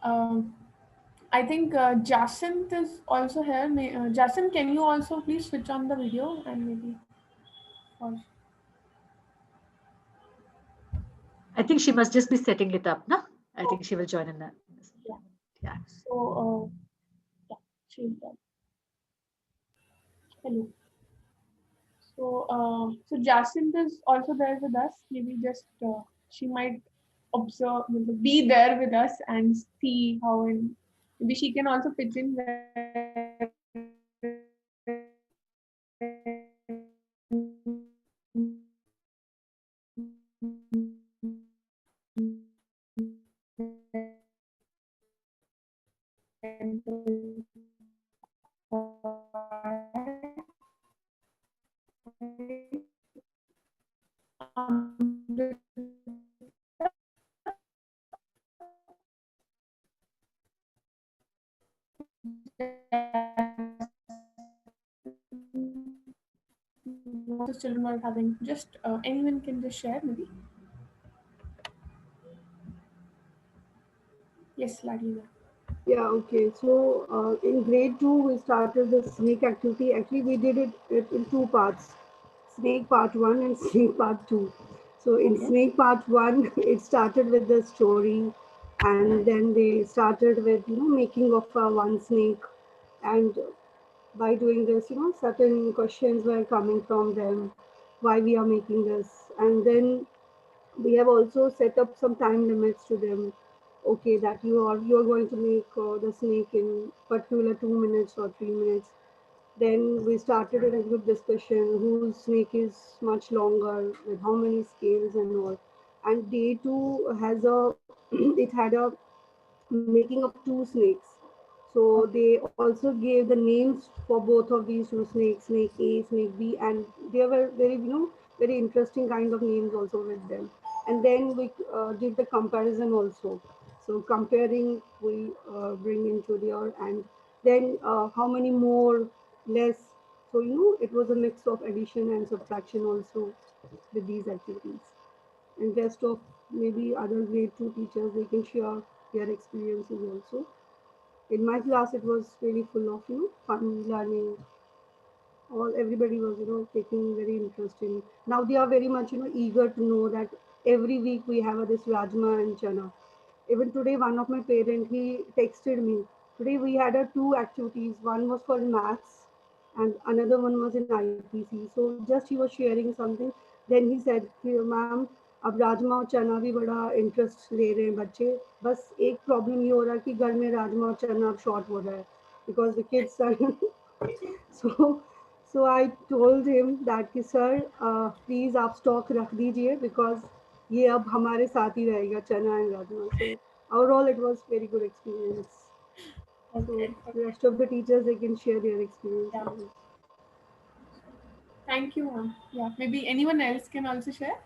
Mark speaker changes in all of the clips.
Speaker 1: Um, I think Jacinth is also here. Jacinth, can you also please switch on the video and maybe for
Speaker 2: I think she must just be setting it up, no? I think she will join in that.
Speaker 1: yeah.
Speaker 2: Yeah.
Speaker 1: So yeah, she's done. Hello. So Jacinth is also there with us. Maybe just she might observe, be there with us and see how, and maybe she can also pitch in where what the children are having. Just anyone can just share, maybe. Yes, Ladina.
Speaker 3: Yeah, okay. So in grade two, we started the snake activity. Actually, we did it in two parts, snake part one and snake part two. So in
Speaker 1: Okay.
Speaker 3: snake part one, it started with the story, and then they started with making of one snake, and by doing this, certain questions were coming from them, why we are making this, and then we have also set up some time limits to them. Okay, that you are going to make the snake in particular 2 minutes or 3 minutes. Then we started a group discussion whose snake is much longer, with how many scales and all. And day two has a it had a making of two snakes. So they also gave the names for both of these two snakes, snake A, snake B, and they were very, very interesting kind of names also with them. And then we did the comparison also. So comparing, we bring into there, and then how many more, less. So it was a mix of addition and subtraction also with these activities. And rest of maybe other grade two teachers, they can share their experiences also. In my class, it was really full of fun learning. All everybody was taking very interest in. Now they are very much eager to know that every week we have this rajma and chana. Even today, one of my parent he texted me. Today we had two activities. One was for maths, and another one was in IPC. So just he was sharing something. Then he said, "Ma'am, अब राजमा और चना भी बड़ा interest ले रहे हैं बच्चे, बस एक प्रॉब्लम ये हो रहा है कि घर में राजमा और चना अब शॉर्ट हो रहा है because the kids are so so I told him that कि सर प्लीज आप स्टॉक रख दीजिए because ये अब हमारे साथ ही रहेगा चना and rajma. So overall it was very good experience. So
Speaker 1: Okay.
Speaker 3: the
Speaker 1: Okay.
Speaker 3: rest of the teachers they can share their
Speaker 1: Yeah.
Speaker 3: experiences.
Speaker 1: Thank you, ma'am. Yeah. Maybe anyone else can also share.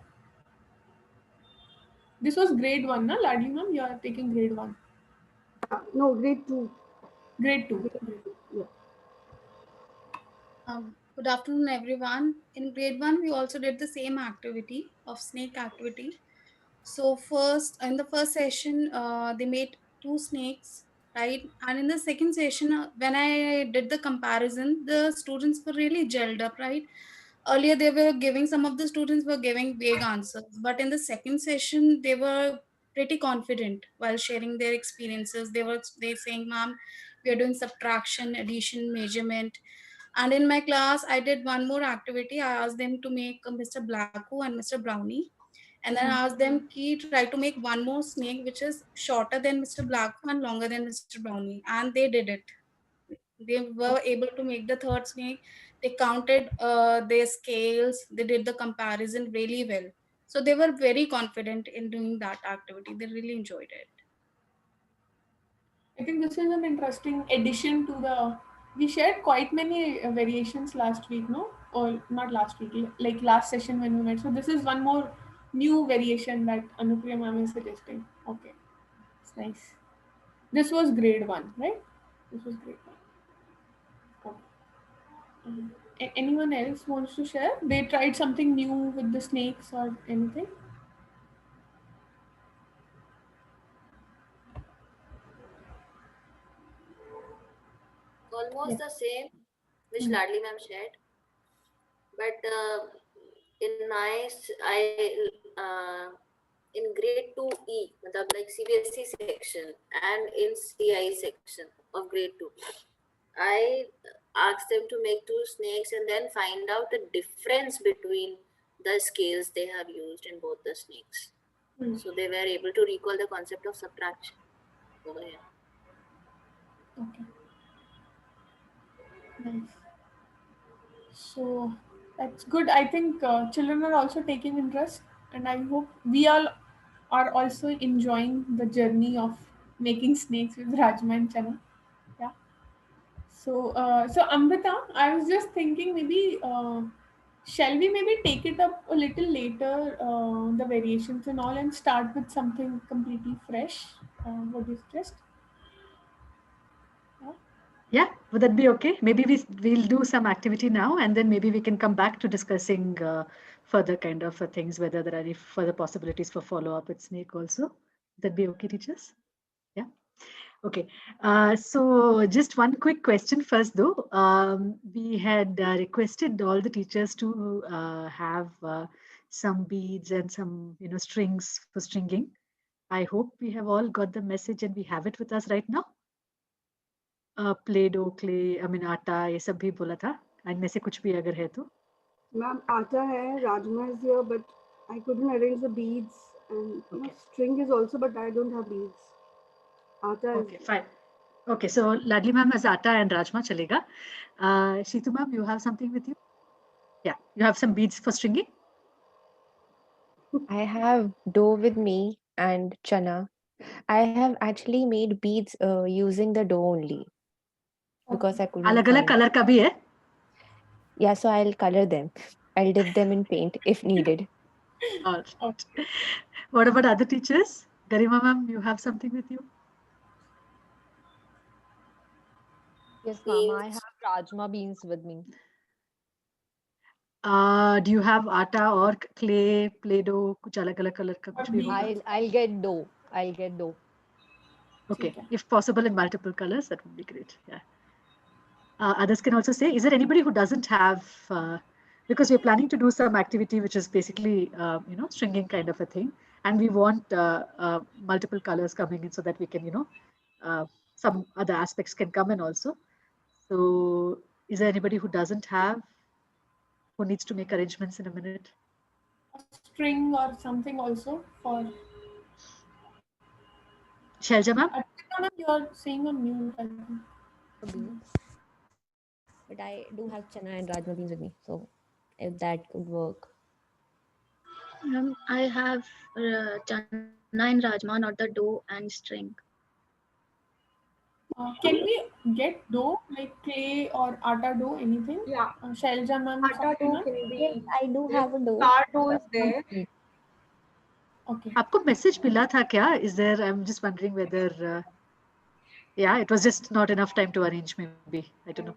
Speaker 1: This was grade one, na, Ladli ma'am? You are taking grade one.
Speaker 3: No, grade two.
Speaker 1: Grade two.
Speaker 3: Grade
Speaker 1: Grade
Speaker 3: two. Yeah.
Speaker 4: Good afternoon, everyone. In grade one, we also did the same activity of snake activity. So first, in the first session, they made two snakes, right? And in the second session, when I did the comparison, the students were really gelled up, right? Earlier, they were giving, some of the students were giving vague answers, but in the second session, they were pretty confident while sharing their experiences. They saying, "Ma'am, we are doing subtraction, addition, measurement." And in my class, I did one more activity. I asked them to make a Mr. Blacko and Mr. Brownie. And then I asked them, try to make one more snake which is shorter than Mr. Blacko and longer than Mr. Brownie. And they did it. They were able to make the third snake. They counted their scales. They did the comparison really well. So they were very confident in doing that activity. They really enjoyed it.
Speaker 1: I think this is an interesting addition to the. We shared quite many variations last week, no? Or not last week, like last session when we met. So this is one more new variation that Anupriya ma'am is suggesting. Okay, it's nice. This was grade one, right? This was grade one. Okay. Anyone else wants to share? They tried something new with the snakes or anything?
Speaker 5: almost the same which
Speaker 1: Hmm.
Speaker 5: Ladli ma'am shared, but in in grade 2E, matlab like CBSE section and in CI section of grade 2, I asked them to make two snakes and then find out the difference between the scales they have used in both the snakes.
Speaker 1: Hmm.
Speaker 5: So they were able to recall the concept of subtraction over here.
Speaker 1: Okay. Nice. So that's good. I think children are also taking interest, and I hope we all are also enjoying the journey of making snakes with Rajma and Chana. Yeah. So Amrita, I was just thinking maybe shall we maybe take it up a little later, the variations and all, and start with something completely fresh? What do you suggest? Yeah.
Speaker 2: Yeah, would that be okay? Maybe we'll do some activity now, and then maybe we can come back to discussing further kind of things, whether there are any further possibilities for follow up with Snake also. Would that be okay, teachers? Yeah. Okay. So just one quick question first, though. We had requested all the teachers to have some beads and some, strings for stringing. I hope we have all got the message and we have it with us right now. Play dough clay I mean आटा ये सब भी बोला था इनमें से कुछ भी अगर है तो
Speaker 3: Ma'am, atta hai, rajma is here, but I couldn't arrange the beads, and
Speaker 2: Okay.
Speaker 3: string is also, but I don't have beads. Atta
Speaker 2: Okay,
Speaker 3: is
Speaker 2: fine. Okay, so Ladli ma'am has atta and rajma chalega. Shitu ma'am, you have something with you? Yeah, you have some beads for stringing?
Speaker 6: I have dough with me and chana. I have actually made beads using the dough only because I couldn't
Speaker 2: अलग अलग
Speaker 6: find.
Speaker 2: Colour का भी है?
Speaker 6: Yeah, so I'll color them. I'll dip them in paint if needed.
Speaker 2: All right. What about other teachers? Garima ma'am, you have something with you?
Speaker 7: Yes, ma'am. I have rajma beans with me.
Speaker 2: Do you have atta or clay, play-doh, कुछ अलग अलग colour का कुछ भी होगा?
Speaker 7: I'll get dough. I'll get dough.
Speaker 2: Okay, if possible in multiple colors, that would be great. Yeah. Others can also say, is there anybody who doesn't have, because we're planning to do some activity which is basically, stringing kind of a thing, and we want multiple colors coming in so that we can, some other aspects can come in also. So is there anybody who doesn't have, who needs to make arrangements in a minute?
Speaker 1: A string or something also for.
Speaker 2: Shelja ma'am?
Speaker 1: Archana ma'am, you are saying on mute. I think.
Speaker 7: Beans. But I do have chana and rajma beans with me. So if that could work.
Speaker 8: I have chana and rajma, not the dough and string.
Speaker 1: Can we get dough like clay or atta dough? Anything?
Speaker 9: Yeah,
Speaker 1: Shailja ma'am,
Speaker 9: atta
Speaker 1: something
Speaker 9: dough
Speaker 1: ma'am?
Speaker 9: can
Speaker 7: Yes,
Speaker 9: be.
Speaker 7: I do
Speaker 9: There,
Speaker 7: have a dough.
Speaker 9: flour dough is there.
Speaker 1: Okay.
Speaker 2: आपको message मिला था क्या? Is there? I'm just wondering whether. Yeah, it was just not enough time to arrange. Maybe I don't know.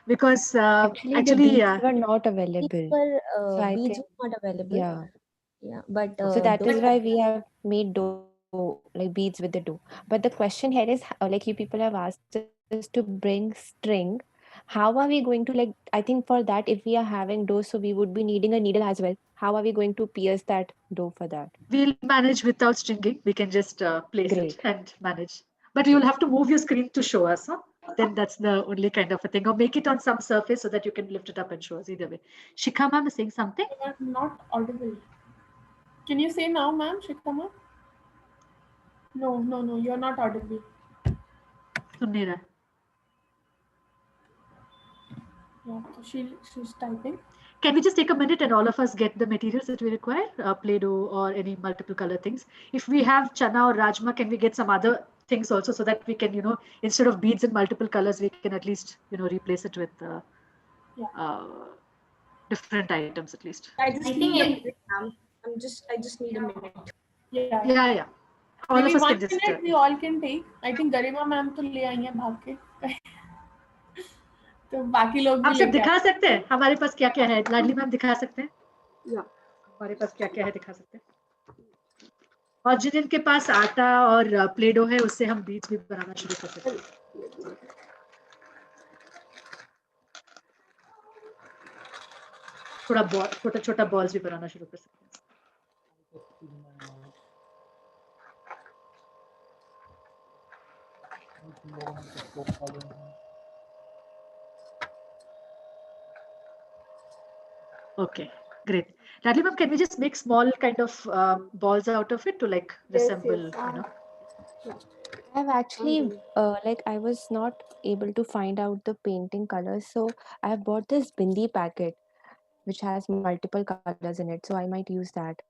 Speaker 2: Because
Speaker 6: Actually, the beads were not available. So I
Speaker 8: Beads
Speaker 6: think,
Speaker 8: were not available.
Speaker 6: yeah.
Speaker 8: Yeah, but
Speaker 6: So that is
Speaker 8: dough.
Speaker 6: why we have made dough, like beads with the dough. But the question here is, like you people have asked us to bring string. How are we going to, like, I think for that, if we are having dough, so we would be needing a needle as well. How are we going to pierce that dough for that?
Speaker 2: we'll manage without stringing. We can just place
Speaker 6: Great.
Speaker 2: it and manage. But you'll have to move your screen to show us. Huh? Then that's the only kind of a thing. Or make it on some surface so that you can lift it up and show us either way. Shikha ma'am is saying something.
Speaker 1: You are not audible. Can you say now, ma'am, Shikha ma'am? No, you're not audible.
Speaker 2: सुन नहीं रहा.
Speaker 1: Yeah, so she's typing.
Speaker 2: Can we just take a minute and all of us get the materials that we require? Play-Doh or any multiple color things. If we have chana or rajma, can we get some other things also so that we can, instead of beads in multiple colors, we can at least, replace it with different items at least.
Speaker 9: I just
Speaker 5: I
Speaker 9: need a
Speaker 5: think
Speaker 9: minute, ma'am. I just need a minute.
Speaker 1: Yeah.
Speaker 2: Yeah. All
Speaker 1: Maybe
Speaker 2: of us
Speaker 1: 1
Speaker 2: can just.
Speaker 1: minute we all can take. I think Garima ma'am तो ले आई हैं भाग के. तो बाकी लोग भी
Speaker 2: आप सब
Speaker 1: लेके
Speaker 2: दिखा सकते हैं हमारे पास क्या क्या है लाडली मैम दिखा सकते हैं
Speaker 3: Yeah.
Speaker 2: हमारे पास क्या क्या है दिखा सकते हैं और जिनके पास आटा और प्लेडो है उससे हम बीज भी बनाना शुरू कर सकते हैं थोड़ा छोटा छोटा बॉल्स भी बनाना शुरू कर सकते हैं. Okay, great. Natalie ma'am, can we just make small kind of balls out of it to like resemble,
Speaker 6: I've actually like I was not able to find out the painting colors, so I have bought this bindi packet which has multiple colors in it, so I might use that.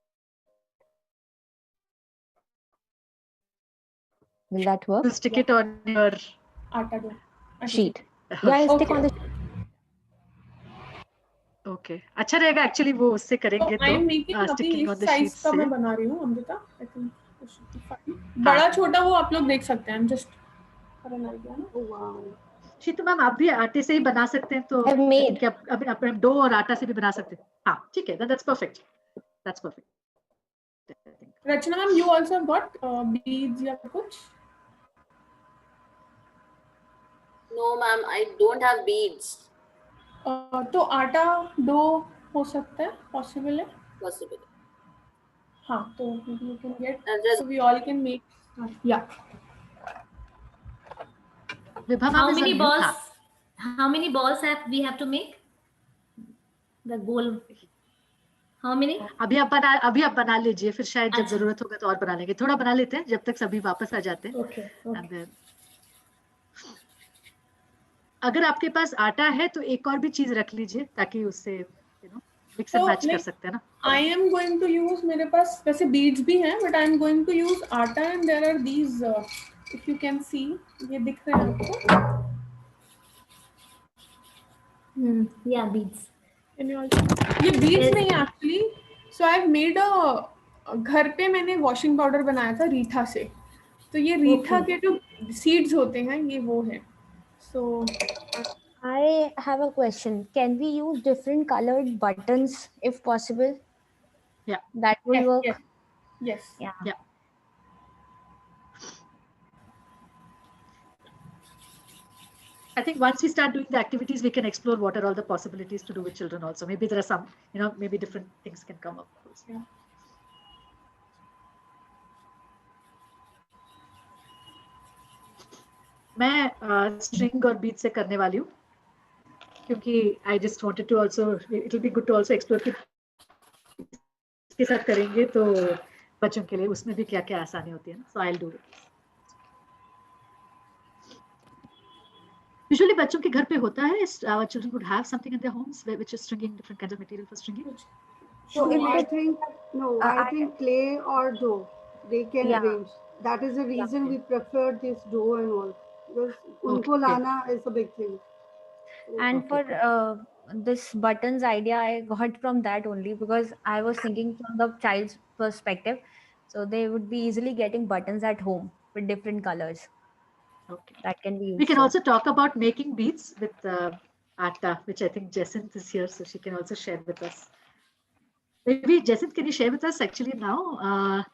Speaker 6: Will that work?
Speaker 2: You'll stick it on your
Speaker 1: आटा दो.
Speaker 6: Sheet. Yeah, I'll stick
Speaker 1: Okay.
Speaker 6: on the
Speaker 2: Okay, अच्छा रहेगा actually वो उससे
Speaker 1: So
Speaker 2: करेंगे
Speaker 1: I
Speaker 2: तो
Speaker 1: am making अभी
Speaker 2: sticking on
Speaker 1: इस
Speaker 2: the
Speaker 1: साइज
Speaker 2: sheets
Speaker 1: का
Speaker 2: से.
Speaker 1: मैं बना रही हूँ Amrita. I think it should be fine. बड़ा छोटा वो आप लोग देख सकते हैं. I'm just for an idea ना.
Speaker 3: Oh wow.
Speaker 2: शीतू मैम आप भी आटे से ही बना सकते हैं तो
Speaker 6: I've made.
Speaker 2: क्या आप डो और आटा से भी बना सकते हैं. हाँ ठीक है, that's perfect. That's perfect.
Speaker 1: Rachna ma'am, you also have got beads या कुछ?
Speaker 5: No, ma'am, I don't have beads.
Speaker 1: तो आटा डो हो सकता है, possible है.
Speaker 5: Possible.
Speaker 1: हाँ, तो you can get.
Speaker 5: Just
Speaker 1: So we all can make. Yeah.
Speaker 10: How many balls? How many balls we have to make? The goal. How many?
Speaker 2: अभी आप बना लीजिए, फिर शायद जब जरूरत होगा तो और बना लेंगे. थोड़ा बना लेते हैं जब तक सभी वापस आ जाते हैं.
Speaker 10: Okay.
Speaker 2: And then, अगर आपके पास आटा है तो एक और भी चीज रख लीजिए ताकि उससे मिक्स एंड मैच कर सकते हैं ना.
Speaker 1: I am going to use, मेरे पास वैसे beads भी हैं, but I am going to use आटा and there are these, if you can see, ये दिख रहे हैं आपको?
Speaker 10: Yeah, beads.
Speaker 1: ये beads नहीं है actually. So I have made घर पे मैंने washing powder बनाया था रीठा से. तो ये रीठा के जो seeds होते हैं ये वो है. So
Speaker 7: I have a question. Can we use different colored buttons if possible?
Speaker 2: Yeah.
Speaker 7: That will work.
Speaker 1: Yes.
Speaker 7: Yeah.
Speaker 2: I think once we start doing the activities, we can explore what are all the possibilities to do with children also. Maybe there are some, maybe different things can come up.
Speaker 1: Yeah.
Speaker 2: मैं string और bead से करने वाली हूँ क्योंकि I just wanted to also, it will be good to also explore कि इसके साथ करेंगे तो बच्चों के लिए उसमें भी क्या-क्या आसानी होती है ना. So I'll do it. Usually बच्चों के घर पे होता है, our children would have something in their homes which is stringing, different kinds of material for stringing.
Speaker 3: So I think clay or dough they can arrange. That is the reason we prefer this dough and all, because unko lana is a big thing.
Speaker 7: And for this buttons idea, I got from that only because I was thinking from the child's perspective. So they would be easily getting buttons at home with different colors.
Speaker 2: Okay.
Speaker 7: That can be used.
Speaker 2: We can also talk about making beads with atta, which I think Jacinth is here, so she can also share with us. Maybe Jacinth, can you share with us actually now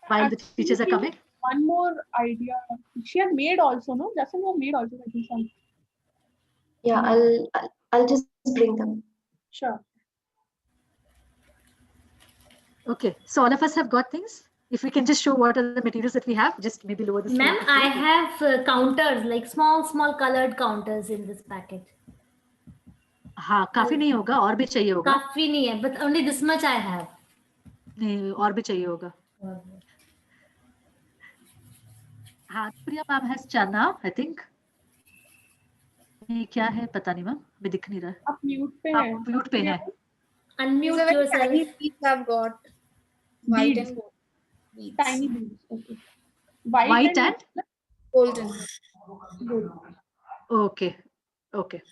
Speaker 2: while the teachers are coming?
Speaker 1: One more idea. She had made also, no? Jacinth have made also, I think some.
Speaker 11: Yeah, I'll just bring them.
Speaker 1: Sure.
Speaker 2: Okay, so all of us have got things. If we can just show what are the materials that we have, just maybe lower the screen.
Speaker 10: Ma'am, I have counters, like small colored counters in this packet.
Speaker 2: हाँ, काफी नहीं होगा, और भी चाहिए होगा.
Speaker 10: काफी नहीं है, but only this much I have.
Speaker 2: नहीं, और भी चाहिए होगा. हाँ, प्रिया ma'am has chana, I think. ये क्या है पता नहीं मैम, मैं दिख नहीं रहा.
Speaker 1: आप म्यूट पे हैं.
Speaker 2: आप म्यूट पे हैं.
Speaker 4: Unmute yourself. Tiny beads I've got. White and gold. Beads.
Speaker 1: Tiny beads. Okay.
Speaker 2: White and
Speaker 4: golden.
Speaker 1: Good.
Speaker 2: Okay. Okay.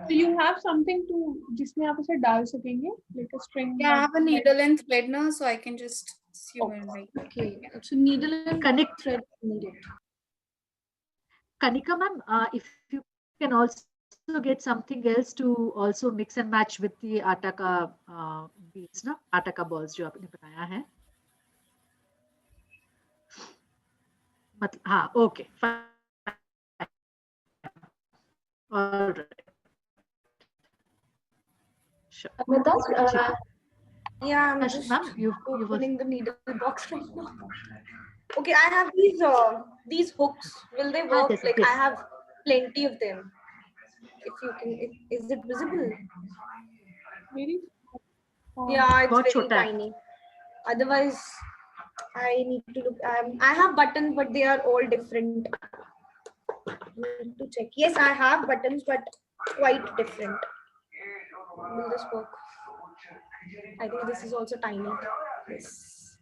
Speaker 1: So you have something to जिसमें आप उसे डाल सकेंगे, like a string.
Speaker 4: Yeah, I have a needle and thread now, so I can just sew it like.
Speaker 1: Okay. So needle and thread needed.
Speaker 2: Kanika ma'am, if you can also get something else to also mix and match with the आटा का beads ना, आटा का balls जो आपने बनाया है. मतलब हाँ, okay, fine. All right. Sure.
Speaker 11: Amrita,
Speaker 9: Yeah, I'm
Speaker 2: Yes,
Speaker 9: just
Speaker 2: ma'am, you were.
Speaker 9: opening the needle box right now. Okay, I have these hooks. Will they work?
Speaker 2: Yes,
Speaker 9: Like I
Speaker 2: yes.
Speaker 9: have plenty of them. If you can, is it visible?
Speaker 1: Very
Speaker 9: Yeah, it's
Speaker 2: बहुत
Speaker 9: very
Speaker 2: छोटा है.
Speaker 9: tiny. Otherwise, I need to look. I have buttons, but they are all different. I need to check. Yes, I have buttons, but quite different. Will this work? I think this is also tiny. Yes.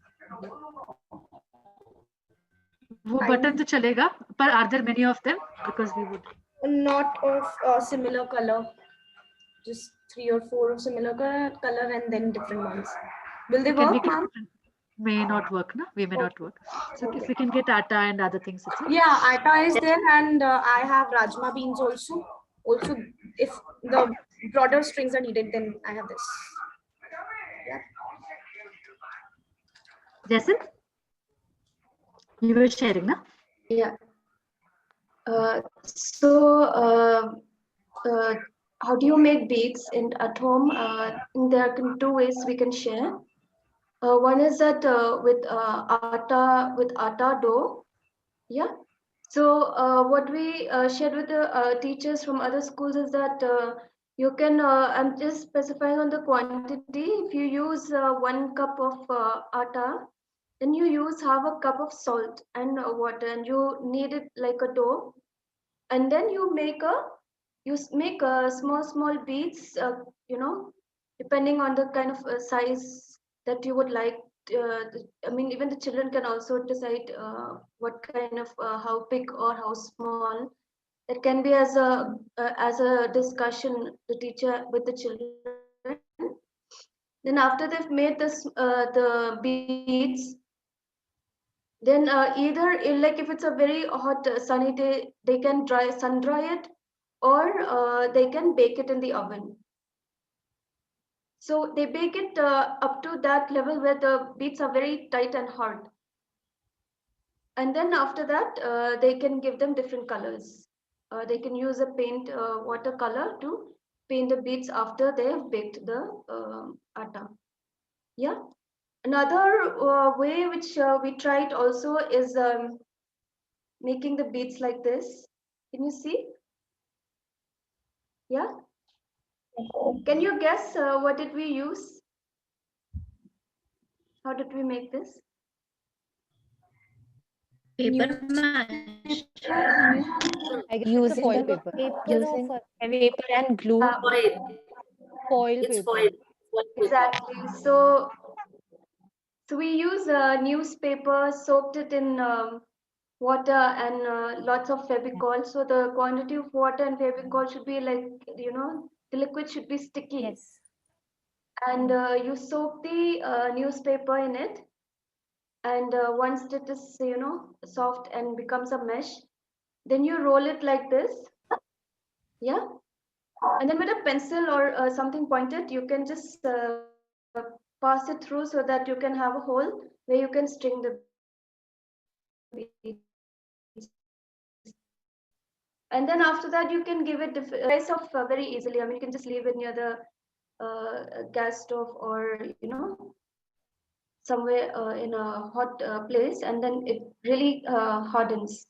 Speaker 2: वो button तो चलेगा, पर are there many of them? Because we would.
Speaker 9: Not of similar color. Just 3 or 4 of similar color and then different ones. Will they
Speaker 2: Can we
Speaker 9: work,
Speaker 2: get
Speaker 9: ma'am?
Speaker 2: different? May not work, na? We may not
Speaker 9: Okay.
Speaker 2: work. So if
Speaker 9: Okay.
Speaker 2: we can get atta and other things, it's
Speaker 9: Yeah, atta is there, and I have rajma beans also. Also, if the broader strings are needed, then I have this. Yeah.
Speaker 2: Jason, you were sharing, na?
Speaker 11: yeah. So, how do you make beads at home? There are two ways we can share. One is that with atta dough. Yeah. So what we shared with the teachers from other schools is that you can. I'm just specifying on the quantity. If you use 1 cup of atta, then you use half a cup of salt and water, and you knead it like a dough, and then make small beads, depending on the kind of size that you would like. I mean, even the children can also decide what kind of how big or how small. That can be as a discussion the teacher with the children. Then after they've made the beads, then either like if it's a very hot sunny day, they can sun dry it, or they can bake it in the oven. So they bake it up to that level where the beads are very tight and hard. And then after that, they can give them different colors. They can use a watercolor to paint the beads after they have baked the atta. Yeah. Another way which we tried also is making the beads like this. Can you see? Yeah. Can you guess what did we use? How did we make this?
Speaker 8: Paper mache.
Speaker 6: Like
Speaker 7: Using the
Speaker 6: paper,
Speaker 7: paper
Speaker 6: using
Speaker 7: of
Speaker 6: paper and glue,
Speaker 5: Foil.
Speaker 6: foil
Speaker 5: It's
Speaker 6: paper.
Speaker 5: foil. Foil paper.
Speaker 11: Exactly. So we use newspaper, soaked it in water and lots of Fevicol. So the quantity of water and Fevicol should be like, the liquid should be sticky.
Speaker 7: yes.
Speaker 11: And you soak the newspaper in it. And once it is, soft and becomes a mesh, then you roll it like this. Yeah. And then with a pencil or something pointed, you can just pass it through so that you can have a hole where you can string the beads. And then after that, you can give it slice off very easily. I mean, you can just leave it near the gas stove or, somewhere in a hot place, and then it really hardens.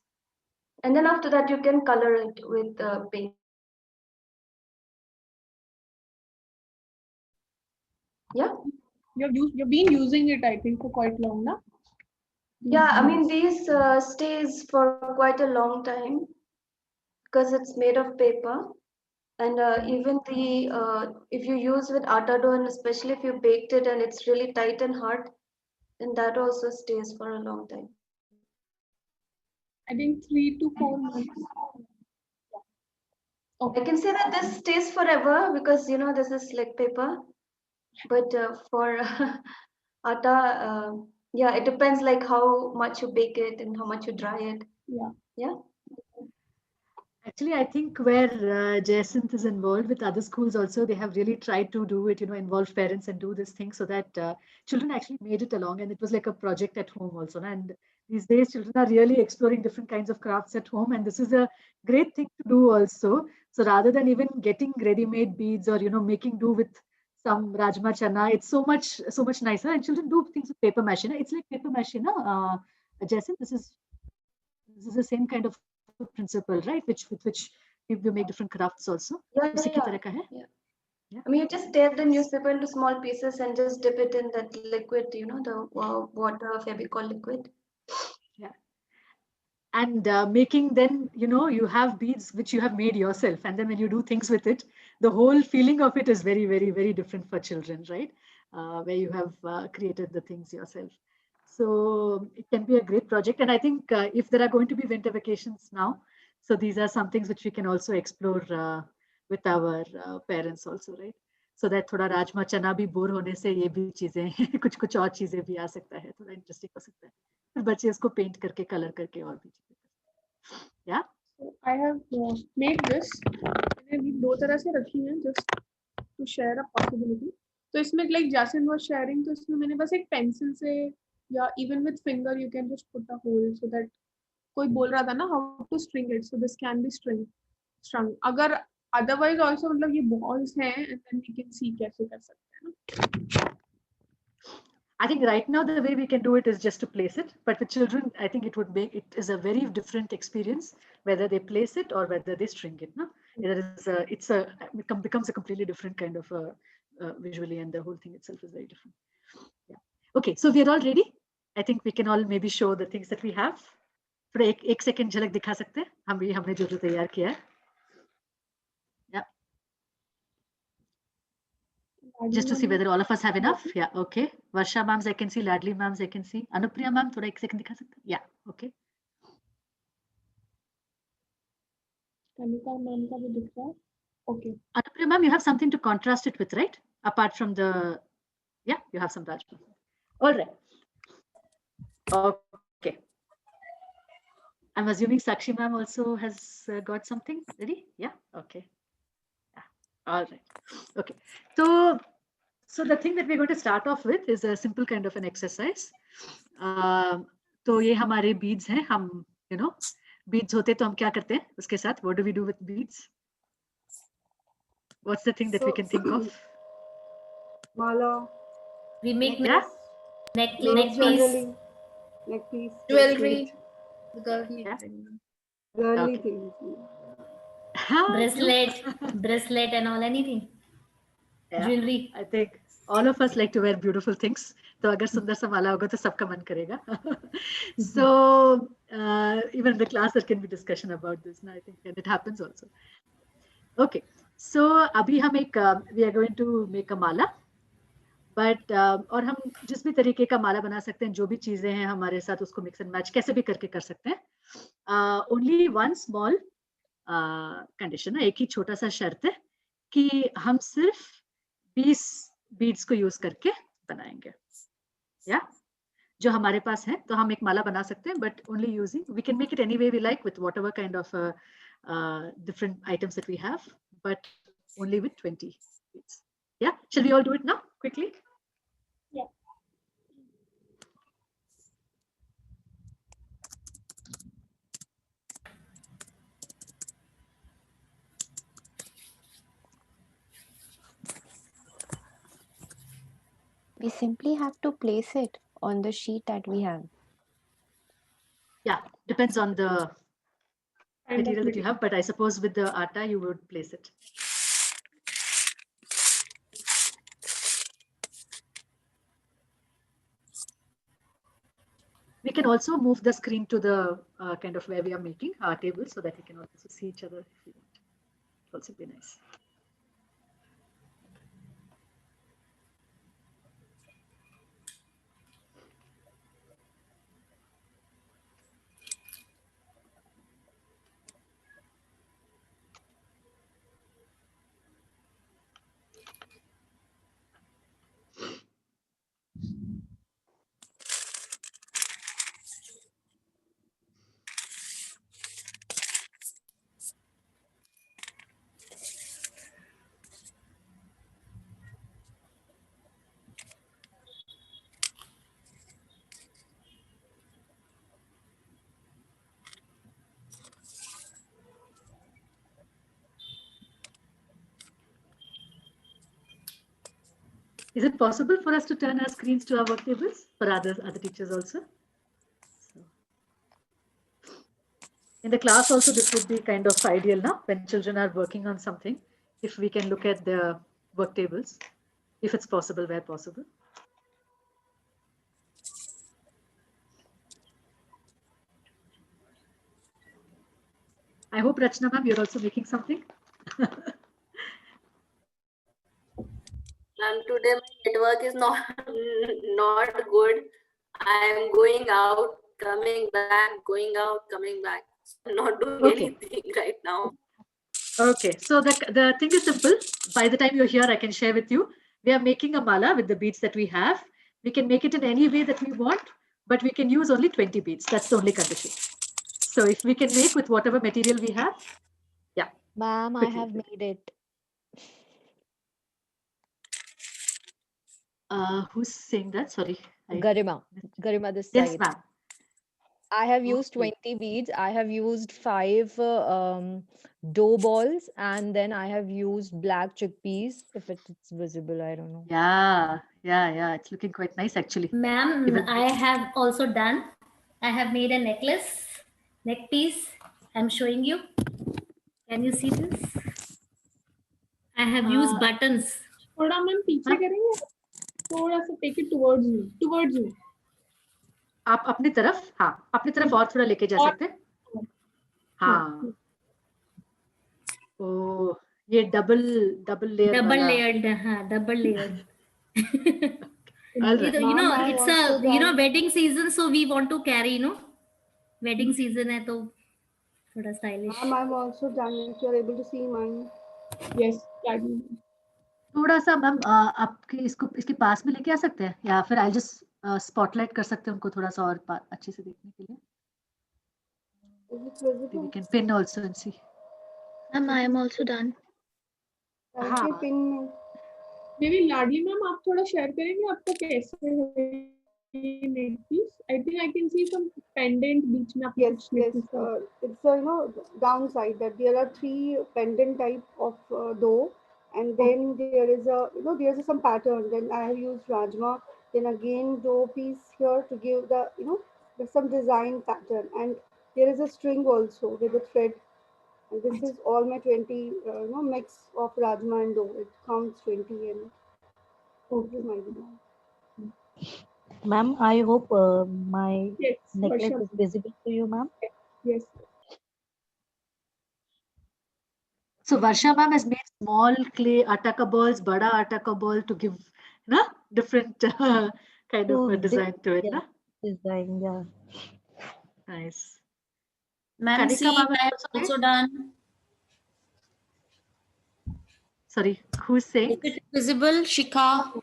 Speaker 11: And then after that, you can color it with paint. Yeah.
Speaker 1: You've been using it, I think, for quite long now.
Speaker 11: Yeah, I mean, these stays for quite a long time because it's made of paper. And even if you use with atta dough, and especially if you baked it and it's really tight and hard, then that also stays for a long time.
Speaker 1: I think 3 to 4 months.
Speaker 11: I can say that this stays forever because this is like paper, but for atta, yeah, it depends like how much you bake it and how much you dry it.
Speaker 1: Yeah.
Speaker 11: Yeah.
Speaker 2: Actually, I think where Jacinth is involved with other schools also, they have really tried to do it, involve parents and do this thing so that children actually made it along, and it was like a project at home also. And these days, children are really exploring different kinds of crafts at home, and this is a great thing to do also. So rather than even getting ready-made beads or making do with some rajma chana. It's so much nicer. And children do things with paper mache. It's like paper mache, na? Jason, this is the same kind of a principle, right? With which you make different crafts also.
Speaker 11: Yeah,
Speaker 2: उसी की
Speaker 11: yeah,
Speaker 2: तरह का है.
Speaker 11: yeah.
Speaker 2: Yeah.
Speaker 11: I mean, you just tear the newspaper into small pieces and just dip it in that liquid, you know, the water Fevicol liquid.
Speaker 2: Yeah. And making, then you have beads which you have made yourself, and then when you do things with it, the whole feeling of it is very, very, very different for children, right? Where you have created the things yourself. So it can be a great project, and I think if there are going to be winter vacations now, so these are some things which we can also explore with our parents also, right? So that थोड़ा राजमा चना भी bore होने से ये भी चीजें कुछ कुछ और चीजें भी आ सकता है, थोड़ा इंटरेस्टिंग हो सकता है, फिर बच्चे इसको पेंट करके कलर करके और भी चीजें. Yeah.
Speaker 1: So I have made this. मैंने भी दो तरह से रखी हैं just to share a possibility. तो इसमें like Jason was sharing, तो इसमें मैंने बस एक पेंसिल से या even with finger you can just put a hole so that कोई बोल रहा था ना how to string it, so this can be strung. अगर otherwise also मतलब ये balls हैं and then we can see कैसे कर सकते हैं ना.
Speaker 2: I think right now the way we can do it is just to place it, but with children, I think it is a very different experience whether they place it or whether they string it. No, it becomes a completely different kind of visually, and the whole thing itself is very different. Yeah. Okay, so we are all ready. I think we can all maybe show the things that we have. थोड़ा एक second झलक दिखा सकते हैं हमने जो तैयार किया है. Yeah. Just to see whether all of us have enough. Yeah, okay. Varsha ma'ams, I can see. Ladli ma'ams, I can see. Anupriya ma'am, थोड़ा एक सेकंड दिखा सकते हैं. Yeah, okay.
Speaker 1: कनिका मैम का भी दिख रहा है. Okay.
Speaker 2: Anupriya ma'am, you have something to contrast it with, right? Apart from the, yeah, you have some Rajma. All right. Okay. I'm assuming Sakshi ma'am also has got something ready. Yeah. Okay. Yeah. All right. Okay. So the thing that we're going to start off with is a simple kind of an exercise. तो ये हमारे beads हैं. हम beads होते तो हम क्या करते हैं उसके साथ? What do we do with beads? What's the thing that we can think of?
Speaker 3: Mala.
Speaker 10: We make neck
Speaker 3: piece.
Speaker 9: Jewelry.
Speaker 2: Yeah.
Speaker 3: Girly
Speaker 2: Okay.
Speaker 3: things.
Speaker 10: bracelet and all, anything.
Speaker 2: Yeah,
Speaker 10: Jewelry.
Speaker 2: I think all of us like to wear beautiful things. तो अगर सुंदर सा माला होगा तो सबका मन करेगा. So even in the class there can be discussion about this. And I think and it happens also. Okay, so अभी हम we are going to make a mala. But और हम जिस भी तरीके का माला बना सकते हैं, जो भी चीजें हैं हमारे साथ उसको मिक्स एंड मैच कैसे भी करके कर सकते हैं. Only one small condition, एक ही छोटा सा शर्त है कि हम सिर्फ 20 बीड्स को यूज करके बनाएंगे. या जो हमारे पास है तो हम एक माला बना सकते हैं, but only using we can make it any way we like with whatever kind of different items that we have, but only with 20 beads. या shall we all do it now quickly?
Speaker 1: Yeah.
Speaker 6: We simply have to place it on the sheet that we have.
Speaker 2: Yeah, depends on the
Speaker 1: Kind of
Speaker 2: material that you have, but I suppose with the atta you would place it. We can also move the screen to the kind of where we are making our table so that we can also see each other if you want. It'll also be nice. Is it possible for us to turn our screens to our work tables for other teachers also? So, in the class also, this would be kind of ideal now when children are working on something. If we can look at the work tables, if it's possible, where possible. I hope Rachna ma'am, you're also making something.
Speaker 5: And today my network is not not good. I am going out, coming back, going out, coming back. I'm not doing anything right now.
Speaker 2: Okay, so the thing is simple. By the time you're here, I can share with you. We are making a mala with the beads that we have. We can make it in any way that we want, but we can use only 20 beads. That's the only condition. So if we can make with whatever material we have, yeah.
Speaker 6: Ma'am, I have made it.
Speaker 2: Who's saying that? Sorry.
Speaker 6: Garima this
Speaker 2: Yes,
Speaker 6: side.
Speaker 2: ma'am.
Speaker 6: I have used 20 beads. I have used 5 dough balls, and then I have used black chickpeas. If it's visible, I don't know.
Speaker 2: Yeah. It's looking quite nice actually.
Speaker 10: Ma'am, I have also done. I have made a necklace, neck piece. I'm showing you. Can you see this? I have used buttons.
Speaker 1: थोड़ा ma'am पीछे करेंगे, थोड़ा सा take it towards you.
Speaker 2: आप अपनी तरफ, हाँ, अपनी तरफ और थोड़ा लेके जा सकते हैं. हाँ. ओ, ये डबल लेयर
Speaker 10: Double
Speaker 2: वाला.
Speaker 10: layered, double layered.
Speaker 2: All right.
Speaker 10: You know, it's a wedding season, so we want to carry, wedding season है तो थोड़ा stylish.
Speaker 3: Ma'am, I've also done it. You're able to see mine.
Speaker 1: Yes,
Speaker 2: थोड़ा सा ma'am आपके इसके पास में लेके आ सकते हैं या फिर आई जस्ट स्पॉटलाइट कर सकते हैं उनको थोड़ा सा और अच्छे से देखने के लिए. We can pin also and see.
Speaker 8: Ma'am, I am also done.
Speaker 3: हाँ. Pin में.
Speaker 1: Maybe लाडली मैम आप थोड़ा शेयर करेंगे आपका कैसे है neck piece. I think I can see some pendant बीच में.
Speaker 3: Yes. It's downside that there are 3 pendant type of dough, and then there is there's some pattern. Then I have used rajma. Then again dough piece here to give there's some design pattern, and there is a string also with a thread. And this is all my 20 mix of rajma and dough. It counts 20 and this is my design.
Speaker 12: Ma'am, I hope my necklace is visible to you, ma'am.
Speaker 1: Yes.
Speaker 2: So Varsha ma'am has made small clay ataka balls, bada ataka ball to give different kind of a design to it.
Speaker 12: Design, yeah.
Speaker 2: Nice.
Speaker 10: Ma'am, see, I have also done.
Speaker 2: Sorry, who's saying?
Speaker 10: Is it visible, Shikha?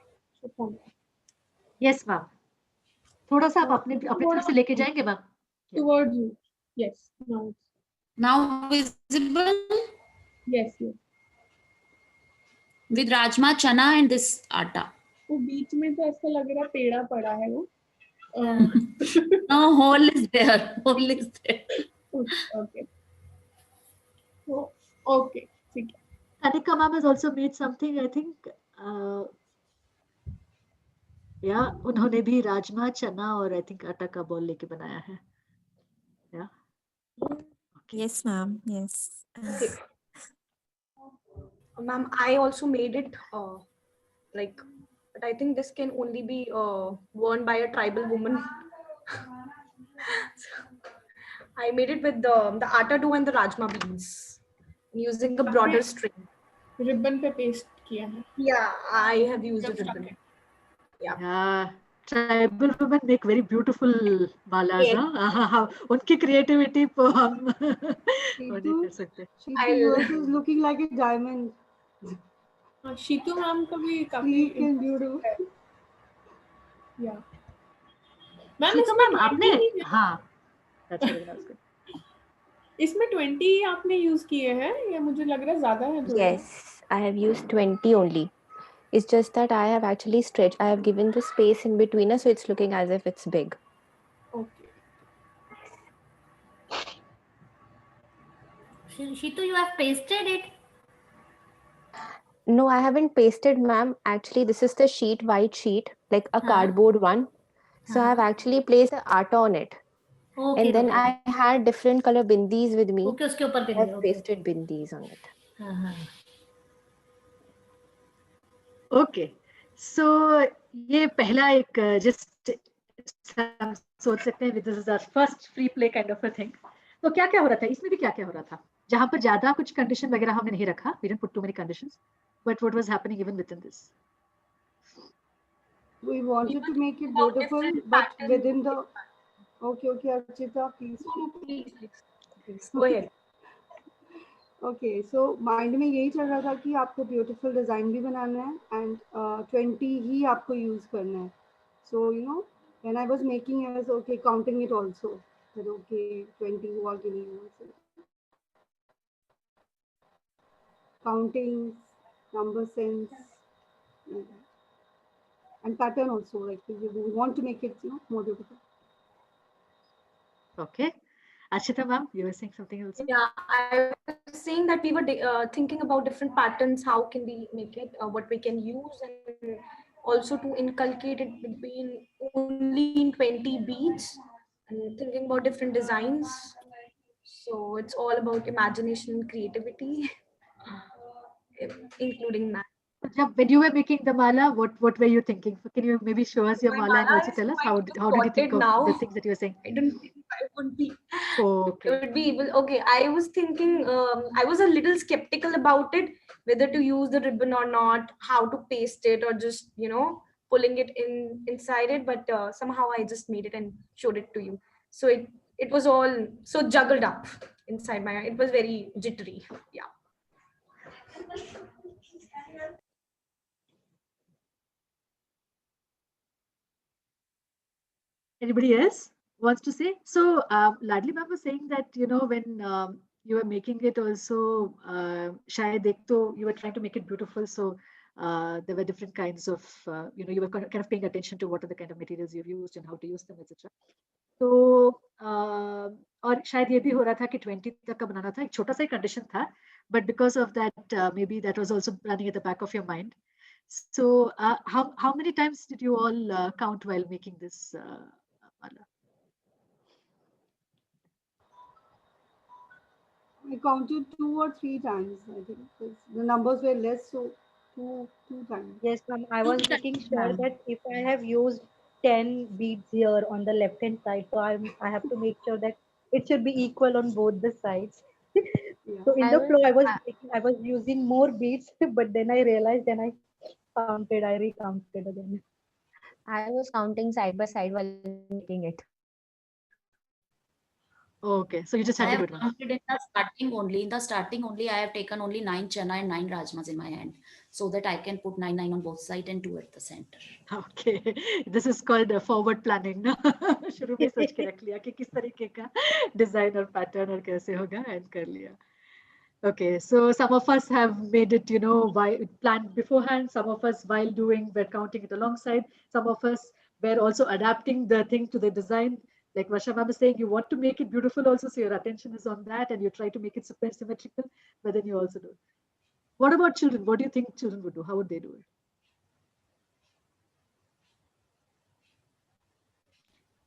Speaker 2: Yes, ma'am. थोड़ा सा आप अपने तरफ से लेके जाएंगे ma'am.
Speaker 1: Towards you. Yes.
Speaker 10: Now visible?
Speaker 1: Yes.
Speaker 10: With rajma, chana and this atta.
Speaker 1: वो बीच में तो ऐसा लग रहा पेड़ा पड़ा है वो.
Speaker 10: No, hole is there.
Speaker 1: Okay. Okay.
Speaker 2: Kanika ma'am has also made something, I think. उन्होंने भी राजमा, चना और I think आटा का बॉल लेके बनाया है. Yeah.
Speaker 13: Okay. Yes, ma'am. Yes.
Speaker 9: Ma'am, I also made it but I think this can only be worn by a tribal woman. I made it with the atta dough and the rajma beans using a broader string.
Speaker 1: Ribbon पे paste किया है.
Speaker 9: Yeah, I have used a ribbon.
Speaker 2: Yeah. Tribal women make very beautiful malas.
Speaker 9: Yes.
Speaker 2: उनकी creativity को हम नहीं कर सकते.
Speaker 3: Yours is looking like a diamond.
Speaker 1: Sheetu ma'am का भी काफी
Speaker 3: beautiful.
Speaker 1: Yeah.
Speaker 2: शीतू मैम आपने अच्छा लगा उसको.
Speaker 1: इसमें 20 आपने यूज किए हैं या मुझे लग रहा है ज्यादा है.
Speaker 6: Yes, I have used 20 only. It's just that I have actually stretched. I have given the space in between us, so it's looking as if it's big.
Speaker 1: Okay.
Speaker 10: Shitu, you have pasted it?
Speaker 6: No, I haven't pasted, ma'am. Actually, this is the sheet, white sheet, like a cardboard one. So I've actually placed the art on it.
Speaker 10: Okay,
Speaker 6: And then
Speaker 10: okay.
Speaker 6: I had different color bindis with me.
Speaker 10: Okay, उसके ऊपर pin
Speaker 6: I've
Speaker 10: दिया, okay.
Speaker 6: pasted bindis on it.
Speaker 2: Okay. So ये पहला एक just हम सोच सकते हैं this is our first free play kind of a thing. तो क्या क्या हो रहा था इसमें भी क्या क्या हो रहा था जहाँ पर ज्यादा कुछ कंडीशन वगैरह हमने नहीं रखा, we didn't put too many conditions, but what was happening even within this?
Speaker 3: We wanted to make it beautiful, but within the. Okay, Archita, please.
Speaker 9: Please, go ahead.
Speaker 3: Okay, so mind में यही चल रहा था कि आपको beautiful design भी बनाना है and 20 ही आपको use करना है. So when I was making, I was okay counting it also. That okay 20 हुआ कि नहीं हुआ. Counting, number sense, and pattern also. Like we want to make it more beautiful.
Speaker 2: Okay. Ashita ma'am, you were saying something else.
Speaker 9: Yeah, I was saying that we were thinking about different patterns. How can we make it? What we can use, and also to inculcate it between only in 20 beats, and thinking about different designs. So it's all about imagination and creativity, including that.
Speaker 2: When you were making the mala, what were you thinking? Can you maybe show us your
Speaker 9: My
Speaker 2: mala and
Speaker 9: mala
Speaker 2: also
Speaker 9: is
Speaker 2: tell us
Speaker 9: quite
Speaker 2: how did you think
Speaker 9: distorted
Speaker 2: of
Speaker 9: now.
Speaker 2: the things that you were saying?
Speaker 9: I don't think I would be.
Speaker 2: Okay.
Speaker 9: I would be able. Okay, I was thinking. I was a little skeptical about it, whether to use the ribbon or not, how to paste it, or just pulling it inside it. But somehow I just made it and showed it to you. So it was all so juggled up inside my. It was very jittery. Yeah.
Speaker 2: Anybody else wants to say? So, Ladli ma'am was saying that, when you were making it also, shayad ek to you were trying to make it beautiful. So, there were different kinds of, you were kind of paying attention to what are the kind of materials you've used and how to use them, etc. तो और शायद ये भी हो रहा था कि 20 तक का बनाना था, एक छोटा सा कंडीशन था, but because of that maybe that was also running at the back of your mind. So how many times did you all count while making this mala?
Speaker 3: I counted 2 or 3 times, I think, because the numbers were less, so two times.
Speaker 12: Yes, ma'am. I was making sure that if I have used 10 beads here on the left hand side, so I have to make sure that it should be equal on both the sides. So in the flow, I was using more beads, but then I realized, then I recounted again.
Speaker 7: I was counting side by side while making it.
Speaker 2: Okay, so you just had
Speaker 14: I
Speaker 2: to
Speaker 14: have
Speaker 2: do it once.
Speaker 14: counted in the starting only. In the starting only, I have taken only 9 chana and 9 rajmas in my hand, so that I can put 9 on both sides and 2 at the center.
Speaker 2: Okay, this is called forward planning. ना शुरू में सोच के रख लिया कि किस तरीके का डिजाइन और पैटर्न और कैसे होगा and कर लिया. Okay, so some of us have made it, planned beforehand. Some of us, while doing, we're counting it alongside. Some of us were also adapting the thing to the design. Like Varsha ma'am is saying, you want to make it beautiful also, so your attention is on that, and you try to make it super symmetrical, but then you also do. What about children? What do you think children would do? How would they do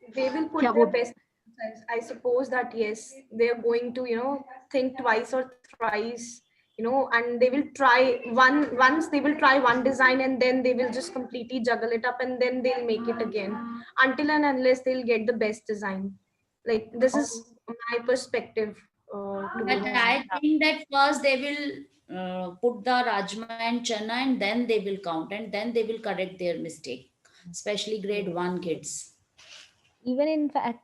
Speaker 2: it?
Speaker 9: They will put their best. I suppose that yes, they are going to think twice or thrice, and they will try once they will try one design, and then they will just completely juggle it up, and then they'll make it again until and unless they'll get the best design. Like this is my perspective.
Speaker 14: But I think that first they will put the rajma and chana, and then they will count, and then they will correct their mistake, especially grade 1 kids.
Speaker 7: Even in fact,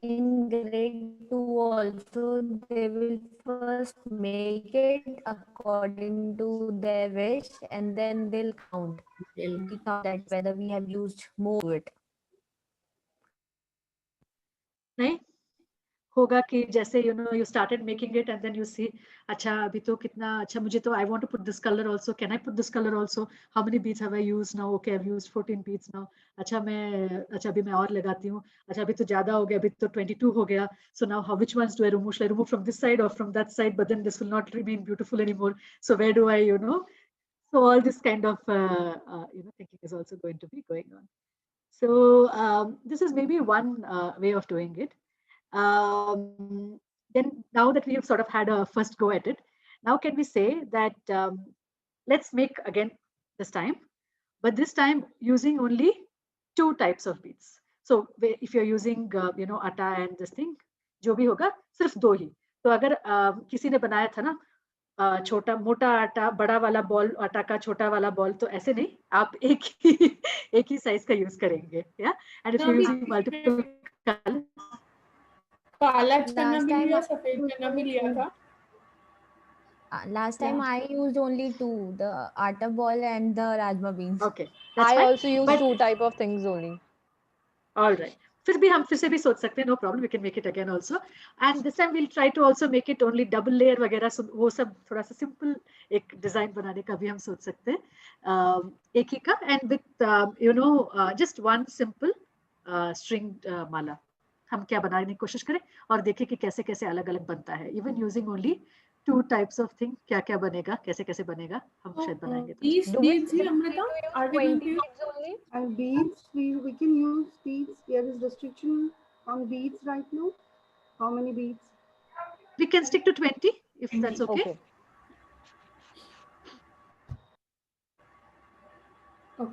Speaker 7: in grade 2 also, they will first make it according to their wish, and then they'll count. They'll count that whether we have used more to it.
Speaker 2: नहीं होगा कि जैसे you started making it and then you see अच्छा अभी तो कितना अच्छा मुझे तो I want to put this color also, can I put this color also, how many beads have I used now, okay I've used 14 beads now, अच्छा अभी मैं और लगाती हूँ, अच्छा अभी तो ज्यादा हो गया, अभी तो 22 हो गया, so now which ones do I remove, should I remove from this side or from that side, but then this will not remain beautiful anymore, so where do I So all this kind of thinking is also going to be going on. So this is maybe one way of doing it. Then now that we've sort of had a first go at it, now can we say that let's make again this time, but this time using only two types of beads. So if you're using atta and this thing, जो भी होगा सिर्फ दो ही. तो अगर किसी ने बनाया था ना छोटा मोटा आटा बड़ा वाला बॉल आटा का छोटा वाला बॉल, तो ऐसे नहीं, आप एक ही साइज का यूज करेंगे. या and if you using multiple colours,
Speaker 1: काला चना भी लिया, सफेद चना भी लिया था.
Speaker 7: Last time I used only two, the atta ball and the rajma beans.
Speaker 2: Okay, that's
Speaker 6: I
Speaker 2: fine.
Speaker 6: also use
Speaker 2: But
Speaker 6: two type of things only.
Speaker 2: all right. फिर भी हम फिर से भी सोच सकते हैं, no problem, we can make it again also. And this time we'll try to also make it only double layer वगैरह, so वो सब थोड़ा सा simple एक डिजाइन बनाने का भी हम सोच सकते हैं एक ही का, and with just one simple stringed माला हम क्या बनाने की कोशिश करें और देखें कि कैसे कैसे अलग अलग बनता है. Even using only two types of thing, क्या क्या बनेगा, कैसे कैसे बनेगा, हम शायद बनाएंगे.
Speaker 1: These beads he Amrita, are we going to use?
Speaker 6: Only?
Speaker 3: And beads, we can use beads. There is restriction on beads right now. How many beads?
Speaker 2: We can stick to 20 if that's okay.
Speaker 6: Okay.
Speaker 1: Okay.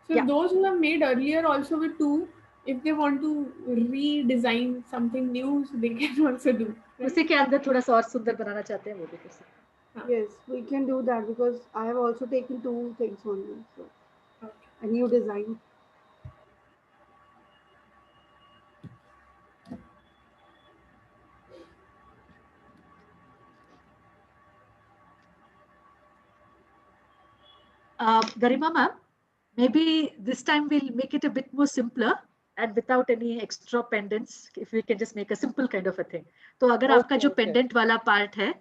Speaker 1: So those who have made earlier also with two, if they want to redesign something new, so they can also do. Right?
Speaker 2: उसी के अंदर थोड़ा सा और सुंदर बनाना चाहते हैं वो भी कर सकते हैं.
Speaker 3: Yes, we can do that because I have also taken two things only. So a new design.
Speaker 2: Garima ma'am, maybe this time we'll make it a bit more simpler and without any extra pendants, if we can just make a simple kind of a thing. तो अगर आपका जो pendant वाला part है,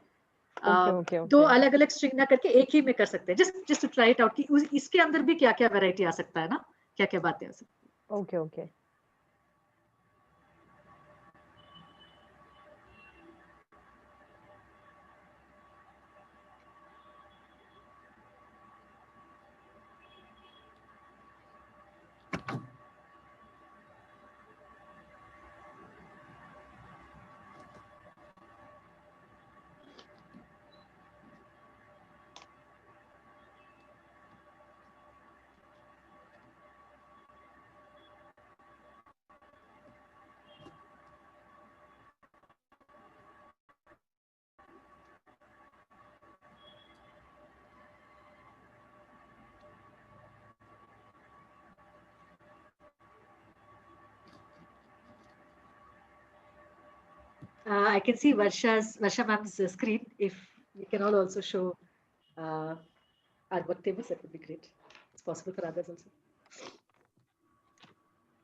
Speaker 2: दो अलग अलग string ना करके एक ही में कर सकते हैं. Just to try it out कि इसके अंदर भी क्या क्या variety आ सकता है ना, क्या क्या बातें आ सकती हैं.
Speaker 6: Okay, okay.
Speaker 2: I can see Varsha ma'am's screen. If we can all also show our work tables, that would be great. It's possible for others also.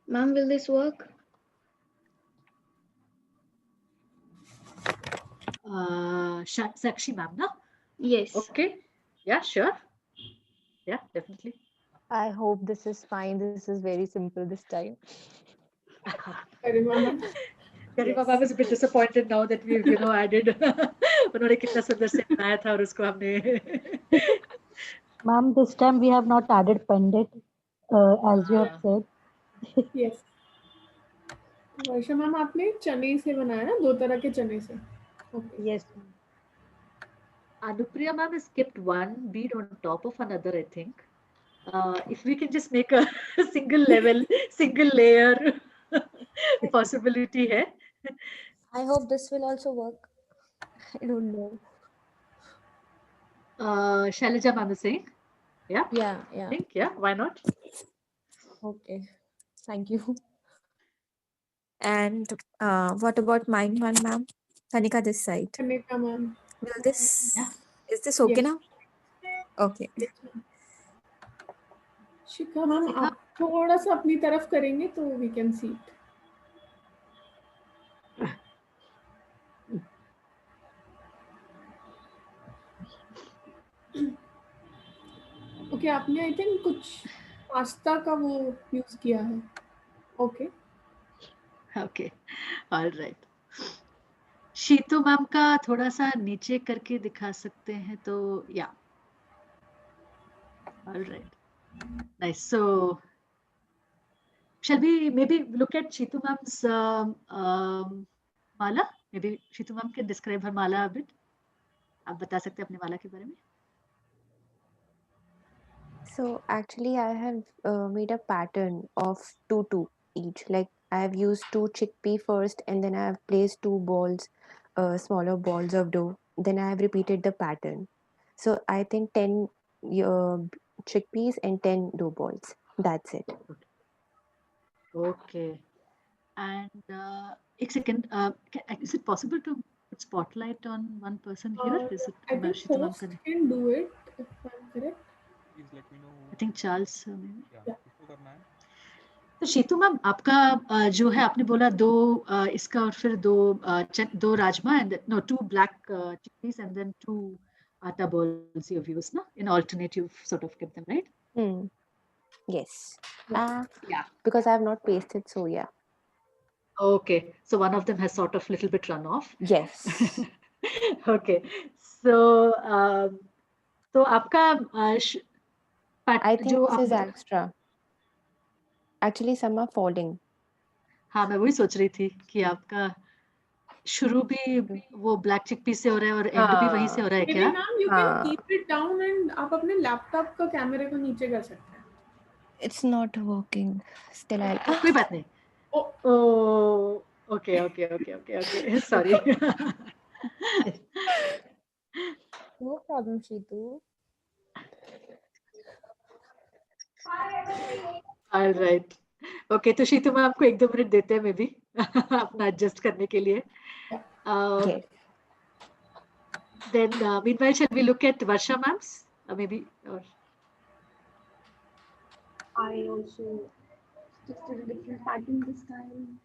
Speaker 8: Ma'am, will this work?
Speaker 2: Sakshi ma'am, no?
Speaker 8: Yes.
Speaker 2: Okay. Yeah, sure. Yeah, definitely.
Speaker 6: I hope this is fine. This is very simple this time.
Speaker 2: Garima ma'am is a bit disappointed now that we've added. उन्होंने कितना सुंदर से बनाया था और उसको हमने.
Speaker 12: Ma'am, this time we have not added pendant, as you have said.
Speaker 1: Yes. Varsha ma'am आपने चने से बनाया ना, दो तरह के चने से. Okay.
Speaker 12: Yes.
Speaker 2: Anupriya ma'am has kept one bead on top of another, I think. If we can just make a single level, single layer possibility है.
Speaker 7: I hope this will also work. I don't know.
Speaker 2: Shailaja ma'am is saying, yeah?
Speaker 7: Yeah.
Speaker 2: I think, yeah, why not?
Speaker 7: Okay. Thank you.
Speaker 13: And what about mine one, ma'am? Tanika, this side.
Speaker 1: Tanika ma'am.
Speaker 13: Will this, is this okay now? Okay.
Speaker 1: Shikha ma'am, आप थोड़ा सा अपनी तरफ करेंगे तो we can see it. Okay, आपने I think कुछ pasta का वो यूज किया है. Okay.
Speaker 2: Okay, all right. Sheetu ma'am का थोड़ा सा नीचे करके दिखा सकते हैं तो, या All right. Nice. So, shall we maybe look at Shitu ma'am's mala? Maybe Shitu ma'am can describe her mala a bit. आप बता सकते हैं अपने माला के बारे में?
Speaker 6: So actually, I have made a pattern of 2 each. Like I have used 2 chickpea first, and then I have placed 2 balls, smaller balls of dough. Then I have repeated the pattern. So I think 10 chickpeas and 10 dough balls. That's it.
Speaker 2: Okay. And एक second, is it possible to put spotlight on one person here? Is it
Speaker 1: I think
Speaker 2: Shitu ma'am
Speaker 1: host can do it if I'm correct.
Speaker 15: Please let me know.
Speaker 2: I think Charles maybe.
Speaker 15: Yeah, किसको करना है?
Speaker 2: तो Shitu ma'am आपका जो है आपने बोला दो इसका और फिर दो rajma and no 2 black chickpeas and then 2 atta balls you've used na in alternate you've sort of kept them, right?
Speaker 6: Yes.
Speaker 2: Yeah.
Speaker 6: Because I have not pasted, so yeah.
Speaker 2: Okay, so one of them has sort of little bit run off.
Speaker 6: Yes.
Speaker 2: Okay, so तो आपका
Speaker 6: I think
Speaker 2: जो
Speaker 6: this
Speaker 2: आप
Speaker 6: is extra. Actually, some are falling.
Speaker 2: हाँ मैं वही सोच रही थी कि आपका शुरू भी वो ब्लैक चिकपी से हो रहा है और एंड भी वहीं से हो रहा है क्या?
Speaker 1: Maybe ma'am, you can keep it down and आप अपने लैपटॉप का कैमरे को नीचे कर सकते हैं.
Speaker 6: It's not working. Still, I'll.
Speaker 2: कोई बात नहीं. Oh, okay. Sorry.
Speaker 7: No problem, Shitu.
Speaker 2: All right. Okay, तो शीतू मैम आपको 1-2 मिनट देते हैं मे बी अपना एडजस्ट करने के लिए. Then meanwhile shall we look at Varsha ma'am's maybe or
Speaker 9: I also tested a different pattern this time.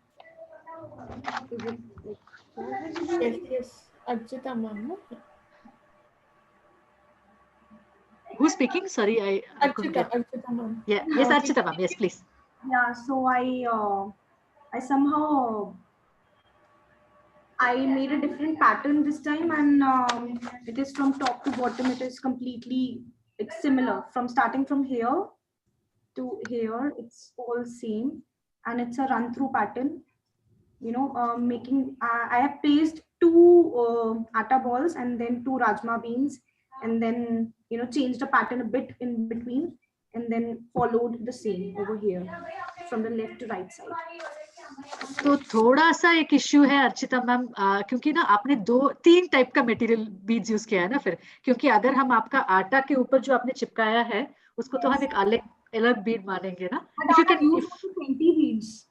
Speaker 9: Is it like
Speaker 1: Yes, Archita ma'am. No?
Speaker 2: who's speaking? Sorry, I couldn't get.
Speaker 1: Archita ma'am.
Speaker 2: Yeah, yes, Archita ma'am. Yes, please.
Speaker 9: Yeah, so I somehow I made a different pattern this time, and it is from top to bottom. It is completely it's similar from starting from here to here. It's all same, and it's a run through pattern. You know, making I have placed 2 atta balls and then 2 rajma beans, and then changed the pattern a bit in between, and then followed the same over here from the left to right side.
Speaker 2: तो थोड़ा सा एक issue है Archita ma'am क्योंकि ना आपने 2-3 type का material beads use किया है ना फिर क्योंकि अगर हम आपका आटा के ऊपर जो आपने चिपकाया है उसको तो हम एक अलग बीड मानेंगे ना. If you can use
Speaker 9: 20 beads.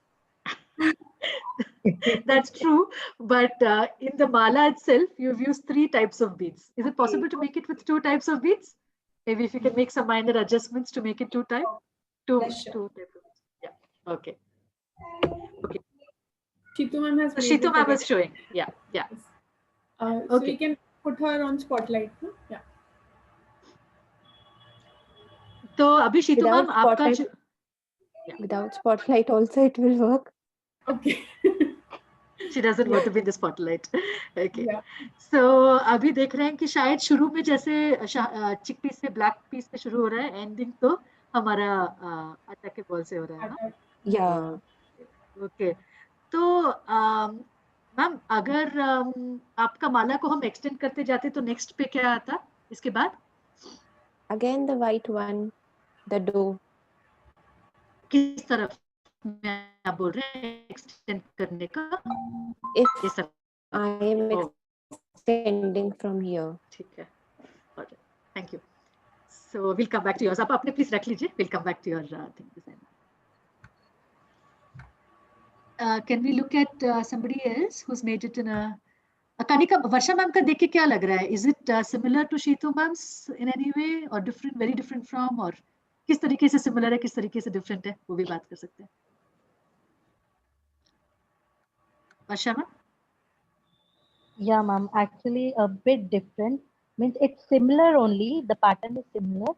Speaker 2: That's true, but in the mala itself, you've used 3 types of beads. Is it possible to make it with 2 types of beads? Maybe if you can make some minor adjustments to make it 2 types. Two types of beads. Yeah. Okay.
Speaker 1: Shitu ma'am has.
Speaker 2: So Shitu ma'am is showing. Yeah.
Speaker 1: So we can put her on spotlight. No? Yeah.
Speaker 2: तो अभी Shitu ma'am आपका
Speaker 6: without spotlight also it will work.
Speaker 1: Okay.
Speaker 2: She doesn't want to be in the spotlight. Okay. So अभी देख रहे हैं कि शायद शुरू में जैसे चिकपी से ब्लैक पीस से शुरू हो रहा है एंडिंग तो हमारा आटा के बॉल से हो रहा है ना.
Speaker 6: Yeah.
Speaker 2: Okay. तो मैम अगर आपका माला को हम एक्सटेंड करते जाते तो नेक्स्ट पे क्या आता इसके बाद?
Speaker 6: Again the white one, the dough.
Speaker 2: किस तरफ में आप बोल रहे हैं एक्सटेंड करने का?
Speaker 6: If I am extending from here.
Speaker 2: ठीक है. Alright. Thank you. So we'll come back to yours. आप अपने प्लीज रख लीजिए. We'll come back to your thing design. Can we look at somebody else who's made it in a Kanika Varsha ma'am का देख के क्या लग रहा है? Is it similar to Shitu ma'am's in any way or different, very different from or किस तरीके से similar है, किस तरीके से different है, वो भी बात कर सकते हैं. Varsha ma'am?
Speaker 12: Yeah, ma'am. Actually, a bit different. Means it's similar only. The pattern is similar,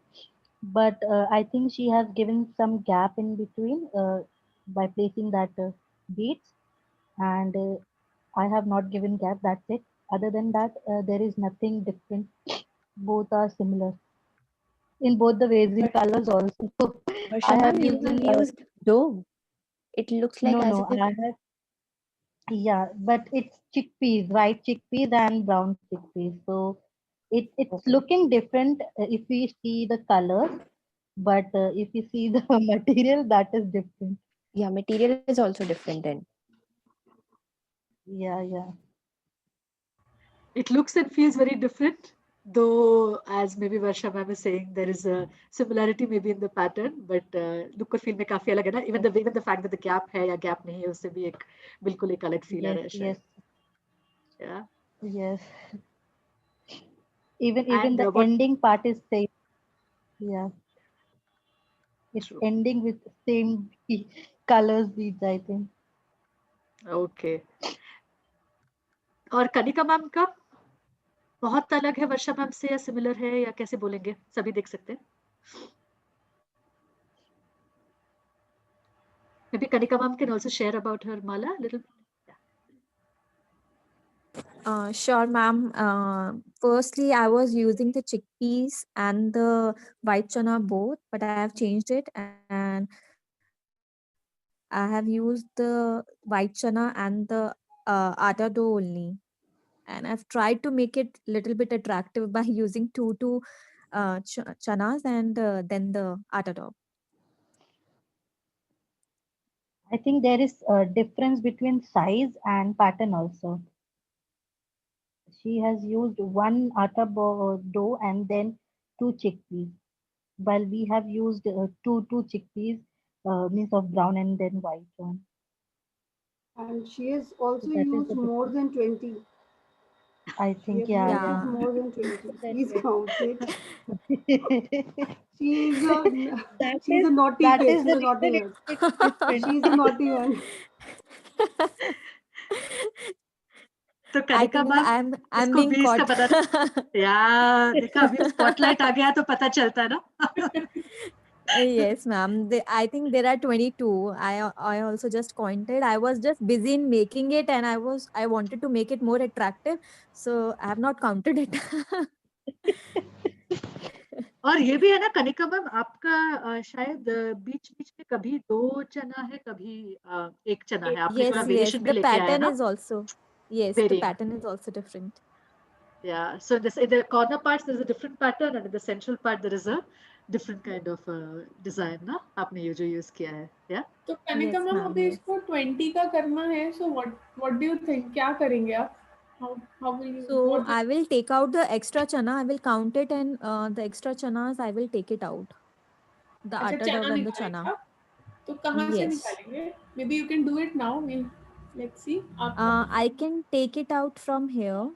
Speaker 12: but I think she has given some gap in between by placing that beads, and I have not given gap. That's it. Other than that, there is nothing different. Both are similar. in both the ways, in colors also. So I
Speaker 6: Varsha
Speaker 12: have
Speaker 6: ma'am, you
Speaker 12: used,
Speaker 6: used dough. It looks like
Speaker 12: no,
Speaker 6: as
Speaker 12: no,
Speaker 6: if
Speaker 12: I have, yeah, but it's chickpeas, white chickpeas and brown chickpeas. So it's
Speaker 6: okay.
Speaker 12: looking different if we see the colors, but if you see the material, that is different.
Speaker 6: Yeah, material is also different then.
Speaker 12: Yeah, yeah.
Speaker 2: It looks and feels very different, though, as maybe Varsha ma'am is saying, there is a similarity maybe in the pattern, but look और feel में काफी अलग है ना. Even the fact that the gap है या gap नहीं है, उससे भी एक बिल्कुल एक अलग feel आ
Speaker 12: Yes,
Speaker 2: रहा है शायद.
Speaker 12: yes,
Speaker 2: Yeah.
Speaker 12: yes. Even
Speaker 2: And
Speaker 12: the
Speaker 2: what?
Speaker 12: ending part is same. Yeah, it's
Speaker 2: True.
Speaker 12: ending with same colors beads, I think.
Speaker 2: Okay. और कनिका मैम का बहुत अलग है वर्षा मैम से या सिमिलर है या कैसे बोलेंगे? सभी देख सकते हैं. Maybe Kanika ma'am can also share about her mala a little.
Speaker 13: Sure, ma'am. Firstly, I was using the chickpeas and the white chana both, but I have changed it and I have used the white chana and the atta dough only. And I've tried to make it little bit attractive by using two chanas and then the atta dough.
Speaker 12: I think there is a difference between size and pattern also. She has used one dough and then two chickpeas, while we have used two chickpeas, means of brown and then white one.
Speaker 3: And she has
Speaker 12: So
Speaker 3: also
Speaker 12: that is
Speaker 3: used
Speaker 12: the
Speaker 3: more
Speaker 12: difference.
Speaker 3: than 20.
Speaker 12: I
Speaker 3: She
Speaker 12: think,
Speaker 3: has
Speaker 12: yeah,
Speaker 3: used
Speaker 12: yeah.
Speaker 13: Yeah.
Speaker 3: more than 20.
Speaker 12: More than
Speaker 3: Please
Speaker 12: 20.
Speaker 3: count it. She is a
Speaker 12: that
Speaker 3: she's a
Speaker 12: is
Speaker 3: naughty
Speaker 12: that
Speaker 3: kid.
Speaker 12: is
Speaker 3: She's
Speaker 12: the
Speaker 3: a naughty
Speaker 12: reason
Speaker 3: one.
Speaker 12: it's different.
Speaker 3: She's a naughty one.
Speaker 2: तो
Speaker 13: I
Speaker 2: Kanika
Speaker 13: think
Speaker 2: ma'am
Speaker 13: I'm
Speaker 2: इसको
Speaker 13: being
Speaker 2: 20 का
Speaker 13: caught.
Speaker 2: पता. यार देखा अभी spotlight आ गया तो पता चलता है ना.
Speaker 13: Yes, ma'am. I think there are 22. I also just counted. I was just busy in making it, and I wanted to make it more attractive, so I have not counted it.
Speaker 2: और ये भी है ना Kanika ma'am आपका शायद बीच बीच में कभी 2 चना है कभी 1 चना है. आपने थोड़ा
Speaker 13: Yes, yes.
Speaker 2: वेरिएशन भी
Speaker 13: The
Speaker 2: लेके आया
Speaker 13: pattern
Speaker 2: ना.
Speaker 13: is also yes. The
Speaker 2: Varying.
Speaker 13: pattern is also different.
Speaker 2: Yeah. So this in the corner parts there's a different pattern and in the central part there is a different kind of design ना. आपने ये जो use किया है. Yeah.
Speaker 1: तो Kanika
Speaker 13: Yes,
Speaker 1: ma'am
Speaker 13: ma'am.
Speaker 1: अभी
Speaker 13: Yes.
Speaker 1: इसको 20 का करना है, so what do you think, क्या करेंगे आप? How will you
Speaker 13: So
Speaker 1: what?
Speaker 13: I will take out the extra chana. I will count it, and the extra chanas I will take it out. The
Speaker 1: अच्छा,
Speaker 13: atta
Speaker 1: चना
Speaker 13: dough and the chana.
Speaker 1: निकालेंगे आप? तो कहाँ से
Speaker 13: Yes.
Speaker 1: निकालेंगे? May be you can do it now. Let's see. आप
Speaker 13: I can take it out from here,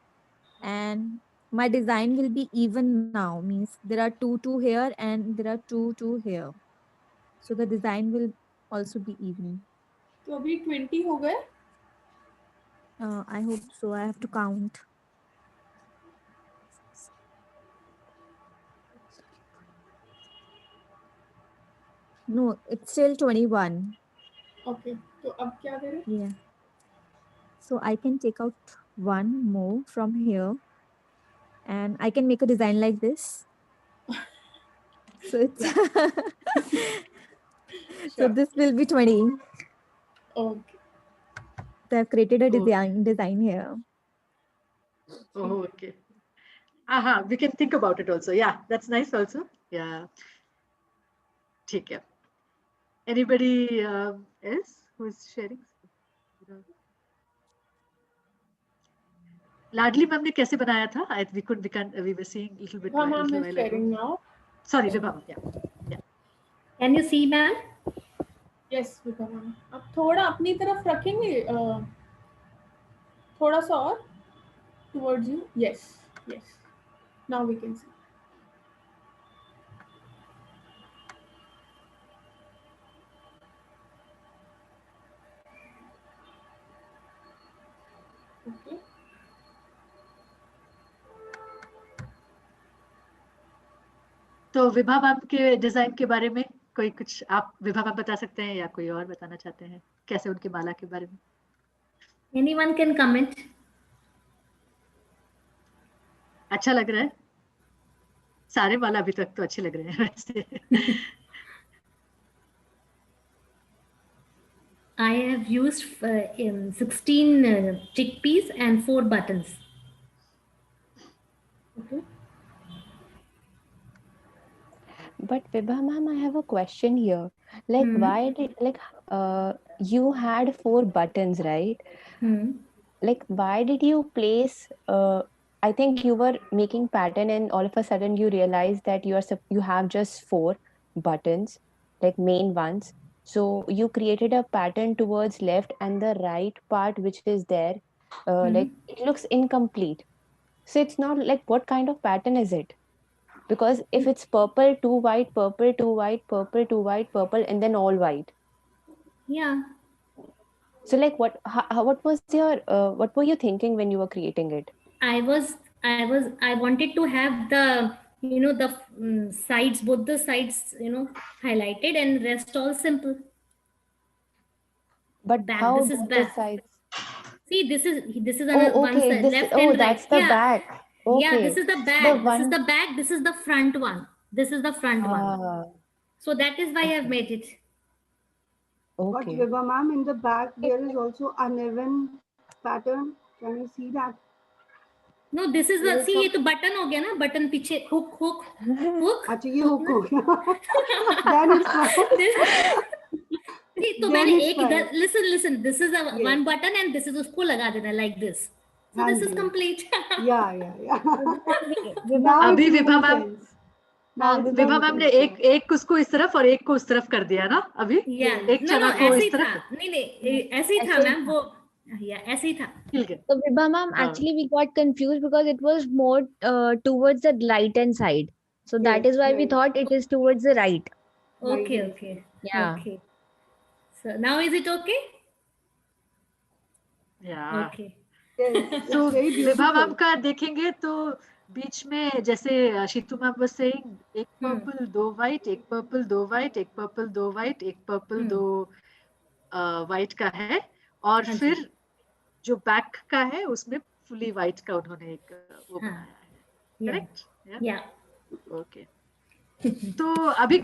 Speaker 13: and my design will be even now. Means there are two here and there are two here. So the design will also be even.
Speaker 1: तो अभी 20 हो गए.
Speaker 13: I hope so. I have to count. No, it's still 21.
Speaker 1: Okay, तो अब क्या करें?
Speaker 13: Yeah. So I can take out one more from here, and I can make a design like this. So it's
Speaker 1: Yeah.
Speaker 13: so
Speaker 1: Sure.
Speaker 13: this will be 20.
Speaker 1: Okay.
Speaker 13: So I've created a
Speaker 2: Okay.
Speaker 13: design here.
Speaker 2: Oh, okay. Aha, we can think about it also. Yeah, that's nice also. Yeah. ठीक है. Anybody else who is sharing? Ladli ma'am ने कैसे बनाया था? We were seeing
Speaker 1: Vibha ma'am
Speaker 2: little
Speaker 1: is
Speaker 2: while ago.
Speaker 1: sharing now.
Speaker 2: Sorry, Vibha ma'am. Yeah. Yeah.
Speaker 10: Can you see, ma'am?
Speaker 1: Yes, Vibha ma'am. आप थोड़ा अपनी तरफ रखेंगे, थोड़ा सा और towards you. Yes, yes. Now we can see. Okay.
Speaker 2: तो Vibha ma'am के डिजाइन के बारे में कोई कुछ आप विभा मैम बता सकते हैं या कोई और बताना चाहते हैं कैसे उनकी माला के बारे में?
Speaker 10: Anyone can comment.
Speaker 2: अच्छा लग रहा है? सारे वाला अभी तक तो अच्छे लग रहे हैं वैसे.
Speaker 10: I have used 16 chickpeas and 4 buttons. Okay.
Speaker 6: But Vibha ma'am, I have a question here. Like, why did you had 4 buttons, right? Like, why did you place? I think you were making pattern, and all of a sudden you realized that you have just 4 buttons, like main ones. So you created a pattern towards left, and the right part which is there, like it looks incomplete. So it's not like, what kind of pattern is it? Because if it's purple, 2 white, purple, 2 white, purple, 2 white, purple, and then all white.
Speaker 10: Yeah.
Speaker 6: So like what was your what were you thinking when you were creating it?
Speaker 10: I wanted to have the, the sides, both the sides, highlighted, and rest all simple.
Speaker 6: But
Speaker 10: Back,
Speaker 6: how
Speaker 10: this is
Speaker 6: both the
Speaker 10: back.
Speaker 6: sides?
Speaker 10: See, this is
Speaker 6: Oh,
Speaker 10: one
Speaker 6: okay.
Speaker 10: side,
Speaker 6: This
Speaker 10: left
Speaker 6: oh
Speaker 10: and right.
Speaker 6: that's the
Speaker 10: Yeah.
Speaker 6: back.
Speaker 10: Yeah, this
Speaker 6: Okay.
Speaker 10: is the
Speaker 6: The
Speaker 10: back. This is
Speaker 6: one
Speaker 10: the back. This is the front one. This is the front one.
Speaker 6: ah
Speaker 10: So that is why I have
Speaker 6: okay.
Speaker 10: made it.
Speaker 3: But
Speaker 6: Okay.
Speaker 3: Vibha ma'am, in the back there is also uneven pattern. Can you see that?
Speaker 10: No, this is the,
Speaker 3: There is
Speaker 10: see,
Speaker 3: some.
Speaker 10: ये तो button हो गया ना, button पीछे hook.
Speaker 3: अच्छा ये hook हो गया. Then it's fine.
Speaker 10: See, तो
Speaker 3: Then
Speaker 10: मैंने
Speaker 3: it's
Speaker 10: एक
Speaker 3: fine.
Speaker 10: listen, this is a
Speaker 3: Yes.
Speaker 10: one button and this is उसको लगा देना like this. So this is
Speaker 3: Hanji.
Speaker 10: complete.
Speaker 3: Yeah.
Speaker 7: Vibha
Speaker 3: Now
Speaker 7: ma'am,
Speaker 3: it's
Speaker 2: अभी Vibha
Speaker 3: making
Speaker 2: ma'am
Speaker 3: sense. Now it's
Speaker 2: Vibha ma'am
Speaker 3: making
Speaker 2: ने
Speaker 3: sense.
Speaker 2: एक उसको इस तरफ और एक को उस तरफ कर दिया ना अभी.
Speaker 10: Yeah.
Speaker 2: एक
Speaker 10: No,
Speaker 2: चना को
Speaker 10: ऐसे
Speaker 2: इस
Speaker 10: ही था.
Speaker 2: तरफ.
Speaker 10: नहीं, ऐसे ही था
Speaker 7: ऐसे ही
Speaker 10: मैम
Speaker 7: था.
Speaker 10: वो. Yeah, ऐसे ही था.
Speaker 2: मिल गया.
Speaker 7: So Vibha ma'am, actually we got confused because it was more towards the right hand side. So that
Speaker 3: Yes,
Speaker 7: is why we
Speaker 3: right.
Speaker 7: thought it is towards the right.
Speaker 3: Right hand
Speaker 10: Okay.
Speaker 3: side.
Speaker 7: Yeah.
Speaker 10: Okay. So now is it okay?
Speaker 2: Yeah.
Speaker 10: Okay.
Speaker 3: Yes,
Speaker 2: So
Speaker 3: it's very
Speaker 2: Vibha ma'am
Speaker 3: beautiful.
Speaker 2: का देखेंगे तो बीच में जैसे Shitu ma'am was saying एक purple 2 white एक purple 2 white एक purple 2 white एक purple 2 white का है और
Speaker 10: हाँ जी.
Speaker 2: फिर जो बैक का है उसमें फुली वाइट का उन्होंने एक वो
Speaker 10: हाँ.
Speaker 2: बनाया है.
Speaker 10: Yeah.
Speaker 2: करेक्ट.
Speaker 10: Yeah.
Speaker 2: ओके. तो अभी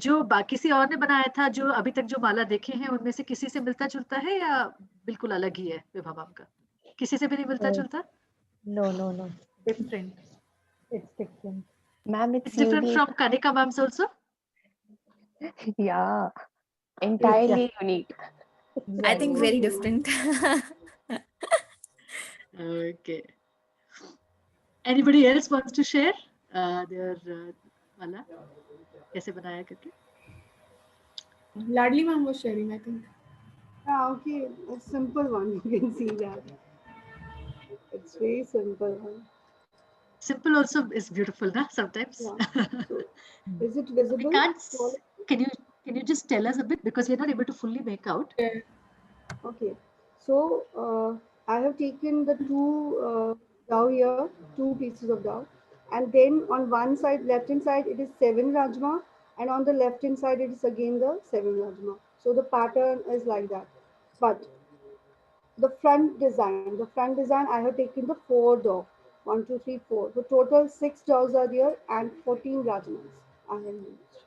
Speaker 2: जो किसी और ने बनाया था जो अभी तक जो माला देखे हैं उनमें से किसी से मिलता जुलता है या बिल्कुल अलग ही है विभा मैम का? किसी से भी नहीं मिलता जुलता?
Speaker 12: No. Different. It's different.
Speaker 6: Ma'am,
Speaker 2: It's
Speaker 6: it's
Speaker 2: different
Speaker 6: unique.
Speaker 2: from Kanika ma'am's also?
Speaker 6: Yeah. Entirely unique.
Speaker 13: I think very
Speaker 3: Okay.
Speaker 13: different.
Speaker 2: Okay. Anybody else wants to share their mala? कैसे बनाया करके?
Speaker 1: Ladli ma'am was sharing, I think.
Speaker 3: Yeah, okay. A simple one. You can see that. It's very simple one.
Speaker 2: Simple also is beautiful, na? Sometimes.
Speaker 3: Yeah. So, is it
Speaker 2: I
Speaker 3: visible?
Speaker 2: can't. Can you just tell us a bit because we're not able to fully make out?
Speaker 1: Yeah.
Speaker 3: Okay. So I have taken the two dough here, 2 pieces of dough, and then on one side, left hand side, it is 7 rajma, and on the left hand side, it is again the 7 rajma. So the pattern is like that. But the front design, I have taken the 4 dough. 1, 2, 3, 4. The total 6 doughs are there and 14 rajmas I have used.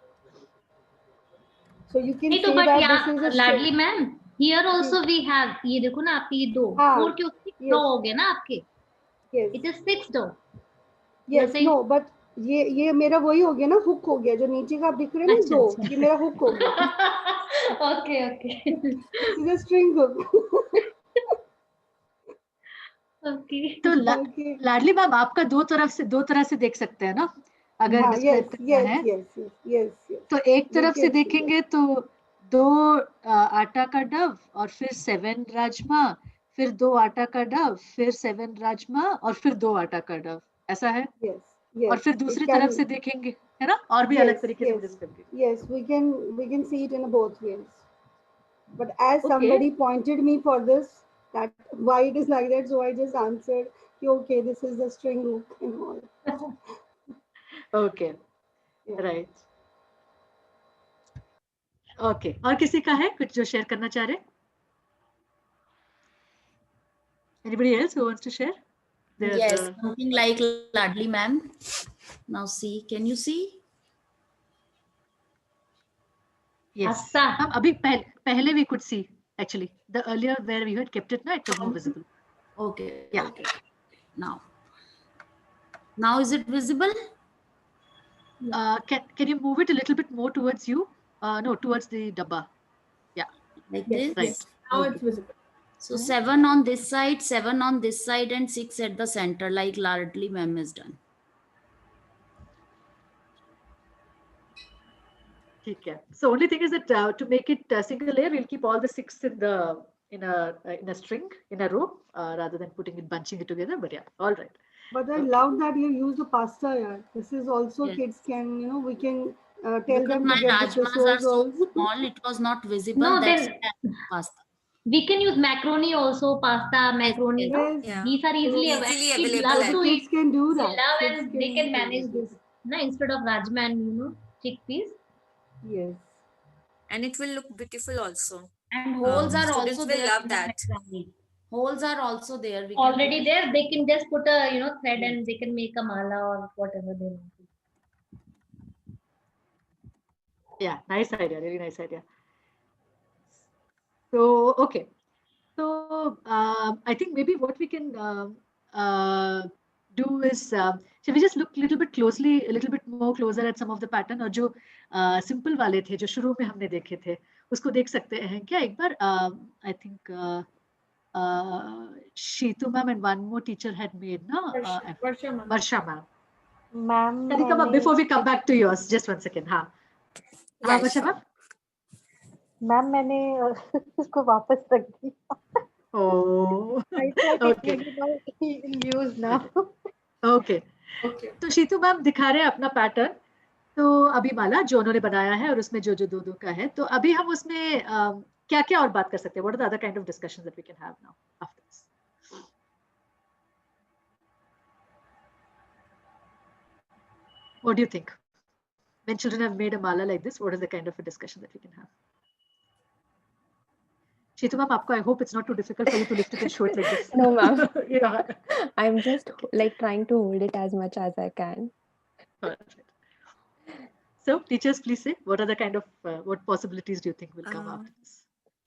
Speaker 3: So you can
Speaker 10: नहीं तो
Speaker 3: say
Speaker 10: but
Speaker 3: that
Speaker 10: यहाँ
Speaker 3: this is a
Speaker 10: Ladli ma'am, here also we have, ये देखो ना आपके ये 2 4 के 6 dough हो गए ना आपके.
Speaker 3: Yes.
Speaker 10: It is 6 dough.
Speaker 3: Yes, no, but ये मेरा वही हो गया ना, हुक हो गया जो नीचे का आप दिख रहे हैं ना 2, ये मेरा हुक हो गया.
Speaker 10: Okay.
Speaker 3: This is a string hook.
Speaker 10: Okay.
Speaker 2: तो लाडली मैम आपका दो तरह से देख सकते हैं ना अगर
Speaker 3: हाँ,
Speaker 2: डिस्क्राइब
Speaker 3: yes,
Speaker 2: करना है.
Speaker 3: yes.
Speaker 2: तो एक तरफ से देखेंगे तो 2 आटा का डव और फिर 7 राजमा, फिर 2 आटा का डव, फिर 7 राजमा और फिर 2 आटा का डव, ऐसा है.
Speaker 3: Yes.
Speaker 2: और फिर दूसरी तरफ से देखेंगे है ना और भी अलग तरीके से डिस्क्राइब करेंगे.
Speaker 3: Yes, we can see it in both ways. But as somebody pointed me for this, that why it is like that, so I just answered, okay, this is the string hook and all.
Speaker 2: Okay, right. Okay, और किसी का है कुछ जो share करना चाह रहे? Anybody else who wants to share?
Speaker 14: Yes, something like Ladli ma'am. Now see, can you see?
Speaker 2: Yes. Abhi pehle we could see actually. The earlier where we had kept it, na, it was more visible.
Speaker 14: Okay,
Speaker 2: Yeah.
Speaker 14: okay. Now is it visible?
Speaker 2: Can you move it a little bit more towards you? No, towards the dabba. Yeah.
Speaker 14: Like
Speaker 1: Yes.
Speaker 14: this?
Speaker 2: Right.
Speaker 1: Now
Speaker 2: Okay.
Speaker 1: it's visible.
Speaker 14: So 7 on this side, 7 on this side, and 6 at the center, like Lardli ma'am has done.
Speaker 2: Okay. So only thing is that to make it a single layer, we'll keep all the 6 in a string in a row rather than putting it bunching it together. But yeah, all right.
Speaker 3: But I
Speaker 2: Okay.
Speaker 3: love that you use the pasta. Yeah. This is also
Speaker 14: Yes.
Speaker 3: kids can, we can tell
Speaker 14: Because
Speaker 3: them to
Speaker 14: my
Speaker 3: get the
Speaker 14: rajmas are
Speaker 3: pesos
Speaker 14: so
Speaker 3: also.
Speaker 14: small, it was not visible.
Speaker 10: No,
Speaker 14: That's
Speaker 10: then
Speaker 14: why I used pasta.
Speaker 10: we can use macaroni also, pasta, macaroni. No?
Speaker 3: Yes.
Speaker 8: Yeah.
Speaker 10: These are easily
Speaker 3: So,
Speaker 10: available.
Speaker 5: Easily
Speaker 10: Kids
Speaker 5: available
Speaker 10: love
Speaker 3: so the
Speaker 10: to
Speaker 5: actually.
Speaker 10: eat.
Speaker 3: kids can do
Speaker 10: They
Speaker 3: that.
Speaker 10: love
Speaker 3: Kids
Speaker 10: and they
Speaker 3: can
Speaker 10: can
Speaker 3: use
Speaker 10: manage
Speaker 3: it.
Speaker 10: this. No, instead of rajma and chickpeas.
Speaker 3: Yes.
Speaker 8: And it will look beautiful also.
Speaker 14: And holes are
Speaker 8: Students
Speaker 14: also
Speaker 8: will
Speaker 14: there
Speaker 8: love
Speaker 14: in the
Speaker 8: that.
Speaker 14: macaroni. Holes are also there. We can
Speaker 10: Already
Speaker 14: remove.
Speaker 10: there, they can just put a thread
Speaker 2: Yes.
Speaker 10: and they can make a mala or whatever they want to.
Speaker 2: Yeah. Nice idea. Really nice idea. So okay. So I think maybe what we can do is shall we just look a little bit closely, a little bit more closer at some of the pattern और जो simple वाले थे जो शुरू में हमने देखे थे उसको देख सकते हैं क्या एक बार I think Sheetu ma'am and one more teacher had made na
Speaker 1: Varsha ma'am.
Speaker 2: Varsha ma'am.
Speaker 12: Ma'am
Speaker 2: Kanika ma'am,
Speaker 12: मैंने
Speaker 2: before we come back to yours, just one second. हाँ हाँ Varsha ma'am.
Speaker 12: मैम मैंने इसको वापस रख दिया.
Speaker 2: Oh,
Speaker 12: I thought it
Speaker 2: okay.
Speaker 12: would be now in use now.
Speaker 2: Okay.
Speaker 1: Okay.
Speaker 2: तो Shitu ma'am दिखा रहे हैं अपना पैटर्न. तो अभी माला जो उन्होंने बनाया है और उसमें जो जो दो दो का है तो अभी हम उसमें क्या क्या और बात कर सकते हैं. What are the other kind of discussions that we can have now after this? What do you think? When children have made a mala like this, what is the kind of a discussion that we can have? Sheetu ma'am, आपको I hope it's not too difficult for you to lift it and show it like this.
Speaker 6: No, ma'am.
Speaker 2: Yeah.
Speaker 6: I'm just like trying to hold it as much as I can.
Speaker 2: All right. So, teachers, please say what are the kind of what possibilities do you think will come after this?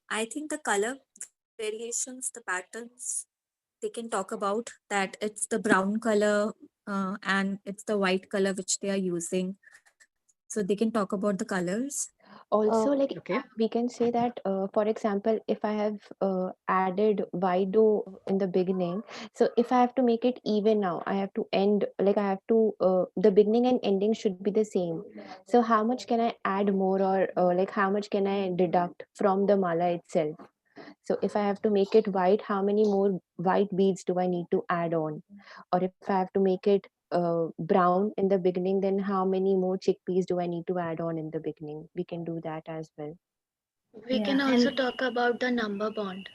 Speaker 8: I think the color variations, the patterns, they can talk about that it's the brown color and it's the white color which they are using. So they can talk about the colors.
Speaker 6: Also, like
Speaker 2: Okay.
Speaker 6: we can say that, for example, if I have added white dough in the beginning, so if I have to make it even now, I have to end, like I have to, the beginning and ending should be the same. So how much can I add more, or like how much can I deduct from the mala itself? So if I have to make it white, how many more white beads do I need to add on? Or if I have to make it brown in the beginning, then how many more chickpeas do I need to add on in the beginning? We can do that as well.
Speaker 8: We
Speaker 10: Yeah,
Speaker 8: can also
Speaker 10: and
Speaker 8: talk about the number bond.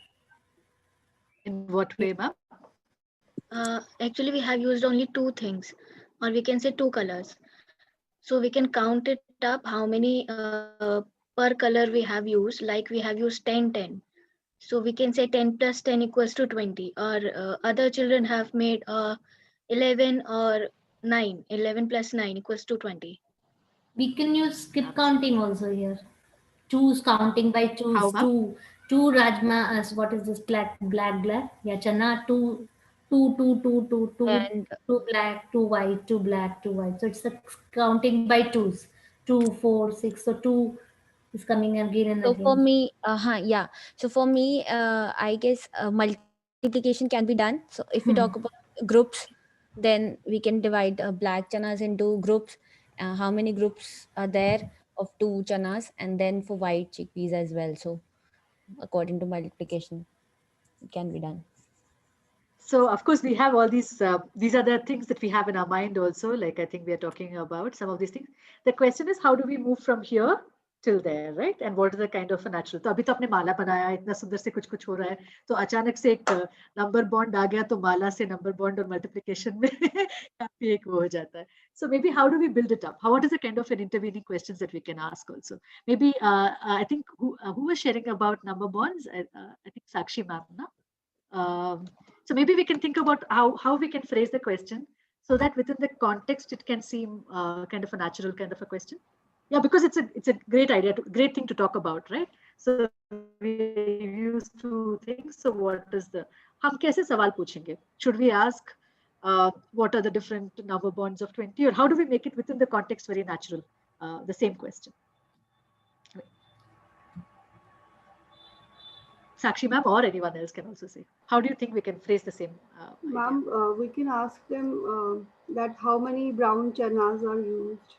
Speaker 2: In what way, ma'am?
Speaker 8: Actually, we have used only two things, or we can say two colors. So we can count it up how many per color we have used. Like we have used 10, 10. So we can say 10 plus 10 equals to 20. Or other children have made 11 or 9. 11 plus 9 equals to 20.
Speaker 10: we can use skip counting also here. Choose counting by choose
Speaker 2: How, ma'am?
Speaker 10: two rajma as what is this black yeah chana two
Speaker 7: And
Speaker 10: two black two white two black two white, so it's a counting by twos, 2 4 6, so two is coming again and
Speaker 7: so for
Speaker 10: again.
Speaker 7: me, yeah. So for me, I guess multiplication can be done. So if we talk about groups, then we can divide black chanas into groups. How many groups are there of two chanas, and then for white chickpeas as well. So according to multiplication, it can be done.
Speaker 2: So of course we have all these. These are the things that we have in our mind also. Like I think we are talking about some of these things. The question is how do we move from here till there, right? And what is the kind of a natural? तो अभी तो आपने माला बनाया इतना सुंदर से कुछ कुछ हो रहा है तो अचानक से एक नंबर बॉन्ड आ गया तो माला से नंबर बॉन्ड और मल्टीप्लिकेशन में काफी एक वो हो जाता है. So maybe how do we build it up? How what is the kind of an intervening questions that we can ask also? Maybe I think who was sharing about number bonds? I think Sakshi ma'am, na? So maybe we can think about how we can phrase the question so that within the context it can seem kind of a natural kind of a question. Yeah, because it's a great idea, great thing to talk about, right? So we use two things. So what is the हम कैसे सवाल पूछेंगे? Should we ask what are the different number bonds of 20, or how do we make it within the context very natural? The same question. Sakshi ma'am or anyone else can also say. How do you think we can phrase the same idea?
Speaker 3: Ma'am, we can ask them that how many brown chanas are used.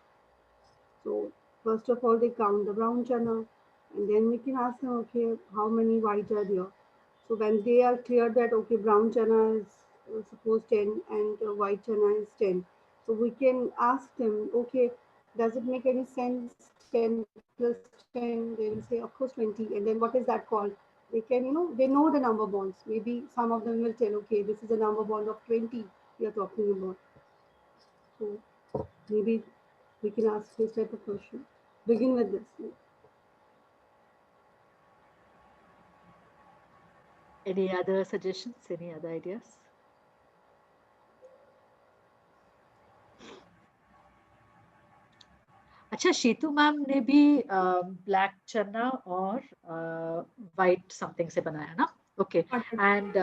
Speaker 3: So first of all, they count the brown chana, and then we can ask them, okay, how many white are there? So when they are clear that okay, brown chana is suppose 10 and white chana is 10, so we can ask them, okay, does it make any sense? 10 plus 10, they will say, of course 20, and then what is that called? They can, they know the number bonds. Maybe some of them will tell, okay, this is a number bond of 20 we are talking about. So maybe we can ask this type of question. Begin with this.
Speaker 2: Any other suggestions? Any other ideas? अच्छा, Shitu ma'am ने भी black चना और white something से बनाया ना? Okay, and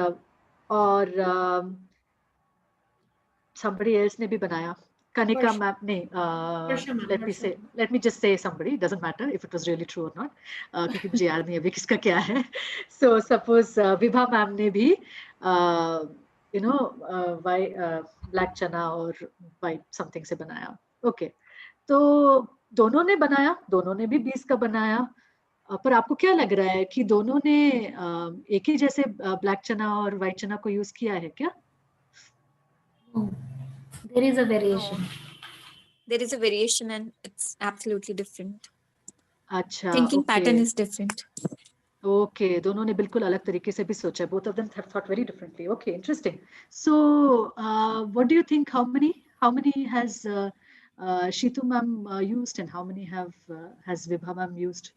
Speaker 2: और somebody else ने भी बनाया. Kanika ma'am ने let me just say somebody, doesn't matter if it was really true or not, क्योंकि मुझे याद नहीं अभी किसका क्या है. So suppose विभा मैम ने भी you know black chana और white something से बनाया. Okay, तो दोनों ने बनाया, दोनों ने भी 20 का बनाया. पर आपको क्या लग रहा है कि दोनों ने एक ही जैसे ब्लैक चना और व्हाइट चना को यूज किया है क्या?
Speaker 10: There is a variation.
Speaker 13: There is a variation and it's absolutely different.
Speaker 2: अच्छा,
Speaker 13: Thinking
Speaker 2: okay.
Speaker 13: pattern is different.
Speaker 2: Okay, दोनों ने बिल्कुल अलग तरीके से भी सोचा. Both of them have thought very differently. Okay, interesting. So, what do you think? How many has Shitu ma'am used, and how many has Vibha ma'am used?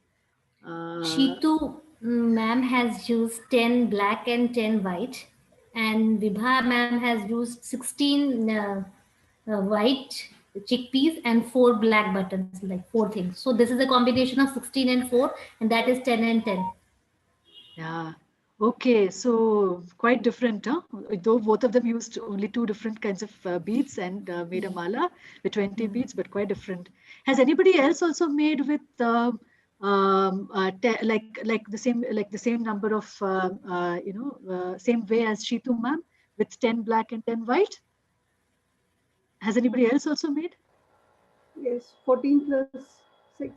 Speaker 10: Shitu ma'am has used 10 black and 10 white, and Vibha ma'am has used 16 white chickpeas and 4 black buttons, like 4 things. So this is a combination of 16 and 4, and that is 10 and 10.
Speaker 2: Yeah. Okay, so quite different, huh? Though both of them used only 2 different kinds of beads and made a mala with 20 beads, but quite different. Has anybody else also made with like the same number of same way as Shitu ma'am with 10 black and 10 white? Has anybody else also made?
Speaker 3: Yes, 14 plus 6.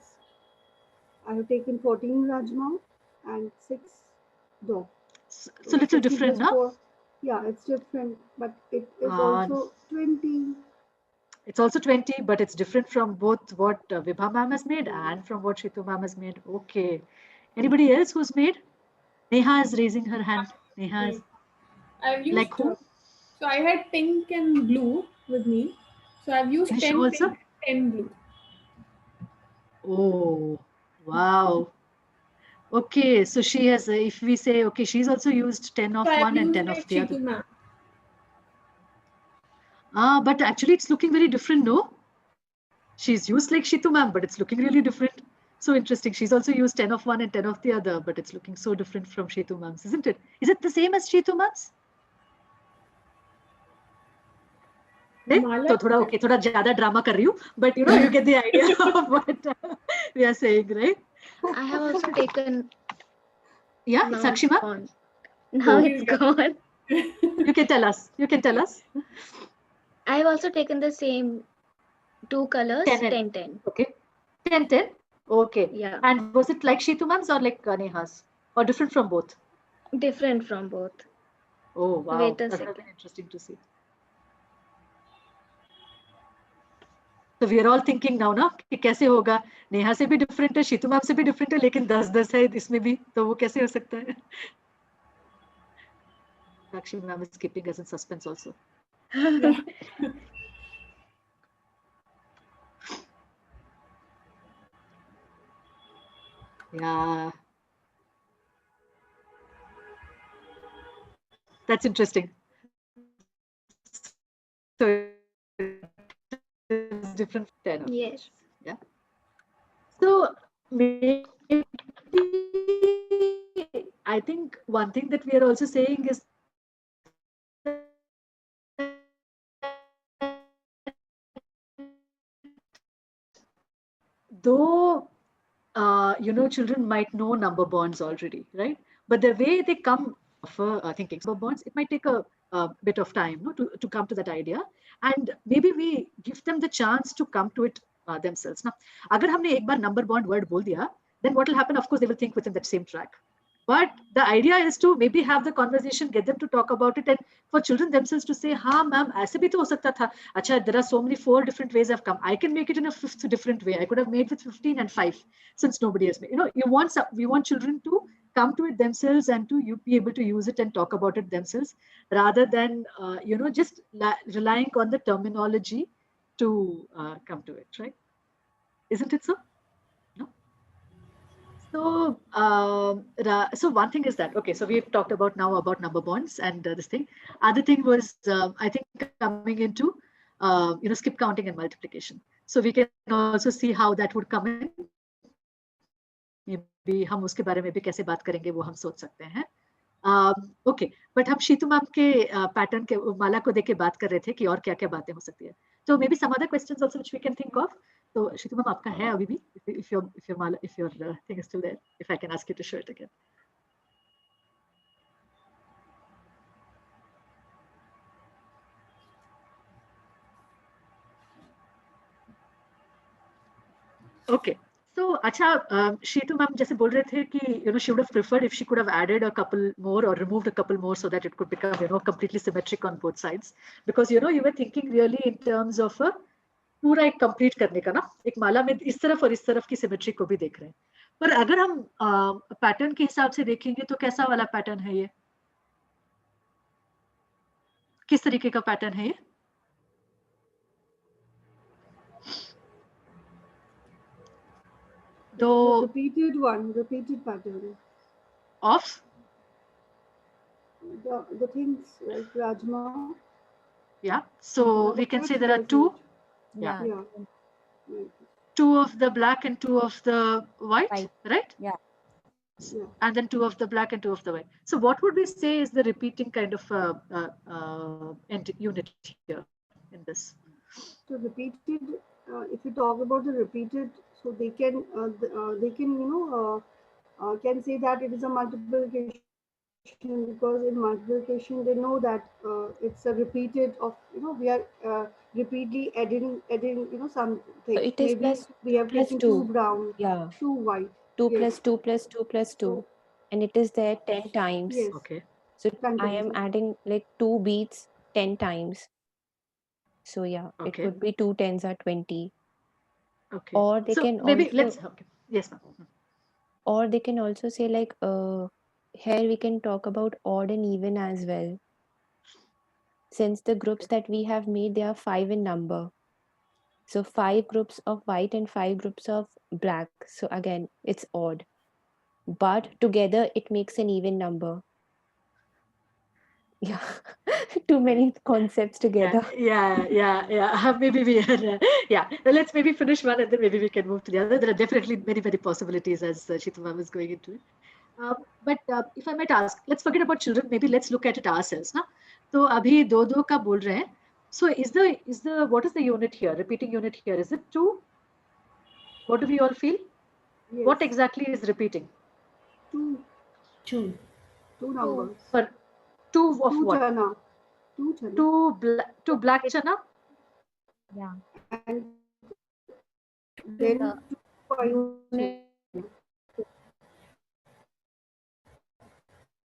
Speaker 3: I have taken 14 rajma and 6 dough.
Speaker 2: So little different, no?
Speaker 3: Yeah, it's different, but it is also 20.
Speaker 2: It's also 20, but it's different from both what Vibha ma'am has made and from what Shitu ma'am has made. Okay. Anybody else who's made? Neha is raising her hand. Neha is
Speaker 1: I've used
Speaker 2: like who?
Speaker 1: So I had pink and blue with me. So I've used
Speaker 2: Krish
Speaker 1: 10
Speaker 2: also?
Speaker 1: pink, 10 blue.
Speaker 2: Oh, wow. Okay, so she has, if we say, okay, she's also used 10 of
Speaker 1: So I've
Speaker 2: one and
Speaker 1: used
Speaker 2: 10 of
Speaker 1: like
Speaker 2: the other.
Speaker 1: Shitu ma'am.
Speaker 2: But actually it's looking very different, no? She's used like Shitu ma'am, but it's looking really different. So interesting. She's also used 10 of one and 10 of the other, but it's looking so different from Shitu ma'am's, isn't it? Is it the same as Shitu ma'am's? तो थोड़ा okay, थोड़ा ज़्यादा drama कर रही हूँ, but you know you get the idea of what we are saying, right?
Speaker 8: I have also taken.
Speaker 2: Yeah,
Speaker 8: Now
Speaker 2: Sakshi
Speaker 8: it's
Speaker 2: ma'am?
Speaker 8: gone. Now it's gone.
Speaker 2: You can tell us. You can tell us.
Speaker 8: I have also taken the same 2 colors, 10, 10.
Speaker 2: Okay. 10, 10? Okay.
Speaker 8: Yeah.
Speaker 2: And was it like Shitu ma'am's or like Neha's? Or different from both?
Speaker 8: Different from both.
Speaker 2: Oh, wow.
Speaker 8: Wait a
Speaker 2: That would
Speaker 8: second.
Speaker 2: be interesting to see. So we are all thinking now ना कि कैसे होगा, नेहा से भी different है, Sheetu ma'am से भी different है, लेकिन 10-10 है इसमें भी, तो वो कैसे हो सकता है? Sakshi ma'am is keeping us in suspense also. Yeah. That's interesting. So interesting. 10 of
Speaker 9: Yes.
Speaker 2: each. Yeah. So maybe I think one thing that we are also saying is that though children might know number bonds already, right? But the way they come thinking number bonds, it might take a bit of time, no, to come to that idea, and maybe we give them the chance to come to it themselves. Now, अगर हमने एक बार number bond word बोल दिया, then what will happen? Of course, they will think within that same track. But the idea is to maybe have the conversation, get them to talk about it, and for children themselves to say, "हाँ, ma'am, ऐसे भी तो हो सकता था. अच्छा, there are so many 4 different ways I've come. I can make it in a 5th different way. I could have made with 15 and 5, since nobody has made. We want children to come to it themselves and to be able to use it and talk about it themselves, rather than just relying on the terminology to come to it, right? Isn't it so? No. So one thing is that, okay, so we've talked about now about number bonds and this thing. Other thing was, I think, coming into, skip counting and multiplication. So we can also see how that would come in. Maybe हम उसके बारे में भी कैसे बात करेंगे वो हम सोच सकते हैं. Okay, but हम शीतू मैम के पैटर्न के माला को देख के बात कर रहे थे कि और क्या-क्या बातें हो सकती है. So maybe some other questions also which we can think of. तो शीतू मैम आपका है अभी भी, if your thing is still there, if I can ask you to show it again. Okay. So, अच्छा, Sheetu ma'am जैसे बोल रहे थे कि she would have preferred if she could have added a couple more or removed a couple more so that it could become completely symmetric on both sides, because you were thinking really in terms of a पूरा एक complete करने का ना, एक माला में इस तरफ और इस तरफ की सिमेट्री को भी देख रहे हैं. पर अगर हम पैटर्न के हिसाब से देखेंगे तो कैसा वाला पैटर्न है ये? किस तरीके का पैटर्न है ये?
Speaker 3: The repeated pattern
Speaker 2: of
Speaker 3: the things like Rajma.
Speaker 2: Yeah, so we can say there are two.
Speaker 7: Yeah.
Speaker 2: Two of the black and two of the white, right?
Speaker 7: Yeah.
Speaker 2: And then two of the black and two of the white. So what would we say is the repeating kind of unit here in this?
Speaker 3: So repeated, if you talk about the repeated, so they can can say that it is a multiplication, because in multiplication they know that it's a repeated of, we are repeatedly adding something.
Speaker 6: So it is
Speaker 3: Maybe
Speaker 6: plus
Speaker 3: we have
Speaker 6: plus
Speaker 3: taken
Speaker 6: 2.
Speaker 3: 2 brown,
Speaker 6: Yeah.
Speaker 3: 2 white.
Speaker 6: 2
Speaker 3: Yes.
Speaker 6: plus 2 plus 2 plus 2.
Speaker 3: So,
Speaker 6: and it is there 10 times.
Speaker 3: yes.
Speaker 2: Okay.
Speaker 6: So
Speaker 3: 10
Speaker 6: I
Speaker 3: times,
Speaker 6: am
Speaker 3: yeah.
Speaker 6: adding like 2 beads 10 times. So yeah, it
Speaker 2: Okay.
Speaker 6: could be 2 tens are 20.
Speaker 2: Okay.
Speaker 6: Or they
Speaker 2: So
Speaker 6: can
Speaker 2: maybe
Speaker 6: also,
Speaker 2: let's, okay. Yes, ma'am.
Speaker 6: or they can also say like here we can talk about odd and even as well. Since the groups that we have made, they are 5 in number. So 5 groups of white and 5 groups of black. So again, it's odd. But together it makes an even number. Yeah, too many concepts together.
Speaker 2: Yeah. Maybe we are, yeah. Let's maybe finish one and then maybe we can move to the other. There are definitely many, many possibilities as Sheetu ma'am is going into it. But if I might ask, let's forget about children. Maybe let's look at it ourselves. Na? तो अभी दो का बोल रहे हैं. So what is the unit here? Repeating unit here, is it 2? What do we all feel?
Speaker 3: Yes.
Speaker 2: What exactly is repeating?
Speaker 3: 2.
Speaker 10: 2.
Speaker 3: 2 numbers.
Speaker 2: For 2 of
Speaker 3: 2
Speaker 2: what?
Speaker 3: chana. 2 chana.
Speaker 2: Two black chana?
Speaker 7: Yeah.
Speaker 3: And
Speaker 7: The
Speaker 3: then 2 white
Speaker 7: unit.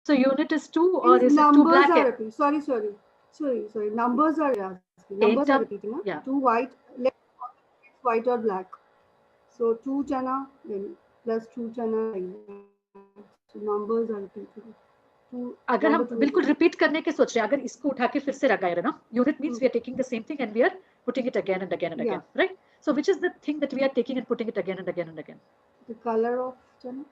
Speaker 2: So unit is 2 or is it 2
Speaker 3: numbers
Speaker 2: black?
Speaker 3: Are repeating. Sorry. Numbers are asking. Numbers are repeating. Huh?
Speaker 2: Yeah.
Speaker 3: 2 white, left white or black. So 2 chana, then plus 2 chana like that. So numbers are repeating.
Speaker 2: अगर हम बिल्कुल repeat करने के सोच रहे हैं, अगर इसको उठा के फिर से लगाए ना, unit means we are taking the same thing and we are putting it again and again and again, right? So which is the thing that we are taking and putting it again and again and again?
Speaker 3: The color of chana.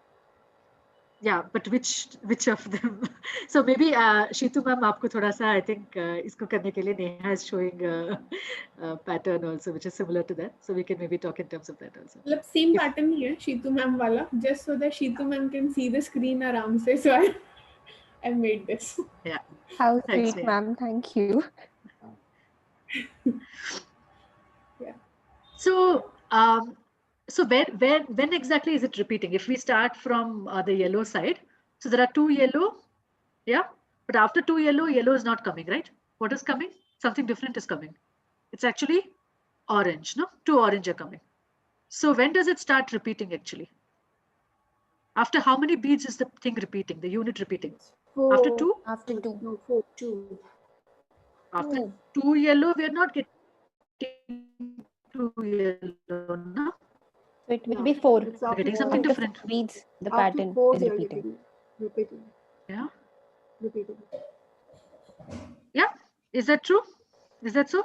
Speaker 2: Yeah, but which of them? So maybe Shitu ma'am, आपको थोड़ा सा I think इसको करने के लिए Neha is showing a pattern also which is similar to that. So we can maybe talk in terms of that also.
Speaker 1: मतलब same
Speaker 2: If
Speaker 1: pattern ही है शीतू मैम वाला, just so that Sheetu ma'am can see the screen आराम से, सो I made this.
Speaker 2: yeah,
Speaker 6: How
Speaker 2: thanks
Speaker 6: sweet,
Speaker 2: Neha.
Speaker 6: ma'am. Thank you.
Speaker 1: Yeah.
Speaker 2: So so when exactly is it repeating? If we start from the yellow side, so there are two yellow, yeah, but after two yellow, yellow is not coming, right? What is coming? Something different is coming. It's actually orange, no? Two orange are coming. So when does it start repeating actually? After how many beads is the thing repeating, the unit repeating? After two?
Speaker 7: After 2.
Speaker 3: No, 4.
Speaker 14: 2.
Speaker 2: After
Speaker 7: 2.
Speaker 2: two yellow, we are not getting two yellow, no?
Speaker 6: So it will
Speaker 3: No,
Speaker 6: be 4.
Speaker 3: it's
Speaker 2: We're
Speaker 3: after
Speaker 2: getting
Speaker 3: 4.
Speaker 2: something
Speaker 6: After 4
Speaker 2: different.
Speaker 6: beads, the
Speaker 3: After
Speaker 6: pattern
Speaker 3: 4
Speaker 6: is
Speaker 3: they are
Speaker 6: repeating.
Speaker 3: repeating.
Speaker 2: Yeah.
Speaker 3: Repeating.
Speaker 2: Yeah. Is that true? Is that so?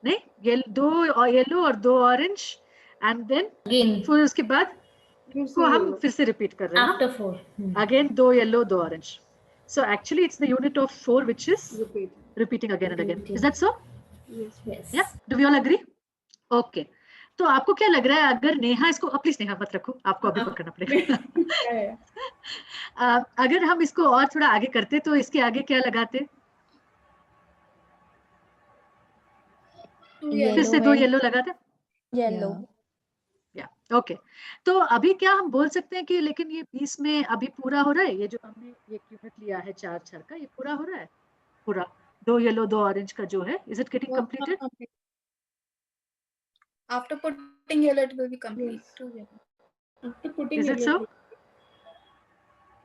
Speaker 2: नहीं, दो yellow और दो orange and then
Speaker 10: Again,
Speaker 2: फिर उसके बाद
Speaker 3: फिर
Speaker 2: को
Speaker 3: से
Speaker 2: हम
Speaker 3: yellow.
Speaker 2: फिर से repeat कर रहे हैं ना?
Speaker 10: after 4.
Speaker 2: Again दो yellow, दो orange. So actually it's the unit of 4 which is
Speaker 3: Repeat.
Speaker 2: repeating again and again. Is
Speaker 10: Repeating.
Speaker 2: that so?
Speaker 3: Yes.
Speaker 10: Yes.
Speaker 2: Yeah. Do we all agree? Okay. तो आपको क्या लग रहा है अगर नेहा इसको प्लीज नेहा मत रखो, आपको अभी पकड़ना पड़ेगा. अगर हम इसको और थोड़ा आगे करते तो इसके आगे क्या लगाते? फिर से दो येलो लगाते?
Speaker 7: Yellow.
Speaker 2: या ओके. तो अभी क्या हम बोल सकते हैं कि लेकिन ये 20 में अभी पूरा हो रहा है, ये जो हमने ये यूनिट लिया है 4 4 का, ये पूरा हो रहा है पूरा, दो येलो दो ऑरेंज का जो है, is it getting completed?
Speaker 4: After putting yellow, it will be complete.
Speaker 3: Yes.
Speaker 4: 2 yellow.
Speaker 1: After putting
Speaker 2: is it
Speaker 1: yellow.
Speaker 2: So?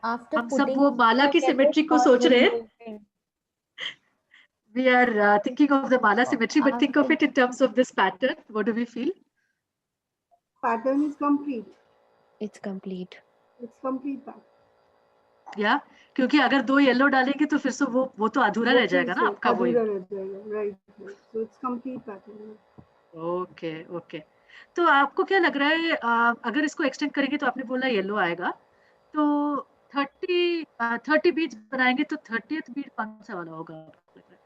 Speaker 7: After
Speaker 2: हम सब
Speaker 7: putting
Speaker 2: वो माला की
Speaker 7: yellow,
Speaker 2: सिमेट्री को
Speaker 7: or
Speaker 2: सोच रहे हैं.
Speaker 7: removing.
Speaker 2: We are thinking of the mala symmetry, but think of it in terms of this pattern. What do we feel?
Speaker 3: Pattern is complete.
Speaker 6: It's complete.
Speaker 3: It's complete pattern.
Speaker 2: या क्योंकि अगर दो yellow डालेंगे तो फिर से वो तो अधूरा रह जाएगा ना आपका वो.
Speaker 3: अधूरा रह जाएगा, right. So it's complete pattern.
Speaker 2: Okay okay. तो आपको क्या लग रहा है अगर इसको एक्सटेंड करेंगे तो आपने बोला येलो आएगा, तो 30 बीड्स बनाएंगे तो 30th बीड कौन सा वाला होगा आपको लग रहा है?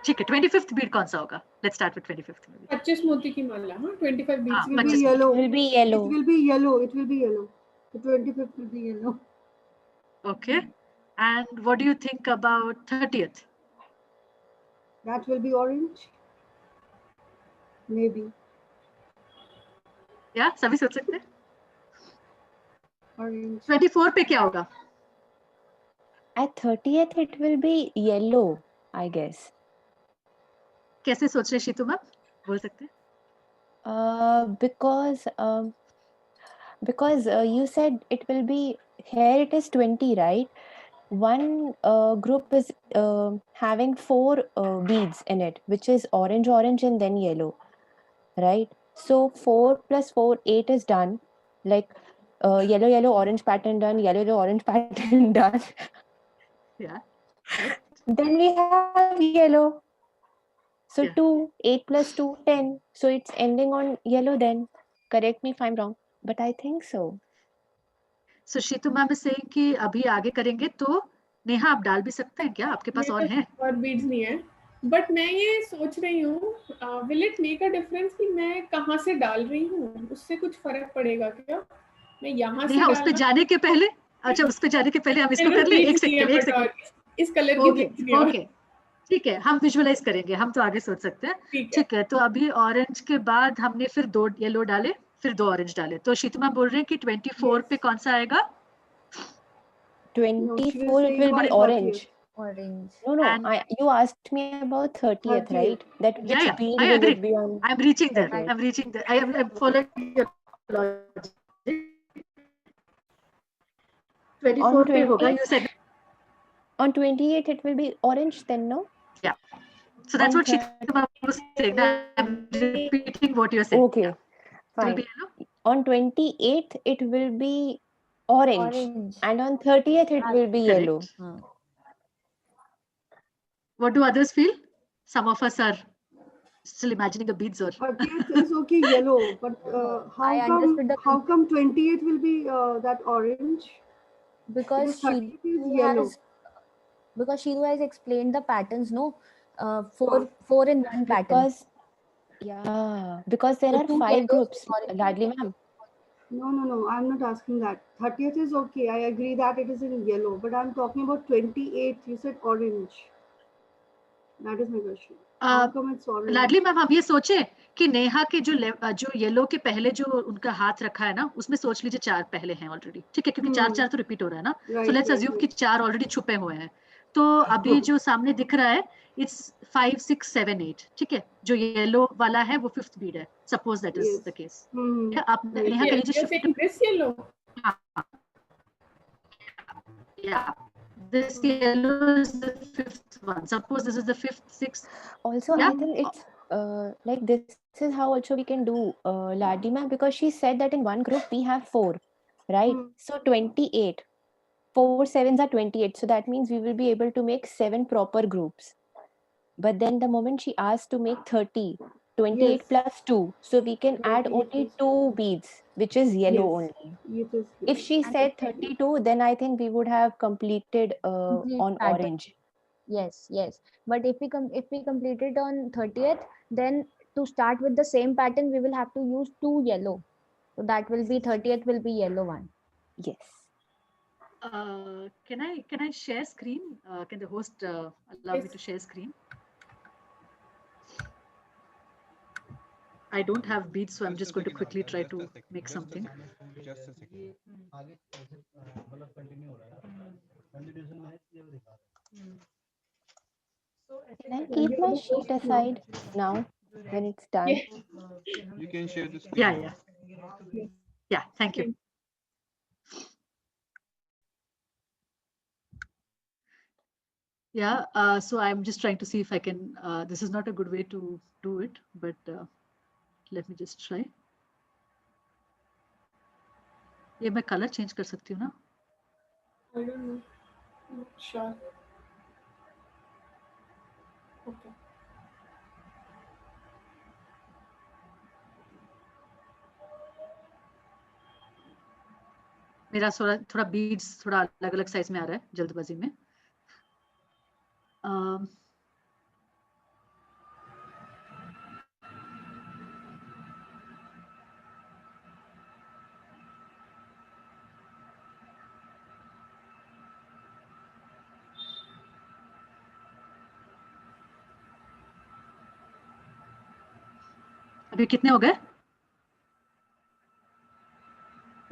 Speaker 2: ठीक है, 25th बीड कौन सा होगा? लेट्स स्टार्ट विद 25th में.
Speaker 1: 25 मोती की माला, हाँ 25 beads.
Speaker 3: It will be yellow.
Speaker 6: It will be yellow.
Speaker 3: It will be yellow. It will be yellow. The 25th will be yellow.
Speaker 2: Okay. And what do you think about 30th?
Speaker 3: That will be orange. Maybe.
Speaker 2: या सभी सोच सकते हैं.
Speaker 3: Orange.
Speaker 2: 24 पे क्या होगा?
Speaker 6: At 30th, it will be yellow, I guess.
Speaker 2: कैसे सोच रहे शीतू मैम, बोल सकते हैं?
Speaker 6: Because you said it will be, here it is 20, right? One group is having 4 beads in it, which is orange and then yellow, right? So 4 plus 4, 8 is done. Like yellow orange pattern done, yellow orange pattern done.
Speaker 2: Yeah.
Speaker 6: Then we have yellow. So
Speaker 2: Yeah.
Speaker 6: 2, 8 plus 2, 10. So it's ending on yellow then. Correct me if I'm wrong, but I think so.
Speaker 2: So Shitu ma'am is saying कि अभी आगे करेंगे तो नेहा आप डाल भी सकते हैं क्या? आपके पास और हैं?
Speaker 1: और बीड्स नहीं है, बट मैं ये सोच रही हूँ will it make a difference कि मैं कहाँ से डाल रही हूँ, उससे कुछ फर्क पड़ेगा क्या? मैं यहाँ से
Speaker 2: नेहा उस पे जाने के पहले, अच्छा उस पे जाने के पहले हम इसको कर ले. एक सेकंड.
Speaker 1: इस कलर की बीड्स नहीं है.
Speaker 2: ओके ठीक है, हम विजुअलाइज करेंगे, हम तो आगे सोच सकते हैं. ठीक है, तो अभी ऑरेंज के बाद हमने फिर 2 येलो डाले, फिर 2 ऑरेंज डाले. तो शीतू मैम बोल रहे हैं कि 24 पे कौन सा आएगा?
Speaker 6: 24 it will be orange. No,
Speaker 2: And
Speaker 6: you asked me about 30th, right? That which
Speaker 2: yeah,
Speaker 6: bead
Speaker 2: I
Speaker 6: will
Speaker 2: agree.
Speaker 6: it be on?
Speaker 2: I'm reaching there.
Speaker 6: 30th.
Speaker 2: I'm reaching there. I'm following your logic. 24 पे होगा, you said.
Speaker 6: On 28 it will be orange then, no?
Speaker 2: Yeah. So that's what Shitu ma'am was saying. I'm repeating what you're saying.
Speaker 6: Okay, fine. On 28th it will be orange. And on 30th it will be yellow.
Speaker 2: What do others feel? Some of us are still imagining a beads or
Speaker 3: 30th is okay, yellow, but
Speaker 7: I understood the
Speaker 3: how come 28th will be that orange?
Speaker 7: because
Speaker 3: Because 30th is
Speaker 7: Shidu
Speaker 3: yellow.
Speaker 7: has explained the patterns, no? Four in one pattern.
Speaker 6: Because there
Speaker 7: So
Speaker 6: are
Speaker 7: two
Speaker 6: 5
Speaker 7: yellows
Speaker 6: groups,
Speaker 7: historically.
Speaker 6: Ladli ma'am.
Speaker 3: No, I'm not asking that. 30th is okay. I agree that it is in yellow, but I'm talking about 28th. You said orange. That is my question. How come it's orange?
Speaker 2: Ladli ma'am आप ये सोचे कि नेहा के जो yellow के पहले जो उनका हाथ रखा है ना उसमें सोच लीजिए 4 पहले हैं ऑलरेडी, ठीक है, क्योंकि 4 4 तो रिपीट हो रहा है ना, सो लेट्स अज्यूम कि 4 ऑलरेडी छुपे हुए हैं, तो अभी जो सामने दिख रहा है इट्स 5 6 7 8, ठीक है, जो येलो वाला है वो 5th बीड है, suppose that is the case, आप नेहा कह लीजिए this yellow is the 5th one. Suppose this is the 5th, 6th.
Speaker 6: Also, I think it's like this is how also we can do Ladli ma'am, because she said that in one group we have 4, right? So 28. 4 sevens are 28. So that means we will be able to make 7 proper groups. But then the moment she asked to make 30, 28 plus 2. So we can add only 2 beads, which is yellow only. If she said 32, then I think we would have completed on
Speaker 7: pattern.
Speaker 6: orange.
Speaker 7: Yes. But if we complete it on 30th, then to start with the same pattern, we will have to use 2 yellow. So that will be 30th will be yellow one.
Speaker 6: Yes.
Speaker 2: Can I share screen? Can the host allow me to share screen? I don't have beads, so I'm just going to quickly try to make something.
Speaker 15: Just a second.
Speaker 6: Can I keep my sheet aside now when it's done?
Speaker 15: You can share the screen.
Speaker 2: Yeah, thank you. Yeah, so I'm just trying to see if I can, this is not a good way to do it, but let me just try. ये मैं color change कर सकती हूँ ना?
Speaker 1: I don't know. I'm not sure. Okay.
Speaker 2: मेरा थोड़ा beads थोड़ा अलग-अलग साइज में आ रहा है जल्दबाजी में. अभी कितने हो गए?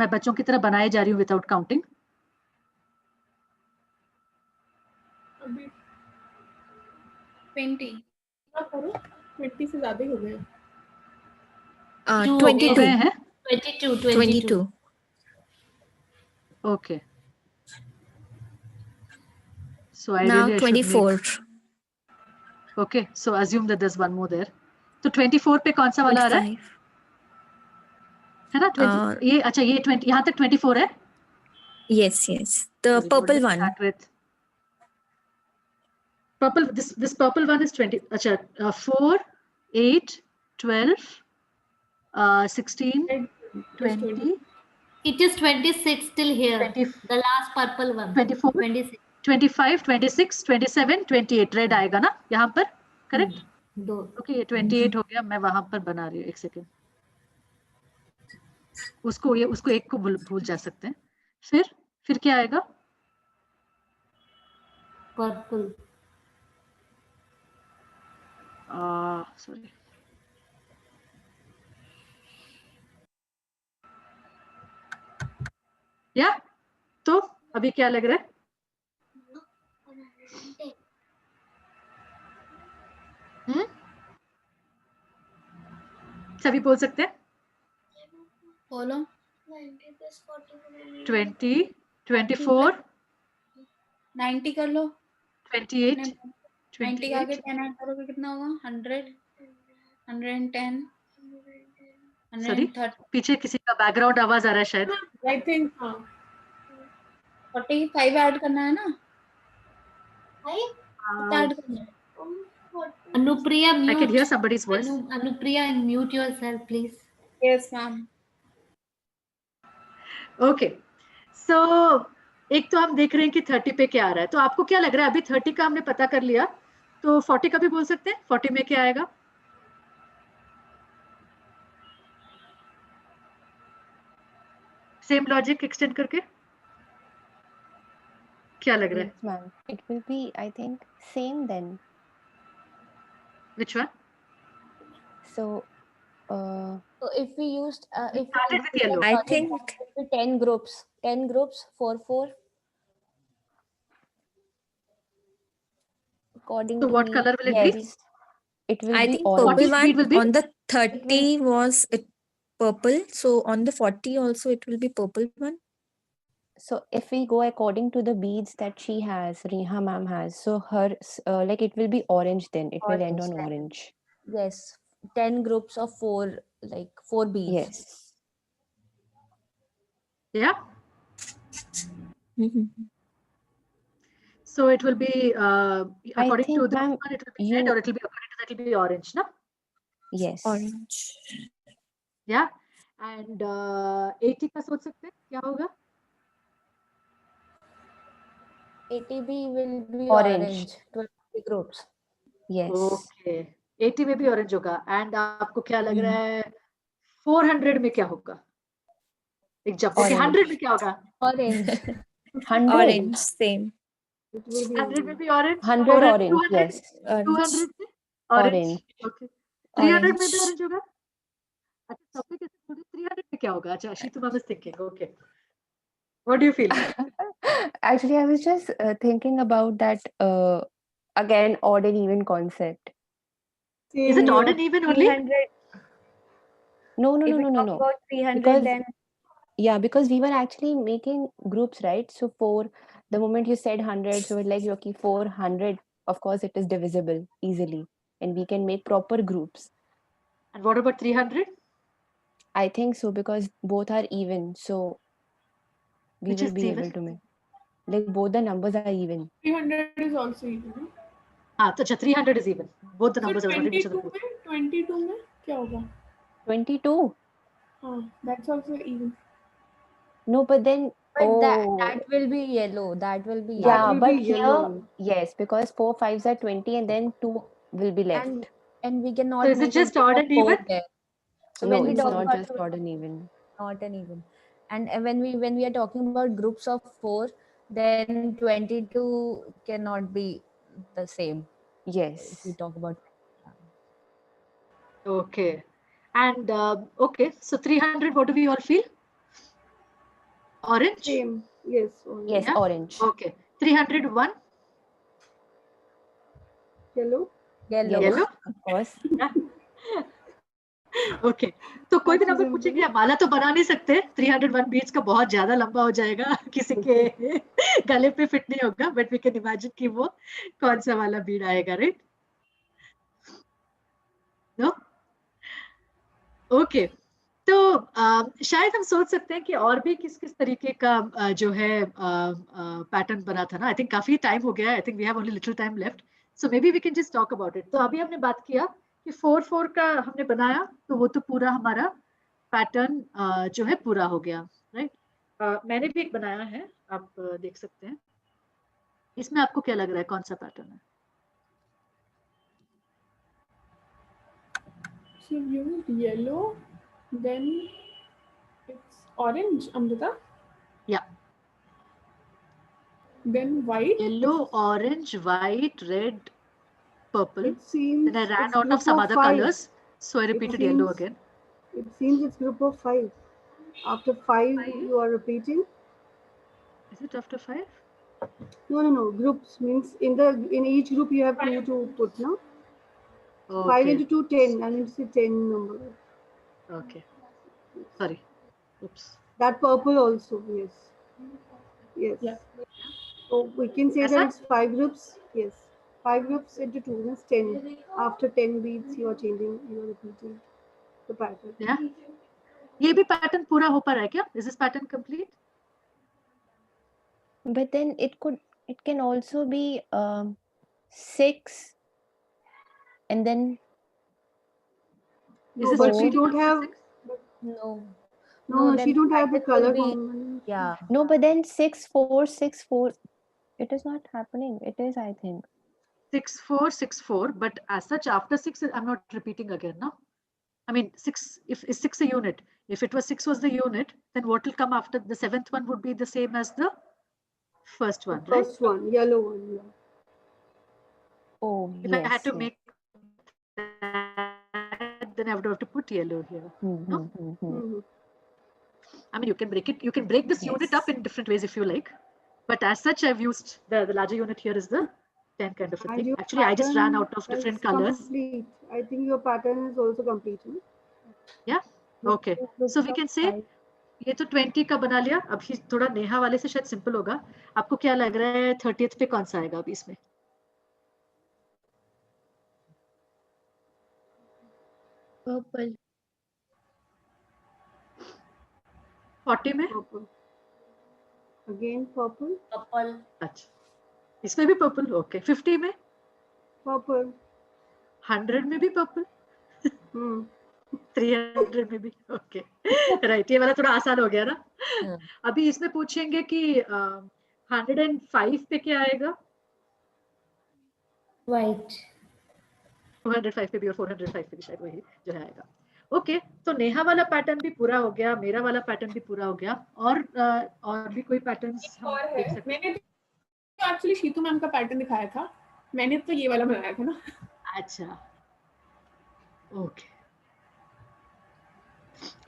Speaker 2: मैं बच्चों की तरह बनाए जा रही हूँ विदाउट काउंटिंग.
Speaker 1: अभी
Speaker 4: 20
Speaker 1: 20 से ज्यादा ही हो गए.
Speaker 13: 22.
Speaker 2: Okay. So
Speaker 13: Now
Speaker 2: ideally I should
Speaker 13: 24.
Speaker 2: make. Okay, so assume that there's one more there. तो 24 पे कौन सा वाला आ रहा है? है ना 20? ये अच्छा ये 20 यहाँ तक 24 है?
Speaker 13: Yes. The purple one.
Speaker 2: Start with purple. This purple one is 20. अच्छा 4, 8, 12, 16, 20.
Speaker 10: It is 26 till here. the last purple one.
Speaker 2: 24,
Speaker 10: 26.
Speaker 2: 25, 26, 27, 28 red आएगा ना यहाँ पर, करेक्ट? ओके ये 28 हो गया, मैं वहां पर बना रही हूँ, एक सेकेंड. उसको एक को भूल जा सकते हैं. फिर क्या आएगा?
Speaker 10: Purple.
Speaker 2: सॉरी. या तो अभी क्या लग रहा है? सभी बोल सकते हैं?
Speaker 4: बोलो.
Speaker 2: 20, 24,
Speaker 4: 90 कर लो.
Speaker 2: 28,
Speaker 4: 90 का आगे 10 ऐड करोगे कितना होगा? 100, 110,
Speaker 2: सॉरी पीछे किसी का बैकग्राउंड आवाज आ रहा है शायद.
Speaker 1: आई थिंक
Speaker 4: 45 ऐड करना है ना? 5 ऐड करना है.
Speaker 10: Anupriya,
Speaker 2: I can
Speaker 10: mute.
Speaker 2: hear somebody's voice.
Speaker 10: Anupriya, mute yourself, please.
Speaker 9: Yes, ma'am.
Speaker 2: Okay so एक तो हम देख रहे हैं कि 30 पे क्या आ रहा है, तो आपको क्या लग रहा है? अभी 30 का हमने पता कर लिया, तो 40 का भी बोल सकते हैं। 40 में क्या आएगा? सेम लॉजिक एक्सटेंड करके क्या लग रहा है?
Speaker 6: Yes, ma'am. It will be, I think, same then.
Speaker 2: Which one?
Speaker 6: So,
Speaker 7: So if we used,
Speaker 2: We
Speaker 7: if we
Speaker 2: started
Speaker 7: do
Speaker 2: with yellow.
Speaker 7: the
Speaker 13: I
Speaker 7: logic,
Speaker 13: think
Speaker 7: that would be 10 groups. 10 groups, 4, 4. According
Speaker 2: So
Speaker 7: to
Speaker 2: what
Speaker 7: me,
Speaker 2: color will it be?
Speaker 6: yes, it will
Speaker 13: I
Speaker 6: be
Speaker 13: think
Speaker 2: What
Speaker 13: purple
Speaker 6: orange.
Speaker 2: speed
Speaker 13: one
Speaker 2: will be?
Speaker 13: on the 30 was it purple. So on the 40 also it will be purple one.
Speaker 6: So if we go according to the beads that she has, Reha ma'am has, so her like it will be orange then. It will end
Speaker 7: Orange.
Speaker 6: on orange.
Speaker 7: Yes, 10 groups of 4, like 4 beads.
Speaker 6: Yes.
Speaker 2: Yeah. So it will be
Speaker 6: I
Speaker 2: according to
Speaker 6: think,
Speaker 2: this
Speaker 6: ma'am,
Speaker 2: one, it will be red, or it will be according to that, it will be orange, no?
Speaker 6: yes.
Speaker 13: Orange.
Speaker 2: Yeah. And 80 का सोच सकते हैं क्या होगा?
Speaker 7: 80B will be
Speaker 6: Orange.
Speaker 7: 20 groups.
Speaker 6: Yes.
Speaker 2: Okay. 80 में भी orange होगा। And आपको क्या लग रहा है 400 में क्या होगा? एक जंप। ओके, 100 में क्या होगा?
Speaker 7: Orange.
Speaker 6: 100.
Speaker 13: Orange, same.
Speaker 2: 100 में भी ऑरेंज।
Speaker 6: 100 orange,
Speaker 2: 200
Speaker 6: yes.
Speaker 2: 200 में ऑरेंज।
Speaker 6: Orange.
Speaker 2: ओके, 300 में भी
Speaker 13: Orange.
Speaker 2: ऑरेंज होगा। अच्छा, टॉपिक कैसे बोल रही? 300 में क्या होगा? अच्छा, शी तुम was thinking. Okay. What do you feel?
Speaker 6: Actually, I was just thinking about that again, odd and even concept.
Speaker 2: Is it odd and even only?
Speaker 7: 300.
Speaker 6: No, no,
Speaker 7: If
Speaker 6: no,
Speaker 7: we
Speaker 6: no, no,
Speaker 7: talk
Speaker 6: no.
Speaker 7: about 300,
Speaker 6: Because
Speaker 7: then
Speaker 6: yeah, because we were actually making groups, right? So for the moment you said 100, so we're like, okay, 400, of course, it is divisible easily, and we can make proper groups.
Speaker 2: And what about 300?
Speaker 6: I think so because both are even, so we
Speaker 2: Which
Speaker 6: will
Speaker 2: is
Speaker 6: be
Speaker 2: even?
Speaker 6: able to make. Like both the numbers are even.
Speaker 1: 300 is also even. No?
Speaker 2: हाँ, तो अच्छा 300 is even. Both the
Speaker 1: So
Speaker 2: numbers are not in each other.
Speaker 1: 22 में क्या होगा?
Speaker 6: 22.
Speaker 1: हाँ, that's also even.
Speaker 6: No, but then
Speaker 7: but that will be yellow. That will be
Speaker 6: yeah,
Speaker 7: yellow.
Speaker 3: will
Speaker 6: but
Speaker 3: be
Speaker 6: here
Speaker 3: yellow.
Speaker 6: yes, because 4 5s are 20, and then 2 will be left.
Speaker 7: And we
Speaker 2: So
Speaker 7: cannot
Speaker 2: is it
Speaker 7: make a
Speaker 2: just
Speaker 7: group
Speaker 2: odd
Speaker 7: of
Speaker 2: and
Speaker 7: 4
Speaker 2: even?
Speaker 7: there. So
Speaker 6: No,
Speaker 7: when we
Speaker 6: it's
Speaker 7: talk
Speaker 6: not
Speaker 7: about
Speaker 6: just odd and even.
Speaker 7: not an even, and when we are talking about groups of 4, then 22 cannot be the same. If we
Speaker 6: Yes.
Speaker 7: talk about
Speaker 2: Okay. And okay, so 300, what do we all feel? Orange?
Speaker 3: Same. Yes. Orange.
Speaker 6: Yes,
Speaker 2: Yeah?
Speaker 6: orange.
Speaker 2: Okay. 301?
Speaker 3: Yellow.
Speaker 7: yellow.
Speaker 2: Yellow?
Speaker 6: Of course.
Speaker 2: Okay तो कोई भी
Speaker 3: That's
Speaker 2: number
Speaker 3: simple.
Speaker 2: पूछेंगे, माला तो बना नहीं सकते। 301 beats का बहुत ज्यादा लंबा हो जाएगा, किसी के गले पे फिट नहीं होगा, बट वी कैन इमेजिन कि वो कौन सा वाला बीड आएगा, राइट? नो? ओके, तो शायद हम सोच सकते हैं कि और भी किस किस तरीके का जो है पैटर्न बना था ना। आई थिंक काफी टाइम हो गया है, I think we have only little time left, so maybe we can just talk about it. तो अभी हमने बात किया कि 4-4 का हमने बनाया, तो वो तो पूरा हमारा पैटर्न जो है पूरा हो गया, राइट? मैंने भी एक बनाया है, आप देख सकते हैं। इसमें आपको क्या लग रहा है कौन सा पैटर्न है?
Speaker 1: So you yellow, then it's orange, Amrita.
Speaker 2: Yeah.
Speaker 1: Then white.
Speaker 2: Yellow, orange, white, red, purple.
Speaker 3: It seems
Speaker 2: Then I ran
Speaker 3: it's
Speaker 2: out of
Speaker 3: group
Speaker 2: some
Speaker 3: of
Speaker 2: other
Speaker 3: 5.
Speaker 2: colors, so I
Speaker 3: It
Speaker 2: repeated yellow
Speaker 3: seems
Speaker 2: again.
Speaker 3: it seems it's group of 5. After 5, you are repeating.
Speaker 2: Is it after 5?
Speaker 3: No. Groups means in each group you have 2 to put, no? 5 into 2, 10. I mean, it's a 10 number.
Speaker 2: Okay. Sorry. Oops.
Speaker 3: That purple also, yes. Yes.
Speaker 1: Yeah.
Speaker 3: So we can say that
Speaker 2: Aisa?
Speaker 3: it's 5 groups. Yes. 5 groups into 2 means 10. After 10 beats, you are changing, you are repeating the pattern.
Speaker 2: Yeah. ये भी pattern पूरा हो पा रहा है क्या? Is this pattern complete?
Speaker 6: But then it can also be 6 and then
Speaker 3: No,
Speaker 2: Is
Speaker 3: but
Speaker 2: this
Speaker 3: she
Speaker 2: repeating
Speaker 3: don't
Speaker 2: after
Speaker 3: have.
Speaker 2: 6?
Speaker 7: No.
Speaker 3: No,
Speaker 7: then
Speaker 3: she
Speaker 7: the
Speaker 3: don't have the
Speaker 7: pattern will
Speaker 3: color
Speaker 7: be,
Speaker 3: combination.
Speaker 7: yeah.
Speaker 6: no, but then 6 4 6 4, it is not happening. It is, I think.
Speaker 2: 6 4 6 4, but as such after 6 I'm not repeating again, no? I mean 6, if is 6 a unit, if it was 6 was the unit, then what will come after the 7th one would be the same as the first
Speaker 3: The
Speaker 2: one, right?
Speaker 3: first one, yellow one. Yeah.
Speaker 6: Oh,
Speaker 2: If I had
Speaker 6: yes,
Speaker 2: to
Speaker 6: yes.
Speaker 2: make that, then I would have to put yellow here, no?
Speaker 3: Mm-hmm.
Speaker 2: I mean, you can break this unit up
Speaker 6: Yes.
Speaker 2: in different ways if you like, but as such, I've used the larger unit here is the 10 kind of a
Speaker 3: And
Speaker 2: thing.
Speaker 3: your
Speaker 2: Actually, I just ran
Speaker 3: pattern
Speaker 2: out of
Speaker 3: is
Speaker 2: different colors.
Speaker 3: complete. I think your pattern is also complete. No?
Speaker 2: Yeah, okay.
Speaker 7: It looks
Speaker 2: So we
Speaker 7: so
Speaker 2: can say
Speaker 7: nice.
Speaker 2: ये तो 20 का बना लिया. अभी थोड़ा नेहा वाले से शायद सिंपल होगा. आपको क्या लग रहा है 30th पे कौन सा आएगा अभी इसमें?
Speaker 8: Purple.
Speaker 2: 40 में?
Speaker 3: Purple. Again purple.
Speaker 14: Purple.
Speaker 2: अच्छा. इसमें भी पर्पल. ओके. 50 में?
Speaker 3: Purple.
Speaker 2: 100 में भी पर्पल? 300 में भी. ओके. राइट. ये वाला थोड़ा आसान हो गया ना. अभी इसमें पूछेंगे कि 105 पे क्या आएगा?
Speaker 10: White.
Speaker 2: 205 पे भी और 405 पे भी शायद वही जो है आएगा. ओके. तो नेहा वाला पैटर्न भी पूरा हो गया, मेरा वाला पैटर्न भी पूरा हो गया. और भी कोई पैटर्न्स हम देख सकते हैं?
Speaker 1: मैंने तो एक्चुअली शीतू मैम का पैटर्न दिखाया था. मैंने तो ये वाला बनाया था ना.
Speaker 2: अच्छा. ओके.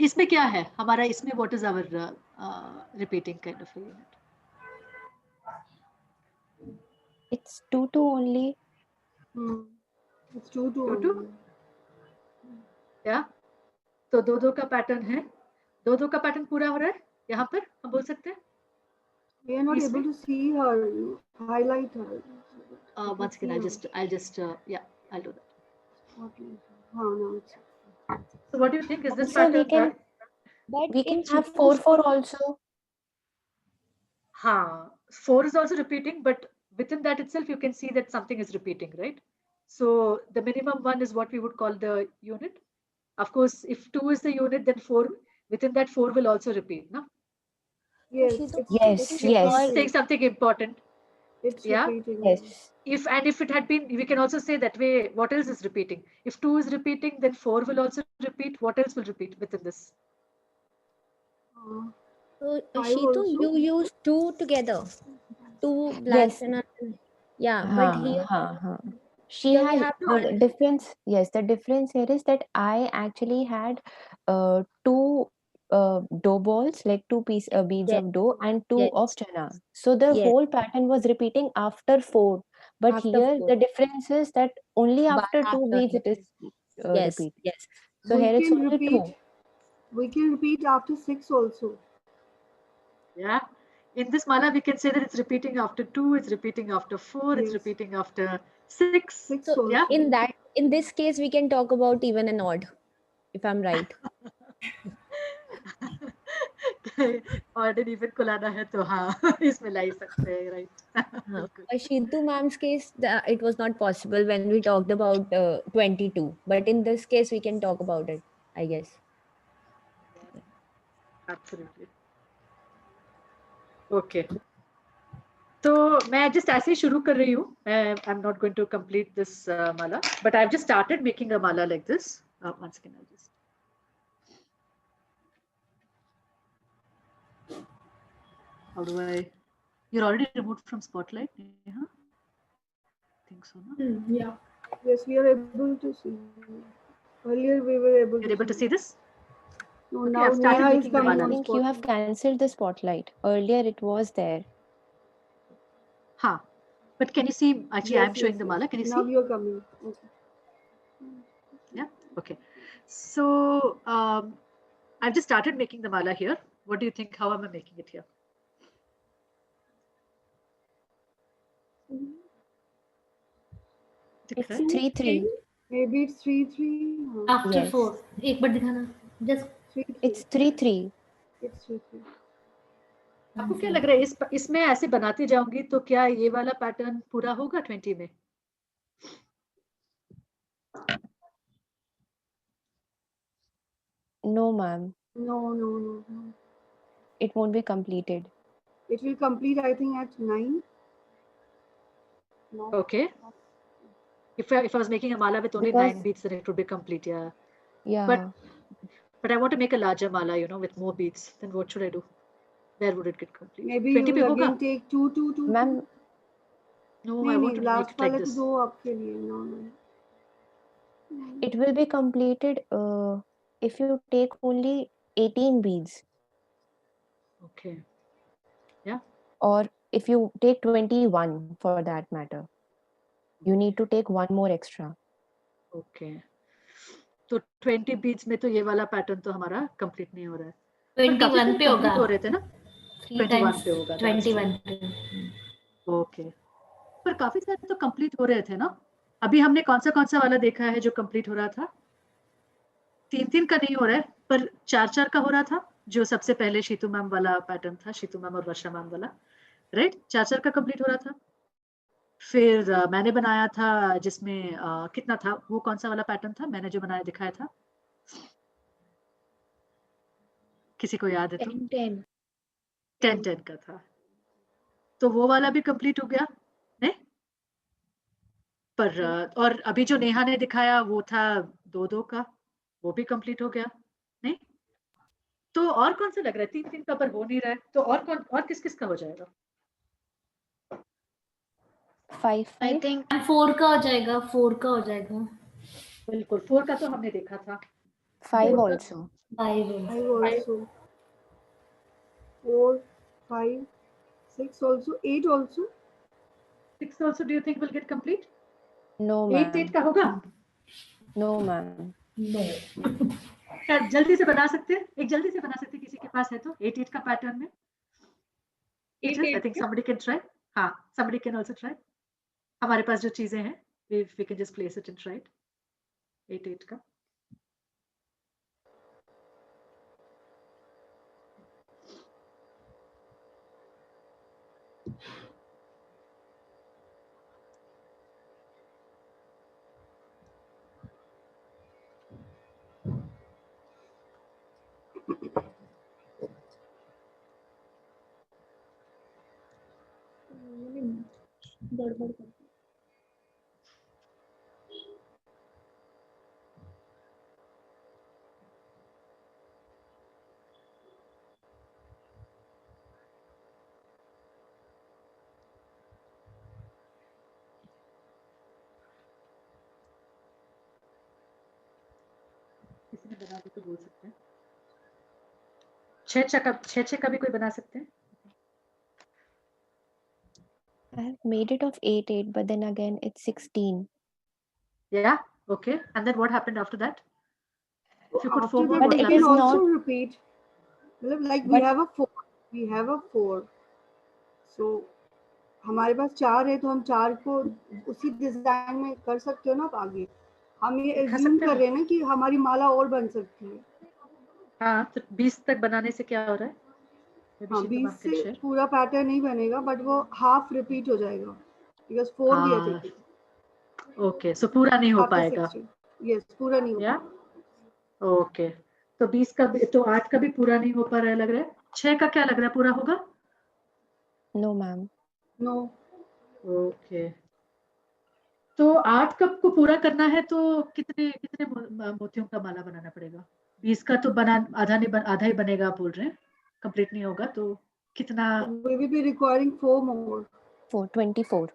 Speaker 2: इसमें क्या है हमारा? इसमें what is our repeating kind of unit?
Speaker 6: It's 2 2 only.
Speaker 3: It's 2 2
Speaker 2: 2 2. क्या? तो 2 2 का पैटर्न है. 2 2 का पैटर्न पूरा हो रहा है यहाँ पर हम बोल सकते हैं.
Speaker 3: We are not able to see her. Highlight her.
Speaker 2: Once again, I'll just yeah, I'll do that.
Speaker 3: Okay. Oh no.
Speaker 2: So what do you think? Is this
Speaker 6: So we
Speaker 2: pattern
Speaker 6: can,
Speaker 2: right?
Speaker 6: we can have 4 4 also.
Speaker 2: हाँ, 4 is also repeating, but within that itself, you can see that something is repeating, right? So the minimum one is what we would call the unit. Of course, if 2 is the unit, then 4, within that 4 will also repeat, no?
Speaker 3: Yes.
Speaker 6: Yes, yes.
Speaker 2: Saying something important.
Speaker 3: It's
Speaker 2: Yeah.
Speaker 3: repeating.
Speaker 6: Yes.
Speaker 2: If it had been, we can also say that way. What else is repeating? If 2 is repeating, then 4 will also repeat. What else will repeat within this?
Speaker 7: So,
Speaker 3: Five
Speaker 7: Shitu,
Speaker 3: also?
Speaker 7: you use 2 together. 2 black
Speaker 6: Yes.
Speaker 7: and yeah, but here
Speaker 6: she
Speaker 7: here we
Speaker 6: has
Speaker 7: have
Speaker 6: the difference. Yes, the difference here is that I actually had 2 dough balls, like 2 beads
Speaker 7: Yes.
Speaker 6: of dough and 2
Speaker 7: Yes.
Speaker 6: of chana. So the
Speaker 7: Yes.
Speaker 6: whole pattern was repeating after 4. But
Speaker 7: After
Speaker 6: here
Speaker 7: 4.
Speaker 6: the difference is that only after 2
Speaker 7: after
Speaker 6: beads it is
Speaker 7: yes,
Speaker 6: repeat.
Speaker 7: yes.
Speaker 6: So
Speaker 3: We
Speaker 6: here it's
Speaker 3: can
Speaker 6: only 2.
Speaker 3: repeat. We can repeat after 6 also.
Speaker 2: Yeah. In this mala, we can say that it's repeating after 2, it's repeating after 4, it's
Speaker 3: Yes.
Speaker 2: repeating after 6.
Speaker 3: 6
Speaker 7: So
Speaker 3: also.
Speaker 2: Yeah.
Speaker 7: in this case we can talk about even and odd, if I'm right.
Speaker 2: Odd and even को लाना है तो हाँ इसमें ला ही सकते हैं, right?
Speaker 7: For Shitu ma'am's case, it was not possible when we talked about 22. But in this case, we can talk about it, I guess.
Speaker 2: Absolutely. Okay. तो मैं just ऐसे ही शुरू कर रही हूँ. I'm not going to complete this mala, but I've just started making a mala like this. Once again, I'll just. How do I? You're already removed from spotlight, Neha? I think so, no?
Speaker 1: Yeah.
Speaker 3: Yes, we are able to see. Earlier we were able
Speaker 2: You're able to see this?
Speaker 3: No,
Speaker 2: Okay,
Speaker 3: now
Speaker 2: I've started
Speaker 3: Neha is
Speaker 2: making the
Speaker 3: coming
Speaker 2: mala.
Speaker 6: I
Speaker 3: on
Speaker 6: think you have
Speaker 3: spotlight.
Speaker 6: cancelled the spotlight. Earlier it was there.
Speaker 2: हाँ. But can you see? Actually,
Speaker 3: Yes,
Speaker 2: I'm showing
Speaker 3: yes,
Speaker 2: the
Speaker 3: yes.
Speaker 2: mala. Can you
Speaker 3: Now
Speaker 2: see?
Speaker 3: you're coming. Okay.
Speaker 2: Yeah. Okay. So I've just started making the mala here. What do you think? How am I making it here?
Speaker 6: It's 3 3.
Speaker 3: Maybe it's 3 3.
Speaker 10: After
Speaker 6: Yes.
Speaker 10: 4. एक बार दिखाना. Just
Speaker 3: 3
Speaker 6: It's 3 3.
Speaker 3: It's 3 3.
Speaker 2: आपको क्या लग रहा है इसमें ऐसे बनाते जाऊंगी तो क्या ये वाला पैटर्न पूरा होगा 20 में?
Speaker 6: No, ma'am.
Speaker 3: No.
Speaker 6: It won't be completed.
Speaker 3: It will complete, I think, at 9. No.
Speaker 2: Okay. If I was making a mala with only
Speaker 6: Because
Speaker 2: 9 beads, then it would be complete. Yeah.
Speaker 6: yeah,
Speaker 2: But I want to make a larger mala, with more beads. Then what should I do? Where would it get complete?
Speaker 3: Maybe you
Speaker 2: 20
Speaker 3: will
Speaker 2: पे होगा?
Speaker 3: again take 2, 2, 2, 2.
Speaker 6: ma'am,
Speaker 2: No, I
Speaker 3: नहीं
Speaker 2: want
Speaker 3: नहीं,
Speaker 2: to make
Speaker 3: last
Speaker 2: it like
Speaker 3: वाले तो
Speaker 2: this.
Speaker 3: 2 आपके लिए. No.
Speaker 6: it will be completed if you take only 18 beads,
Speaker 2: Okay. Yeah.
Speaker 6: or if you take 21 for that matter. You need to take one more extra.
Speaker 2: Okay. तो 20 beads में तो ये वाला pattern तो हमारा कंप्लीट नहीं हो रहा है. पर काफी
Speaker 10: 21
Speaker 2: सारे
Speaker 10: पे होगा.
Speaker 2: कंप्लीट हो रहे थे ना?
Speaker 10: 3
Speaker 2: 21
Speaker 10: times
Speaker 2: पे होगा. That's true.
Speaker 10: 21 पे.
Speaker 2: Okay. पर काफी सारे तो कंप्लीट हो रहे थे ना? अभी हमने कौन सा वाला देखा है जो कंप्लीट हो रहा था? 3 का नहीं हो रहा है, पर 4 का हो रहा था, जो सबसे पहले शीतू मैम वाला पैटर्न था, शीतू मैम और वर्षा मैम वाला, राइट? 4 का कंप्लीट हो रहा था. फिर मैंने बनाया था जिसमें कितना था, वो कौन सा वाला पैटर्न था मैंने जो बनाया दिखाया था? किसी को याद है तो? 10 का था. तो वो वाला भी कंप्लीट हो गया, नहीं? पर और अभी जो नेहा ने दिखाया वो था 2 का, वो भी कंप्लीट हो गया, नहीं? तो और कौन सा लग रहा है? 3 का पर हो नहीं रहा है, तो और किस का हो जाएगा?
Speaker 6: 5
Speaker 8: I think
Speaker 10: 4 का हो जाएगा. 4 का हो जाएगा.
Speaker 2: बिल्कुल. 4 का तो हमने देखा था.
Speaker 6: 5 also.
Speaker 10: 5
Speaker 3: also. 4, 5, 6 also. 8 also.
Speaker 2: 6 also do you think will get complete?
Speaker 6: No,
Speaker 2: 8
Speaker 6: ma'am.
Speaker 2: का होगा?
Speaker 6: No, ma'am.
Speaker 10: No.
Speaker 2: क्या जल्दी से बना सकते हैं? एक जल्दी से बना सकते हैं, किसी के पास है तो 8 का पैटर्न में? I think somebody can try. हाँ, somebody can also try. हमारे पास जो चीजें हैं, we can just place it and try it. 8 का.
Speaker 9: गड़बड़ कर.
Speaker 2: किसी ने बना दी तो बोल सकते हैं. 6 का भी कोई बना सकते हैं?
Speaker 6: I have made it of 8, but then again it's 16.
Speaker 2: Yeah. Okay. And then what happened after that? If you put
Speaker 3: After
Speaker 2: 4 more,
Speaker 3: that,
Speaker 6: But
Speaker 3: we
Speaker 2: what
Speaker 6: it
Speaker 3: can
Speaker 6: is
Speaker 2: happens?
Speaker 3: also
Speaker 6: not.
Speaker 3: repeat. Like we
Speaker 6: But
Speaker 3: have a 4. We have a 4. So हमारे पास 4 है, तो हम 4 को उसी design में कर सकते हो ना आप आगे. हम ये
Speaker 2: दिखा
Speaker 3: एज्यूम
Speaker 2: सकते
Speaker 3: कर
Speaker 2: हैं.
Speaker 3: रहे हैं ना कि हमारी माला और बन सकती है.
Speaker 2: हाँ, तो 20 तक बनाने से क्या हो रहा है?
Speaker 3: हाँ,
Speaker 2: शीतू
Speaker 3: 20
Speaker 2: मैम can
Speaker 3: से
Speaker 2: share.
Speaker 3: पूरा पैटर्न नहीं बनेगा, बट वो हाफ रिपीट हो जाएगा, बिकॉज 4 वी आर
Speaker 2: हाँ.
Speaker 3: टेकिंग.
Speaker 2: ओके, सो पूरा नहीं हो
Speaker 3: आफ्टर
Speaker 2: पाएगा.
Speaker 3: 16. यस, पूरा नहीं हो
Speaker 2: या
Speaker 3: पाएगा.
Speaker 2: ओके. तो 20 का भी, तो 8 का भी पूरा नहीं हो पा रहा है लग रहा है. 6 का क्या लग रहा है, पूरा होगा?
Speaker 6: no, ma'am.
Speaker 3: नो.
Speaker 2: ओके. तो 8 कप को पूरा करना है तो कितने कितने मोतियों का माला बनाना पड़ेगा? 20 का तो बना आधा ही बनेगा आप बोल रहे हैं, कंप्लीट नहीं होगा, तो कितना?
Speaker 3: वी विल बी रिक्वायरिंग 4 मोर.
Speaker 6: 24.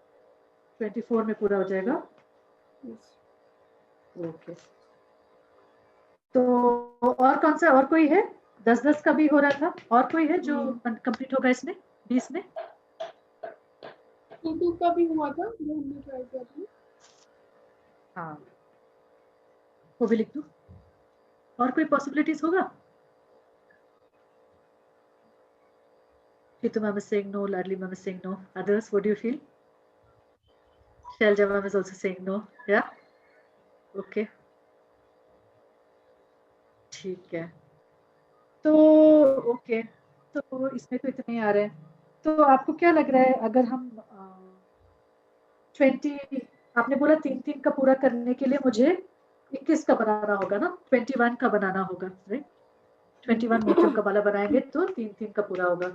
Speaker 2: 24 में पूरा हो जाएगा.
Speaker 3: यस.
Speaker 2: ओके. तो और कौन सा, और कोई है? 10 का भी हो रहा था, और कोई है जो कंप्लीट होगा इसमें 20 में?
Speaker 1: 2 का भी हुआ था जो हमने ट्राई किया था.
Speaker 2: हाँ, वो भी लिख दो. और कोई पॉसिबिलिटीज होगा? Ritu ma'am is saying no, Ladli ma'am is saying no. Others, what do you feel? Shelja ma'am is also saying no. Yeah? Okay. ठीक है. तो ओके, तो इसमें तो इतने आ रहे हैं. तो आपको क्या लग रहा है, अगर हम 20, आपने बोला 3 का पूरा करने के लिए मुझे 21 का बनाना होगा ना, 21 का बनाना होगा, राइट? 21 मोतियों का माला बनाएंगे तो 3-3 का पूरा होगा।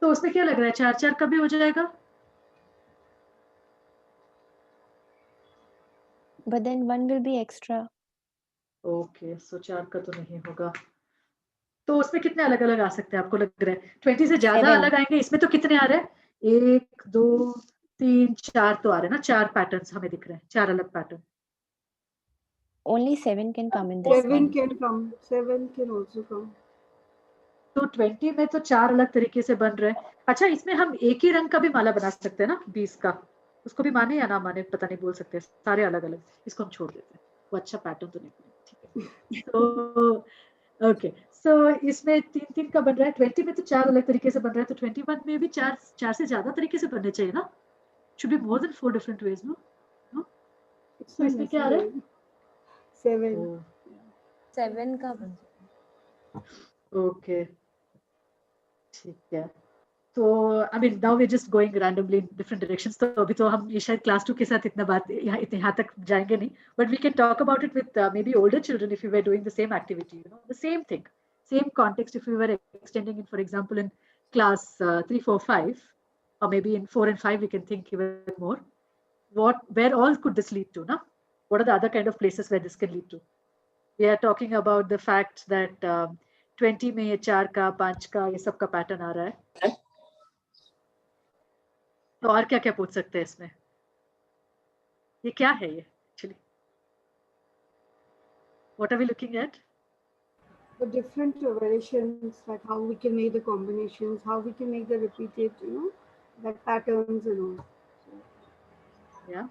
Speaker 2: तो उसमें क्या लग रहा है, 4-4 का भी हो जाएगा?
Speaker 6: But then one will be extra.
Speaker 2: Okay, so 4 का तो नहीं होगा। तो उसमें कितने अलग अलग आ सकते हैं आपको लग रहा है? 20 से ज्यादा
Speaker 6: 7.
Speaker 2: अलग आएंगे। इसमें तो कितने आ रहे हैं? 1 2 3 4 तो आ रहे हैं ना, 4 पैटर्न्स हमें दिख रहे हैं, 4 अलग pattern.
Speaker 6: Only 7 can come in this
Speaker 3: 7
Speaker 6: one.
Speaker 3: can come. 7 can also come.
Speaker 2: तो 20 में तो 4 अलग तरीके से बन रहे हैं। अच्छा, इसमें हम एक ही रंग का भी माला बना सकते हैं ना, 20 का। उसको भी माने या ना माने पता नहीं, बोल सकते हैं सारे अलग अलग। इसको हम छोड़ देते हैं, वो अच्छा पैटर्न तो नहीं बना, ठीक है। तो ओके, सो इसमें 3-3 का बन रहा है। 20 में तो 4 अलग तरीके से बन रहा है, तो 21 में भी 4 से ज्यादा तरीके से बनने चाहिए ना। Should be more than 4 different ways, no? तो इसमें क्या आ रहा है?
Speaker 3: 7
Speaker 7: 7 का बन
Speaker 2: ओके, ठीक है। तो I mean now we just going randomly in different directions. तो अभी तो हम ये शायद क्लास 2 के साथ इतना बात यहाँ तक जाएंगे नहीं, but we can talk about it with maybe older children if you were doing the same activity, you know, the same thing, same context. If we were extending it, for example, in class 3 4 5, or maybe in 4 and 5 we can think even more, where all could this lead to, na? What are the other kind of places where this can lead to? We are talking about the fact that 20 में ये 4 का 5 का ये सब का pattern आ रहा है। तो और क्या क्या पूछ सकते हैं इसमें? ये क्या है ये actually? What are we looking at?
Speaker 3: The different variations, like how we can make the combinations, how we can make the repeated, you know, that patterns and all.
Speaker 2: Yeah.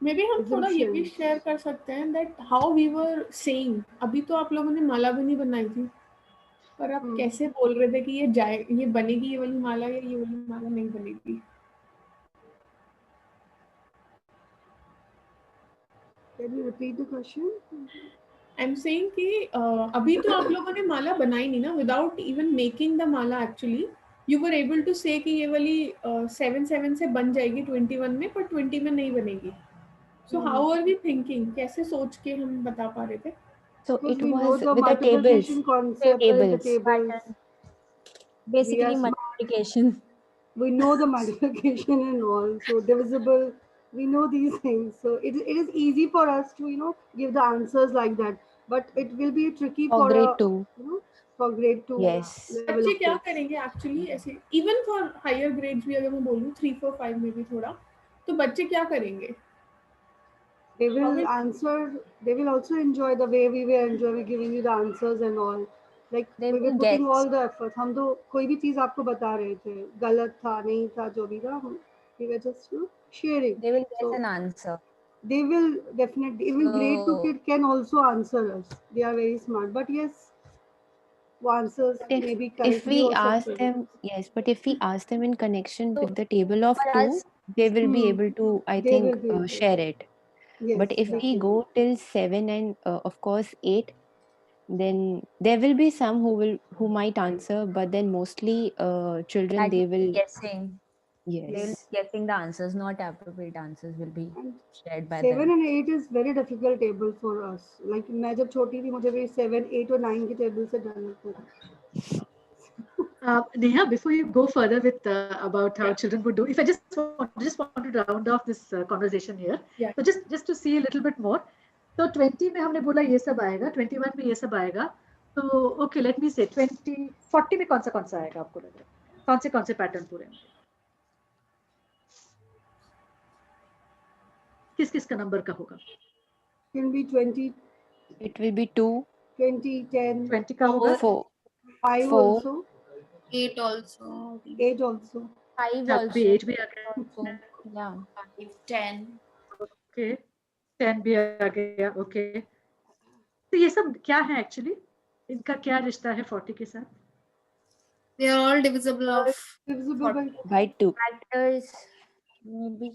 Speaker 1: Maybe हम थोड़ा ये भी share कर सकते हैं that how we were saying. अभी तो आप लोगों ने माला भी नहीं बनाई थी, पर आप कैसे बोल रहे थे कि ये बनेगी ये वाली माला या ये वाली माला नहीं बनेगी।
Speaker 3: Can you repeat the question?
Speaker 1: I am saying कि अभी तो आप लोगों ने माला बनाई नहीं ना, without even making the mala actually you were able to say कि ये वाली 7 से बन जाएगी 21 में, पर 20 में नहीं बनेगी। So how are we thinking, कैसे सोच के हम बता पा रहे थे?
Speaker 6: So
Speaker 3: Because
Speaker 6: it
Speaker 3: we know
Speaker 6: was
Speaker 3: the
Speaker 6: with the tables.
Speaker 3: multiplication concept, the tables.
Speaker 7: Basically multiplication.
Speaker 3: We know the multiplication and all, so divisible, we know these things, so it is easy for us to, you know, give the answers like that, but it will be tricky
Speaker 6: For
Speaker 3: for
Speaker 6: grade 2.
Speaker 3: you know, for grade 2
Speaker 6: Yes.
Speaker 3: level
Speaker 1: बच्चे
Speaker 3: of
Speaker 1: क्या
Speaker 3: kids.
Speaker 1: करेंगे actually ऐसे, even for higher grades भी अगर मैं बोलूँ 3 4 5 में भी थोड़ा, तो बच्चे क्या करेंगे?
Speaker 3: They will answer, they will also enjoy the way we were enjoying giving you the answers and all, like
Speaker 7: They
Speaker 3: we were
Speaker 7: will
Speaker 3: putting
Speaker 7: guess.
Speaker 3: all the effort. हम तो कोई भी चीज आपको बता रहे थे, गलत था नहीं था जो भी था, we were just, you know, sharing.
Speaker 7: They will guess
Speaker 3: So
Speaker 7: an answer.
Speaker 3: they will definitely, even grade 2 kid can also answer us, they are very smart, but yes, वो answers
Speaker 6: If
Speaker 3: maybe
Speaker 6: if
Speaker 3: correctly
Speaker 6: we
Speaker 3: हो
Speaker 6: ask
Speaker 3: सकते हैं.
Speaker 6: them, yes, but if we ask them in connection
Speaker 7: So
Speaker 6: with the table of
Speaker 7: for
Speaker 6: 2,
Speaker 7: us,
Speaker 6: they will be able to, I
Speaker 3: They
Speaker 6: think,
Speaker 3: will be able
Speaker 6: share
Speaker 3: to.
Speaker 6: it.
Speaker 3: Yes,
Speaker 6: But if
Speaker 3: they
Speaker 6: we
Speaker 3: can.
Speaker 6: go till 7 and of course 8, then there will be some who might answer, but then mostly children,
Speaker 7: that
Speaker 6: they
Speaker 7: will
Speaker 6: will,
Speaker 7: be guessing. They will
Speaker 6: yes,
Speaker 7: be guessing the answers, not appropriate answers will be
Speaker 3: And
Speaker 7: shared by
Speaker 3: 7
Speaker 7: them.
Speaker 3: and 8 is very difficult table for us. Like मैं जब छोटी थी मुझे भी 7 8 और 9 की table से डर लगता था.
Speaker 2: Neha, before you go further with about how children would do, if I just want to round off this conversation here,
Speaker 1: Yeah.
Speaker 2: so just to see a little bit more. तो 20 में हमने बोला ये सब आएगा, 21 में ये सब आएगा, तो ओके लेट मी से 40 में कौन सा आएगा आपको लग रहा है? कौन से पैटर्न पूरे होंगे? किस का नंबर का होगा?
Speaker 3: Can be 20,
Speaker 6: it will be 2,
Speaker 3: 20, 10,
Speaker 2: 20 का होगा,
Speaker 6: 4,
Speaker 3: 5
Speaker 6: 4,
Speaker 3: also,
Speaker 4: 8 also.
Speaker 3: 8 also.
Speaker 7: 5
Speaker 2: अभी
Speaker 7: also.
Speaker 2: 8 भी आ गया,
Speaker 7: Also. Yeah.
Speaker 4: 5, 10.
Speaker 2: ओके 10 भी आ गया, ओके। तो ये सब क्या है एक्चुअली, इनका क्या रिश्ता है 40 के साथ?
Speaker 4: They are all divisible of
Speaker 3: Divisible
Speaker 6: by 2.
Speaker 7: Factors maybe.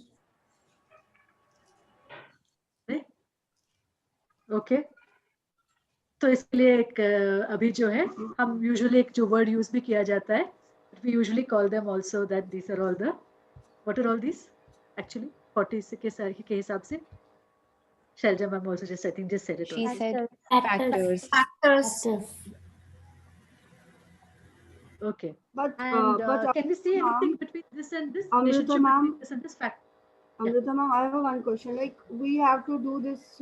Speaker 2: Okay, तो इसके लिए एक अभी जो है हम यूजुअली एक जो वर्ड यूज भी किया जाता है, we usually call them also that these are all the, what are all these actually 40 के हिसाब से? Shailja ma'am also just I think just said it.
Speaker 6: She
Speaker 2: also.
Speaker 6: said
Speaker 10: Factors.
Speaker 6: factors.
Speaker 4: factors.
Speaker 2: Okay.
Speaker 3: But
Speaker 2: And
Speaker 3: but
Speaker 2: can we see anything
Speaker 3: ma'am,
Speaker 2: between this and this
Speaker 3: Amrita
Speaker 2: relationship between
Speaker 3: ma'am,
Speaker 2: this and this fact? Yeah.
Speaker 3: Amrita ma'am, I have one question. Like we have to do this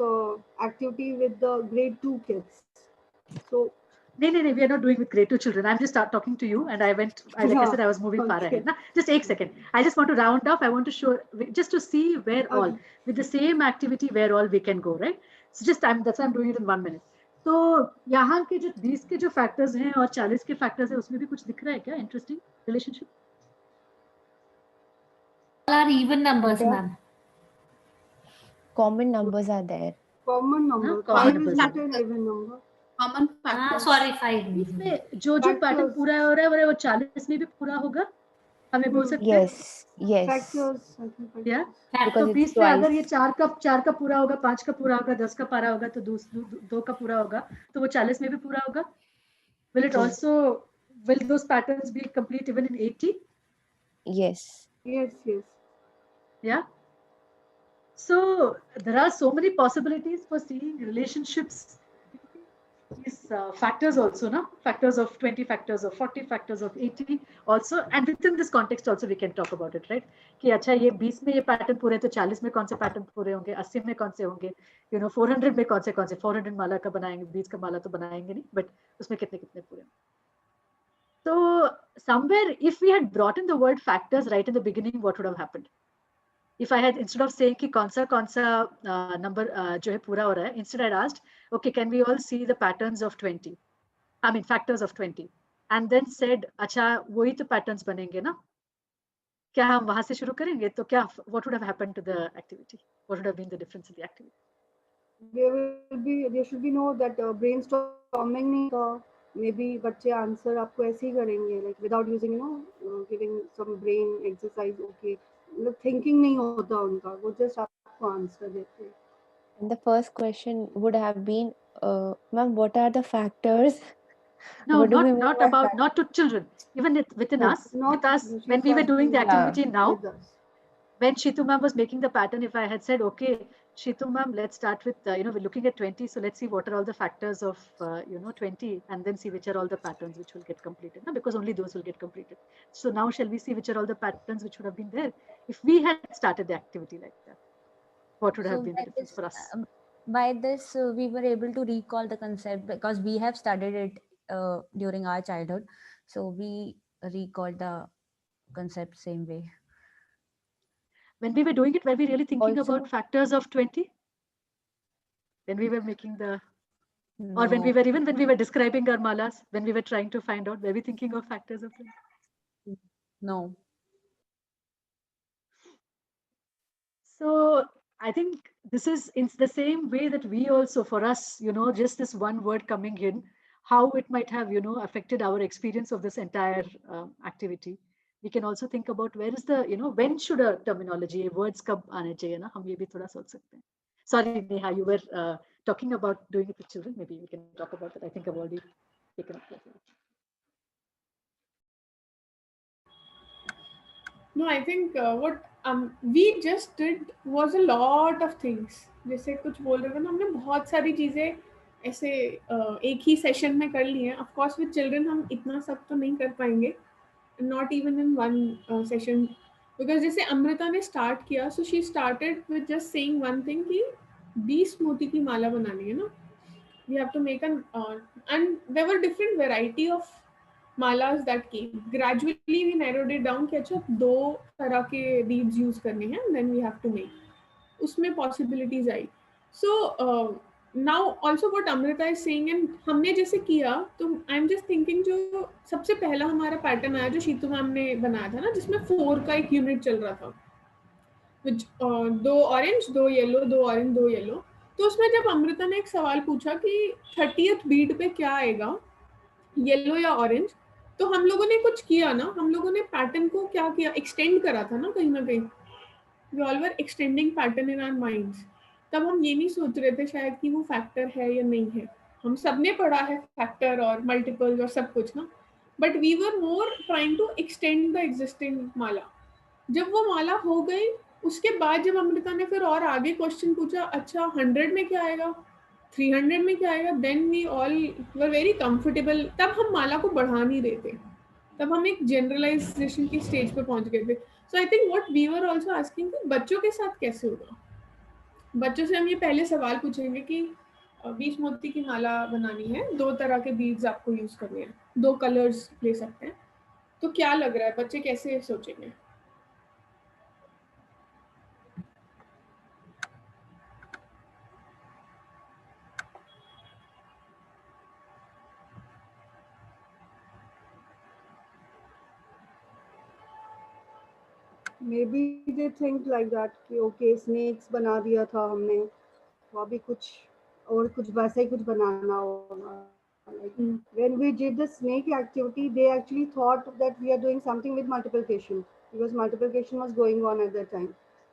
Speaker 3: activity with the grade two kids. So
Speaker 2: No, no, no, we are not doing with grade two children. I'm just talking to you, and like I
Speaker 3: yeah,
Speaker 2: said, I was moving far
Speaker 3: okay,
Speaker 2: ahead. Now, just a second. I just want to round off. I want to show, just to see where all,
Speaker 3: okay.
Speaker 2: with the same activity, where all we can go, right? So just, that's why I'm doing it in 1 minute. तो यहाँ के जो 20 के जो factors हैं और 40 के factors हैं, उसमें भी कुछ दिख रहा है क्या? Interesting relationship?
Speaker 10: All are even numbers,
Speaker 6: There
Speaker 10: ma'am.
Speaker 6: common numbers are there.
Speaker 3: Common
Speaker 2: हाँ,
Speaker 3: number.
Speaker 2: common
Speaker 3: Five
Speaker 2: numbers
Speaker 3: is
Speaker 2: are
Speaker 3: not
Speaker 2: there.
Speaker 3: an even number.
Speaker 4: Common
Speaker 10: Ah,
Speaker 4: factors.
Speaker 10: sorry, 5.
Speaker 2: इसमें जो पैटर्न
Speaker 3: Factors.
Speaker 2: पूरा हो रहा है वो 40 में भी पूरा होगा, हमें बोल सकते हैं?
Speaker 6: Yes, yes.
Speaker 3: Factors. I think
Speaker 2: या
Speaker 3: factors.
Speaker 2: तो
Speaker 6: Because it's
Speaker 2: 20 में अगर ये
Speaker 6: twice.
Speaker 2: 4 का पूरा होगा, 5 का पूरा होगा, 10 का पारा होगा, तो 2 का पूरा होगा, तो वो 40 में भी पूरा होगा. Will it
Speaker 6: Yes.
Speaker 2: also, will those patterns be complete even in 80?
Speaker 6: Yes.
Speaker 3: Yes, yes.
Speaker 2: Yeah. So there are so many possibilities for seeing relationships. These factors also, no? Factors of 20, factors of 40, factors of 80 also. And within this context also we can talk about it, right? कि अच्छा ये 20 में ये pattern पूरे हैं तो 40 में कौन से पैटर्न पूरे होंगे, 80 में कौन से होंगे, 400 में कौन से 400 माला का बनाएंगे, 20 का माला तो बनाएंगे नहीं, बट उसमें कितने कितने पूरे. So somewhere if we had brought in the word factors right in the beginning, what would have happened? If I had, instead of saying कि कौन सा number जो है पूरा हो रहा है, instead I had asked, okay, can we all see the patterns of 20? I mean factors of 20, and then said, अच्छा वही तो patterns बनेंगे ना? क्या हम वहां से शुरू करेंगे? तो क्या, what would have happened to the activity? What would have been the difference in the activity?
Speaker 3: There should be no that brainstorming नहीं होगा. Maybe बच्चे आंसर आपको ऐसे ही करेंगे, like without using giving some brain exercise. Okay, मतलब thinking नहीं होता उनका, वो just आपको आंसर देते हैं.
Speaker 6: And the first question would have been, ma'am, what are the factors?
Speaker 2: No,
Speaker 6: What do we mean
Speaker 2: not
Speaker 6: by
Speaker 2: about,
Speaker 6: factors?
Speaker 2: not to children. Even within
Speaker 6: No.
Speaker 2: us, with us, when we were doing the activity now, when Shitu ma'am was making the pattern, if I had said, okay, Shitu ma'am, let's start with, we're looking at 20, so let's see what are all the factors of, 20, and then see which are all the patterns which will get completed, no? Because only those will get completed. So now shall we see which are all the patterns which would have been there? If we had started the activity like that, what would have been the difference for us?
Speaker 7: By this, we were able to recall the concept because we have studied it during our childhood. So we recalled the concept same way.
Speaker 2: When we were doing it, were we really thinking
Speaker 7: Also,
Speaker 2: about factors of 20? When we were making the,
Speaker 7: no.
Speaker 2: or when we were describing our malas, when we were trying to find out, were we thinking of factors of 20?
Speaker 7: No.
Speaker 2: So I think this is in the same way that we also, for us, just this one word coming in, how it might have, affected our experience of this entire activity. We can also think about where is the, when should a terminology, words kab aane chahiye na? Hum ye bhi thoda soch sakte hain. Sorry, Neha, you were talking about doing it with children. Maybe we can talk about that. I think I've already taken up that.
Speaker 1: No, I think what we just did was a lot of things. जैसे कुछ बोल रहे थे ना, हमने बहुत सारी चीज़ें ऐसे एक ही सेशन में कर ली हैं. Of course, with children हम इतना सब तो नहीं कर पाएंगे. Not even in one session. Because जैसे अमृता ने start किया, so she started with just saying one thing कि 20 मोती की माला बनानी है ना. We have to make an and there were different variety of malas that came. Gradually we narrowed it down कि अच्छा 2 तरह के beads use करने हैं, and then we have to make. उसमें possibilities I. So now also what Amrita is saying, and हमने जैसे किया, तो I'm just thinking जो सबसे पहला हमारा pattern आया जो शीतू मैम ने बनाया था ना, जिसमें 4 का एक unit चल रहा था, which 2 orange 2 yellow 2 orange 2 yellow. तो उसमें जब अमृता ने एक सवाल पूछा कि 30th बीट पे क्या आएगा, येलो या ऑरेंज, तो हम लोगों ने कुछ किया ना, हम लोगों ने पैटर्न को क्या किया, एक्सटेंड करा था ना कहीं. We all were extending pattern in our minds. तब हम ये नहीं सोच रहे थे शायद कि वो फैक्टर है या नहीं है. हम सब ने पढ़ा है फैक्टर और मल्टीपल्स और सब कुछ ना, but we were more trying to extend the existing mala. जब वो माला हो गई, उसके बाद जब अमृता ने फिर और आगे क्वेश्चन पूछा, अच्छा 100 में क्या आएगा, 300 में क्या आएगा, then we all were very comfortable. तब हम माला को बढ़ा नहीं रहे थे. तब हम एक जनरलाइजेशन की स्टेज पे पहुंच गए थे. So I think what we were also asking कि बच्चों के साथ कैसे होगा. बच्चों से हम ये पहले सवाल पूछेंगे कि 20 मोती की माला बनानी है, 2 तरह के बीड्स आपको यूज करने हैं, 2 कलर्स ले सकते हैं. तो क्या लग रहा है बच्चे कैसे सोचेंगे?
Speaker 3: maybe they think like that कि okay snakes बना दिया था हमने, तो अभी कुछ और कुछ वैसा ही कुछ बनाना होगा. Like when we did the snake activity, they actually thought that we are doing something with multiplication because multiplication was going on at that time.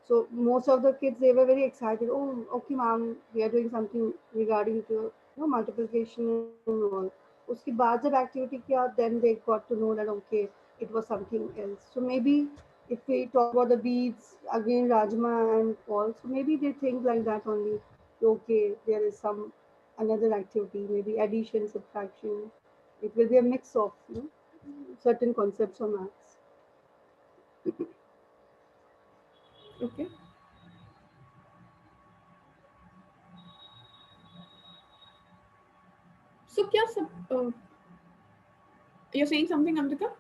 Speaker 3: So most of the kids they were very excited. Oh, okay, ma'am, we are doing something regarding to multiplication and all. उसके बाद जब activity किया, then they got to know that okay, it was something else. So maybe if we talk about the beads again, Rajma and all, so maybe they think like that only. Okay, there is some another activity, maybe addition, subtraction. It will be a mix of certain concepts of maths.
Speaker 1: Okay. So क्या सब you're saying something, Amrita?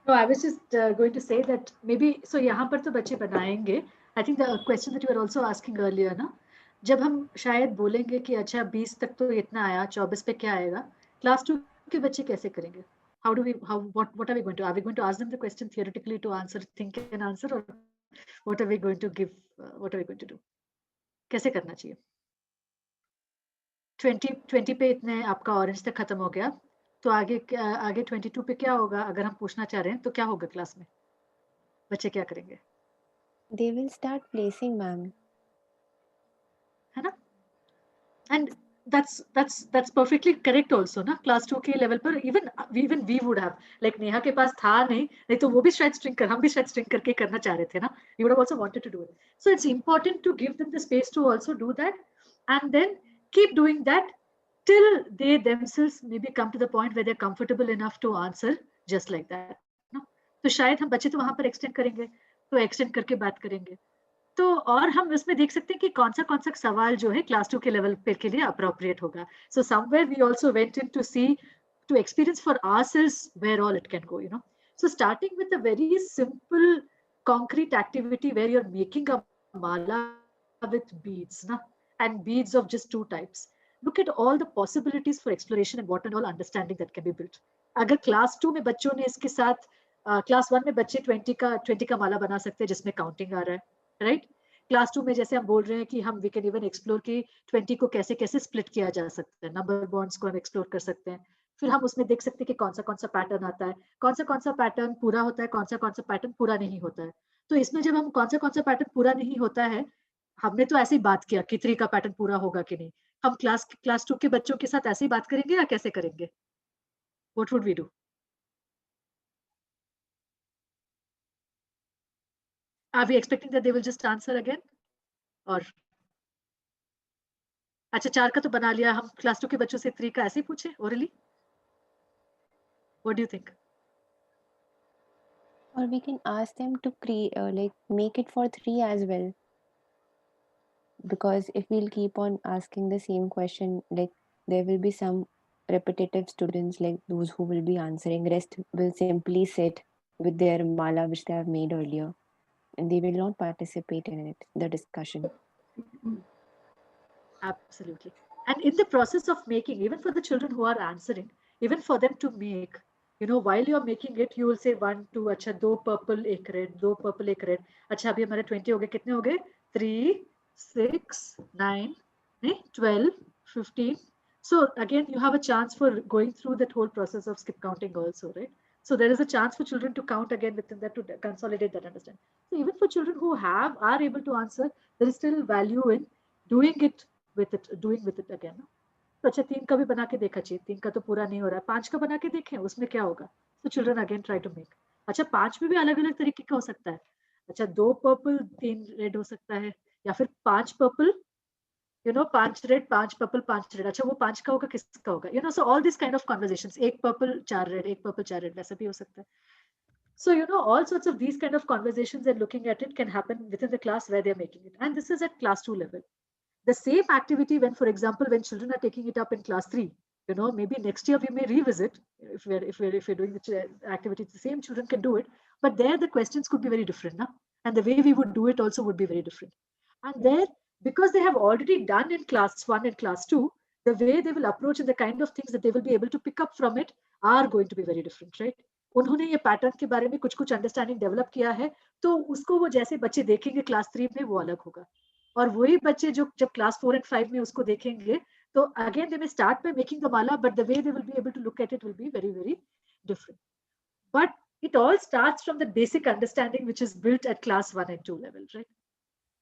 Speaker 2: No, I was just going to say that maybe so यहाँ पर तो बच्चे बनाएंगे. I think the question that you were also asking earlier ना, जब हम शायद बोलेंगे कि अच्छा 20 तक तो इतना आया, 24 पे क्या आएगा, क्लास 2 के बच्चे कैसे करेंगे? What are we going to? Are we going to ask them the question theoretically to answer, think and answer, or what are we going to give? What are we going to do? कैसे करना चाहिए? 20 पे इतने आपका orange तक खत्म हो गया, तो आगे 22 पे क्या होगा? अगर हम पूछना चाह रहे हैं तो क्या होगा क्लास में? बच्चे क्या करेंगे?
Speaker 6: They will start placing, ma'am.
Speaker 2: है ना? And that's perfectly correct also ना. Class 2 के level पर even we would have, like Neha के पास था नहीं तो वो भी शायद string कर, हम भी शायद string करके करना चाह रहे थे ना. We would have also wanted to do it. So it's important to give them the space to also do that, and then keep doing that till they themselves maybe come to the point where they're comfortable enough to answer just like that. No? तो शायद हम बच्चे तो वहां पर extend करेंगे, तो extend करके बात करेंगे. तो और हम इसमें देख सकते हैं कि कौन सा सवाल जो है क्लास 2 के लेवल पे के लिए अप्रोप्रिएट होगा. So somewhere we also went in to see to experience for ourselves where all it can go, So starting with a very simple concrete activity where you're making a mala with beads, and beads of just 2 types. Look at all the possibilities for exploration and what and all understanding that can be built. अगर class 2 में बच्चों ने इसके साथ class 1 में बच्चे 20 का माला बना सकते हैं जिसमें काउंटिंग आ रहा है, राइट? क्लास 2 में जैसे हम बोल रहे हैं कि हम वी कैन इवन एक्सप्लोर कि 20 को कैसे कैसे स्प्लिट किया जा सकता है, नंबर बॉन्ड्स को हम एक्सप्लोर कर सकते हैं. फिर हम उसमें देख सकते हैं कि कौन सा पैटर्न आता है, कौन सा पैटर्न पूरा होता है, कौन सा पैटर्न पूरा नहीं होता है. तो इसमें जब हम कौन सा पैटर्न पूरा नहीं होता है, हमने तो ऐसे ही बात किया कि 3 का पैटर्न पूरा होगा कि नहीं. हम क्लास 2 के बच्चों के साथ ऐसे ही बात करेंगे या कैसे करेंगे? What would we do? Are we expecting that they will just answer again? और अच्छा 4 का तो बना लिया, हम क्लास 2 के बच्चों से 3 का ऐसे ही पूछे orally? What do you think?
Speaker 6: Or we can ask them to create, like make it for 3 as well. Because if we'll keep on asking the same question, like there will be some repetitive students, like those who will be answering. Rest will simply sit with their mala which they have made earlier, and they will not participate in it, the discussion.
Speaker 2: Absolutely. And in the process of making, even for the children who are answering, even for them to make, while you're making it, you will say 1, 2, अच्छा 2 purple, 1 red, 2 purple, 1 red. अच्छा अभी हमारे 20 हो गए, कितने हो गए? 3, 6, 9, 12, 15. So again, you have a chance for going through that whole process of skip counting also, right? So there is a chance for children to count again within that, to consolidate that understanding. So even for children who are able to answer, there is still value in doing it with it again. तो अच्छा 3 का भी बना के देखा चाहिए, 3 का तो पूरा नहीं हो रहा है, 5 का बना के देखें उसमें क्या होगा. So children again try to make. अच्छा 5 में भी अलग अलग तरीके का हो सकता है. अच्छा 2 पर्पल 3 रेड हो सकता है, या फिर 5 पर्पल पांच रेड, पांच पर्पल, पांच रेड, अच्छा वो पांच का होगा, किसका होगा, so all these kind of conversations, एक पर्पल चार रेड, एक पर्पल चार रेड, वैसा भी हो सकता है. So, all sorts of these kind of conversations and looking at it can happen within the class where they're making it. And this is at class 2 level. The same activity when, for example, when children are taking it up in class 3, maybe next year we may revisit if we're doing the activity, the same children can do it, but there the questions could be very different, na? And the way we would do it also would be very different. And there, because they have already done in class 1 and class 2, the way they will approach and the kind of things that they will be able to pick up from it are going to be very different, right? उन्होंने ये pattern के बारे में कुछ कुछ understanding develop किया है, तो उसको वो जैसे बच्चे देखेंगे क्लास 3 में वो अलग होगा, और वही बच्चे जो जब क्लास 4 and 5 में उसको देखेंगे, तो again they may start by making the mala, but the way they will be able to look at it will be very very different. But it all starts from the basic understanding which is built at class 1 and 2 level, right?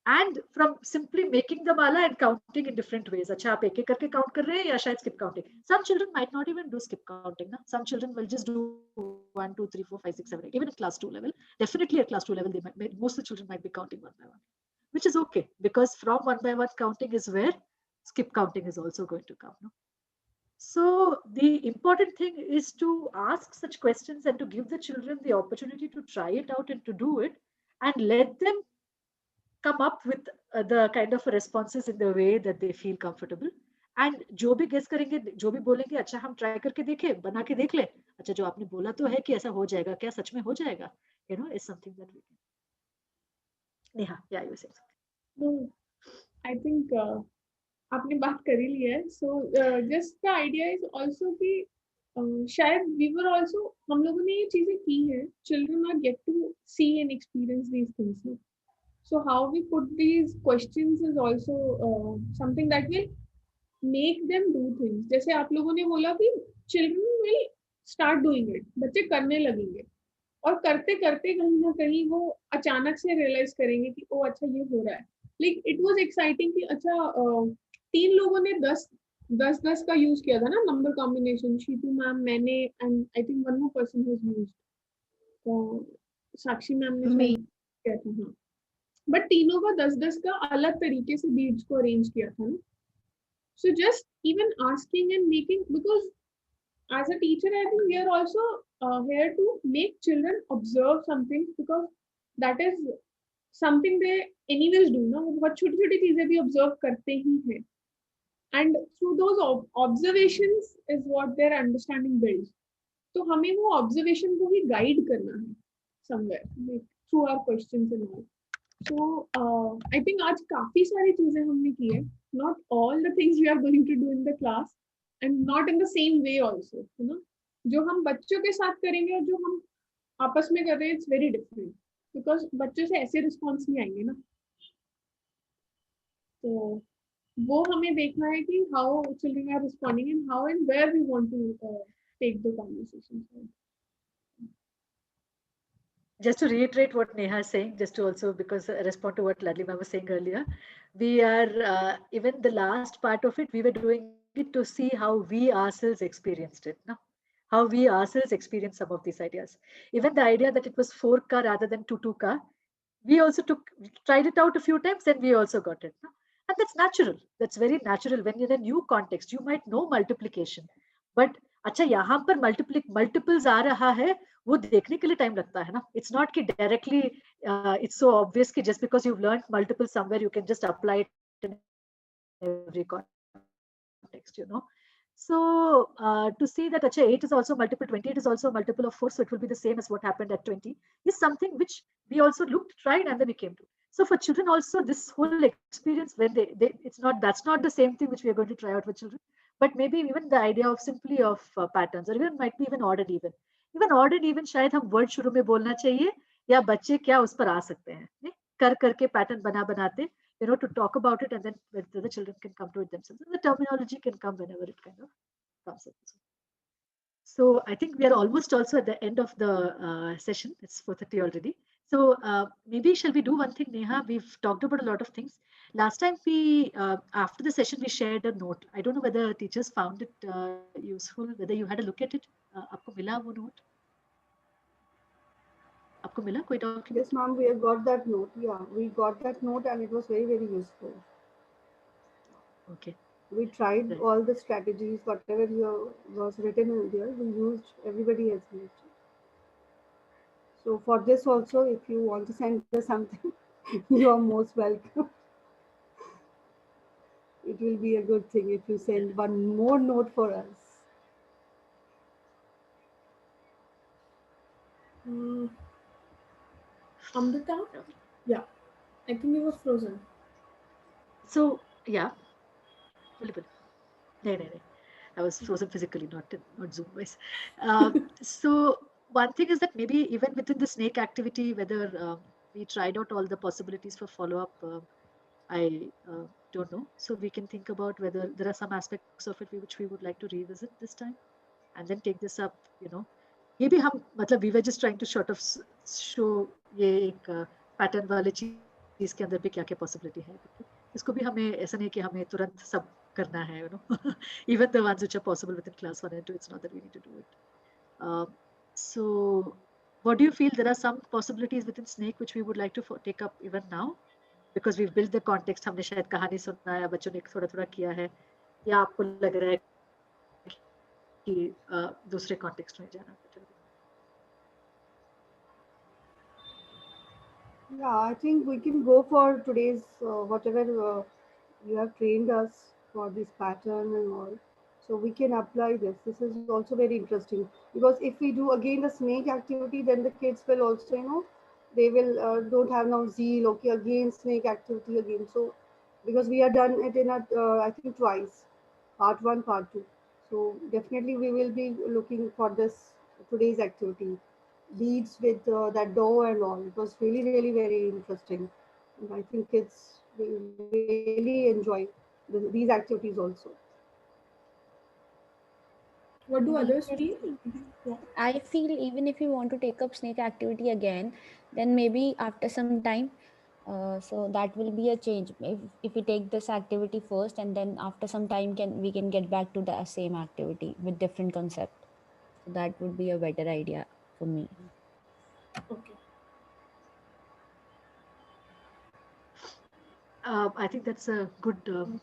Speaker 2: And from simply making the mala and counting in different ways. अच्छा आप एक एक करके count कर रहे हैं या शायद skip counting. Some children might not even do skip counting. Na? Some children will just do 1, 2, 3, 4, 5, 6, 7, 8. Even at class 2 level, definitely at class 2 level, most of the children might be counting one by one, which is okay, because from one by one counting is where skip counting is also going to come. No? So the important thing is to ask such questions and to give the children the opportunity to try it out and to do it, and let them come up with the kind of responses in the way that they feel comfortable. And जो भी guess करेंगे, जो भी बोलेंगे, अच्छा हम try करके देखें, बना के देख ले, अच्छा जो आपने बोला तो है कि ऐसा हो जाएगा, क्या सच में हो जाएगा, is something that we can. Neha, yeah, you were saying something.
Speaker 1: No, I think आपने बात कर ही लिया है. So just the idea is also कि शायद we were also, हम लोगों ने ये चीजें की हैं. Children are get to see and experience these things. No? So how we put these questions is also something that will make them do things. जैसे आप लोगों ने बोला कि children will start doing it, बच्चे करने लगेंगे, और करते करते कहीं ना कहीं वो अचानक से रियलाइज करेंगे कि ओ अच्छा ये हो रहा है. लाइक इट वाज एक्साइटिंग कि अच्छा 3 लोगों ने 10 का यूज किया था ना, नंबर कॉम्बिनेशन. शीतू मैम, मैंने, and I think one more person has used, Sakshi ma'am ने शायद किया था. हाँ, बट तीनों का 10 का अलग तरीके से बीट्स को अरेंज किया था ना. So just even asking and making, because as a teacher, I think we are also here to make children observe something, because that is something they anyways do. ना, वो बहुत छोटी छोटी चीजें भी observe करते ही हैं, and through those observations is what their understanding builds. तो हमें वो observation को ही guide करना है somewhere, like through our questions and all. So I think आज काफी सारी चीजें हमने की है. Not all the things we are going to do in the class, and not in the same way also. जो हम बच्चों के साथ करेंगे और जो हम आपस में कर रहे हैं, it's very different, because बच्चों से ऐसे रिस्पॉन्स नहीं आएंगे ना. तो वो हमें देखना है कि how children are responding and how and where we want to take the conversation.
Speaker 2: Just to reiterate what Neha is saying, just to also, because respond to what Ladlima was saying earlier, we are, even the last part of it, we were doing it to see how we ourselves experienced it. No? How we ourselves experienced some of these ideas. Even the idea that it was 4 ka rather than 2 ka, we also tried it out a few times and we also got it. No? And that's natural. That's very natural. When you're in a new context, you might know multiplication. But अच्छा यहाँ पर multiples आ रहा है, वो देखने के लिए time लगता है ना. It's not कि directly it's so obvious कि just because you've learned multiples somewhere you can just apply it in every context, So to see that अच्छा 8 is also multiple 28 is also a multiple of 4, so it will be the same as what happened at 20, is something which we also looked, tried, and then we came to. So for children also, this whole experience, when that's not the same thing which we are going to try out with children, but maybe even the idea of simply of patterns, or even might be even odd and even. Even odd and even शायद हम word शुरू में बोलना चाहिए, या बच्चे क्या उस पर आ सकते हैं, नहीं? कर करके pattern बनाते, to talk about it, and then the children can come to it themselves. And the terminology can come whenever it kind of comes up. So I think we are almost also at the end of the session. It's 4:30 already. So maybe shall we do one thing, Neha? We've talked about a lot of things. Last time after the session, we shared a note. I don't know whether teachers found it useful, whether you had a look at it. आपको मिला वो note? आपको मिला कोई document?
Speaker 3: Yes, ma'am, we have got that note. Yeah, we got that note and it was very, very useful.
Speaker 2: Okay.
Speaker 3: We tried
Speaker 2: Right.
Speaker 3: all the strategies, whatever was written in there, we used, everybody has used. So for this also, if you want to send us something, you are most welcome. It will be a good thing if you send one more note for us.
Speaker 1: Mm, Amrita? Yeah, I think you were frozen.
Speaker 2: So yeah, बोले बोले. नहीं नहीं नहीं. I was frozen physically, not Zoom wise. So one thing is that maybe even within the snake activity, whether we tried out all the possibilities for follow up, I don't know. So we can think about whether there are some aspects of it which we would like to revisit this time, and then take this up. ये भी हम मतलब we were just trying to sort of show ये एक pattern वाले चीज के अंदर भी क्या क्या पॉसिबिलिटी है करके इसको भी हमें ऐसा नहीं कि हमें तुरंत सब करना है even the ones which are possible within class 1 and 2, it's not that we need to do it. So what do you feel there are some possibilities within snake which we would like to take up even now because we've built the context, हमने शायद कहानी सुना है बच्चों ने थोड़ा थोड़ा किया है या आपको लग रहा है कि दूसरे कॉन्टेक्स्ट में जाना बेटर होगा.
Speaker 3: Yeah, I think we can go for today's whatever you have trained us for this pattern and all. So we can apply this. This is also very interesting because if we do again the snake activity, then the kids will also, they will don't have now zeal. Okay, again snake activity again. So because we have done it in a I think twice, part one, part two. So definitely we will be looking for this today's activity beads with that dough and all. It was really, really very interesting. And I think kids will really enjoy these activities also.
Speaker 1: What do
Speaker 7: And
Speaker 1: others
Speaker 7: even
Speaker 1: feel? Yeah.
Speaker 7: I feel even if you want to take up snake activity again, then maybe after some time, so that will be a change. If we take this activity first and then after some time we can get back to the same activity with different concept. So that would be a better idea for me.
Speaker 1: Okay.
Speaker 2: I think that's a good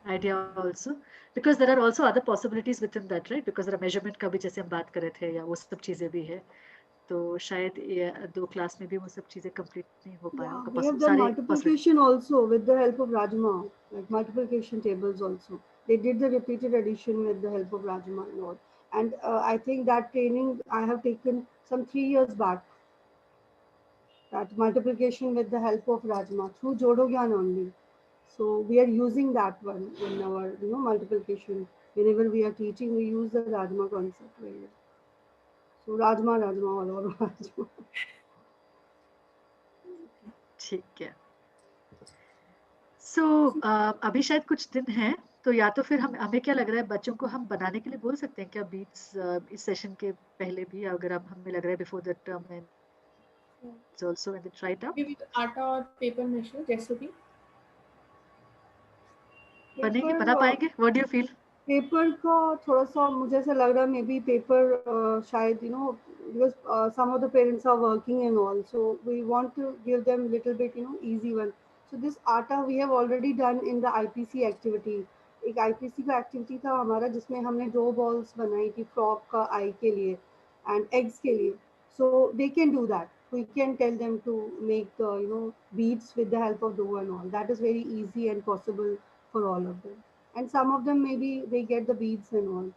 Speaker 2: idea also because there are also other possibilities within that, right? Because there are measurement का भी जैसे हम बात कर रहे थे या वो सब चीजें भी है तो शायद ये 2 क्लास में भी वो सब चीजें कंप्लीट नहीं हो पाया
Speaker 3: Yeah,
Speaker 2: होगा
Speaker 3: we have done
Speaker 2: सारे possibilities.
Speaker 3: multiplication also with the help of Rajma, like multiplication tables also. They did the repeated addition with the help of Rajma and all. And I think that training I have taken some 3 years back. That multiplication with the help of Rajma through Jodogyan only. So we are using that one in our multiplication. Whenever we are teaching, we use the Rajma concept. Very well. So Rajma, Rajma, all over Rajma.
Speaker 2: ठीक है. So अभी शायद कुछ दिन है तो या तो फिर हम हमें क्या लग रहा है बच्चों को हम बनाने के लिए बोल सकते हैं क्या बीट्स इस सेशन के पहले भी अगर हम हमें लग रहा है before the term ends also and then try it out.
Speaker 1: Maybe with atta or paper measure recipe.
Speaker 2: बनेंगे
Speaker 3: पेपर
Speaker 2: बना पाएंगे what do you feel.
Speaker 3: Paper का थोड़ा सा मुझे ऐसा लग रहा है मे बी पेपर शायद because some of the parents are working and all so we want to give them little bit easy one so this atta we have already done in the IPC activity. एक IPC का activity था हमारा जिसमें हमने 2 balls बनाई थी frock का आई के लिए एंड एग्स के लिए. So they can do that. We can tell them to make the beads with the help of dough and all. That is very easy and possible for all of them. And some of them maybe they get the beads and all.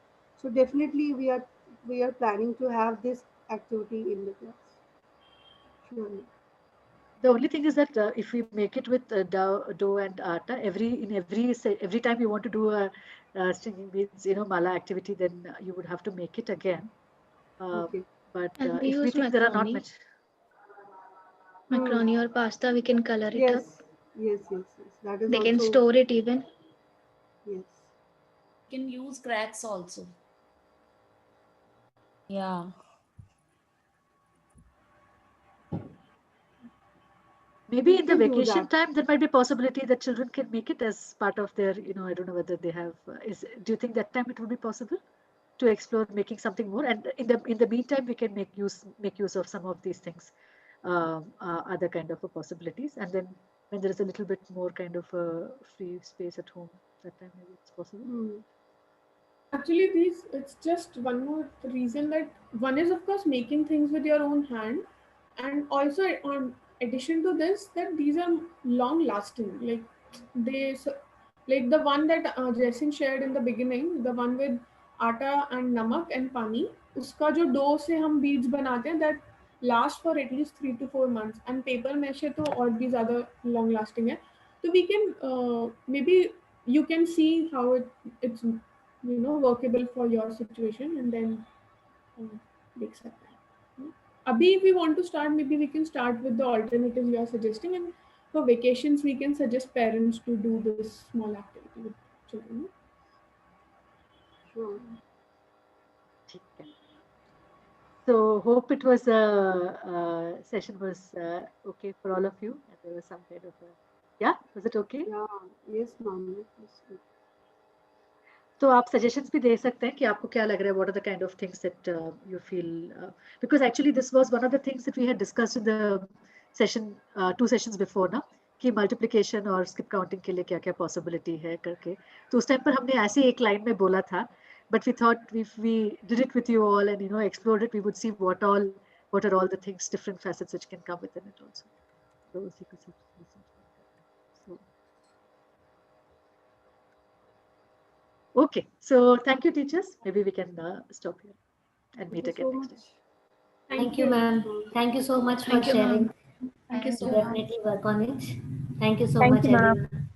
Speaker 3: So definitely we are planning to have this activity in the class. Surely.
Speaker 2: The only thing is that if we make it with dough and atta, every time you want to do a stringing beads, mala activity, then you would have to make it again. Uh,
Speaker 3: Okay.
Speaker 2: but
Speaker 8: And we
Speaker 2: if we
Speaker 8: use
Speaker 2: think there are not
Speaker 8: macaroni,
Speaker 2: much,
Speaker 3: Hmm.
Speaker 8: macaroni or pasta, we can color it up.
Speaker 3: Yes. Yes. Yes. Yes. That is
Speaker 8: They can
Speaker 3: also
Speaker 8: store it even.
Speaker 3: yes.
Speaker 14: You can use cracks also.
Speaker 7: Yeah.
Speaker 2: maybe
Speaker 3: We
Speaker 2: in the
Speaker 3: can do
Speaker 2: vacation
Speaker 3: that.
Speaker 2: time, there might be possibility that children can make it as part of their, I don't know whether they have, do you think that time it would be possible to explore making something more? And in the meantime, we can make use of some of these things, other kind of possibilities. And then when there is a little bit more kind of free space at home, that time maybe it's possible.
Speaker 1: Actually, it's just one more reason that one is, of course, making things with your own hand, and also on addition to this, that these are long lasting. Like like the one that Jason shared in the beginning, the one with atta and namak and pani, उसका जो dough से हम beads बनाते हैं, that last for at least 3 to 4 months, and paper mesh है तो और भी ज़्यादा long lasting है. So we can maybe you can see how it's workable for your situation, and then देख सकते हैं. Abhi, if we want to start, maybe we can start with the alternatives you are suggesting, and for vacations we can suggest parents to do this small activity with children.
Speaker 3: Sure.
Speaker 2: ठीक है. So hope it was session was okay for all of you, and there was some kind of yeah, was it okay?
Speaker 3: Yeah, yes, ma'am.
Speaker 2: तो आप suggestions भी दे सकते हैं कि आपको क्या लग रहा है, what are the kind of things that you feel, because actually this was one of the things that we had discussed in the session 2 sessions before ना, कि multiplication और skip counting के लिए क्या क्या possibility है करके. तो उस टाइम पर हमने ऐसे एक लाइन में बोला था, but we thought if we did it with you all and explored it, we would see what are all the things, different facets which can come within it also. तो उसी को सब so okay, so thank you teachers, maybe we can stop here and meet again next time.
Speaker 10: Thank you, ma'am. Thank you so much for
Speaker 4: Thank you, ma'am.
Speaker 10: sharing.
Speaker 4: Thank you so
Speaker 10: We'll
Speaker 4: much.
Speaker 10: definitely work on it. Thank you so
Speaker 13: Thank
Speaker 10: much,
Speaker 13: you, ma'am.
Speaker 10: everyone.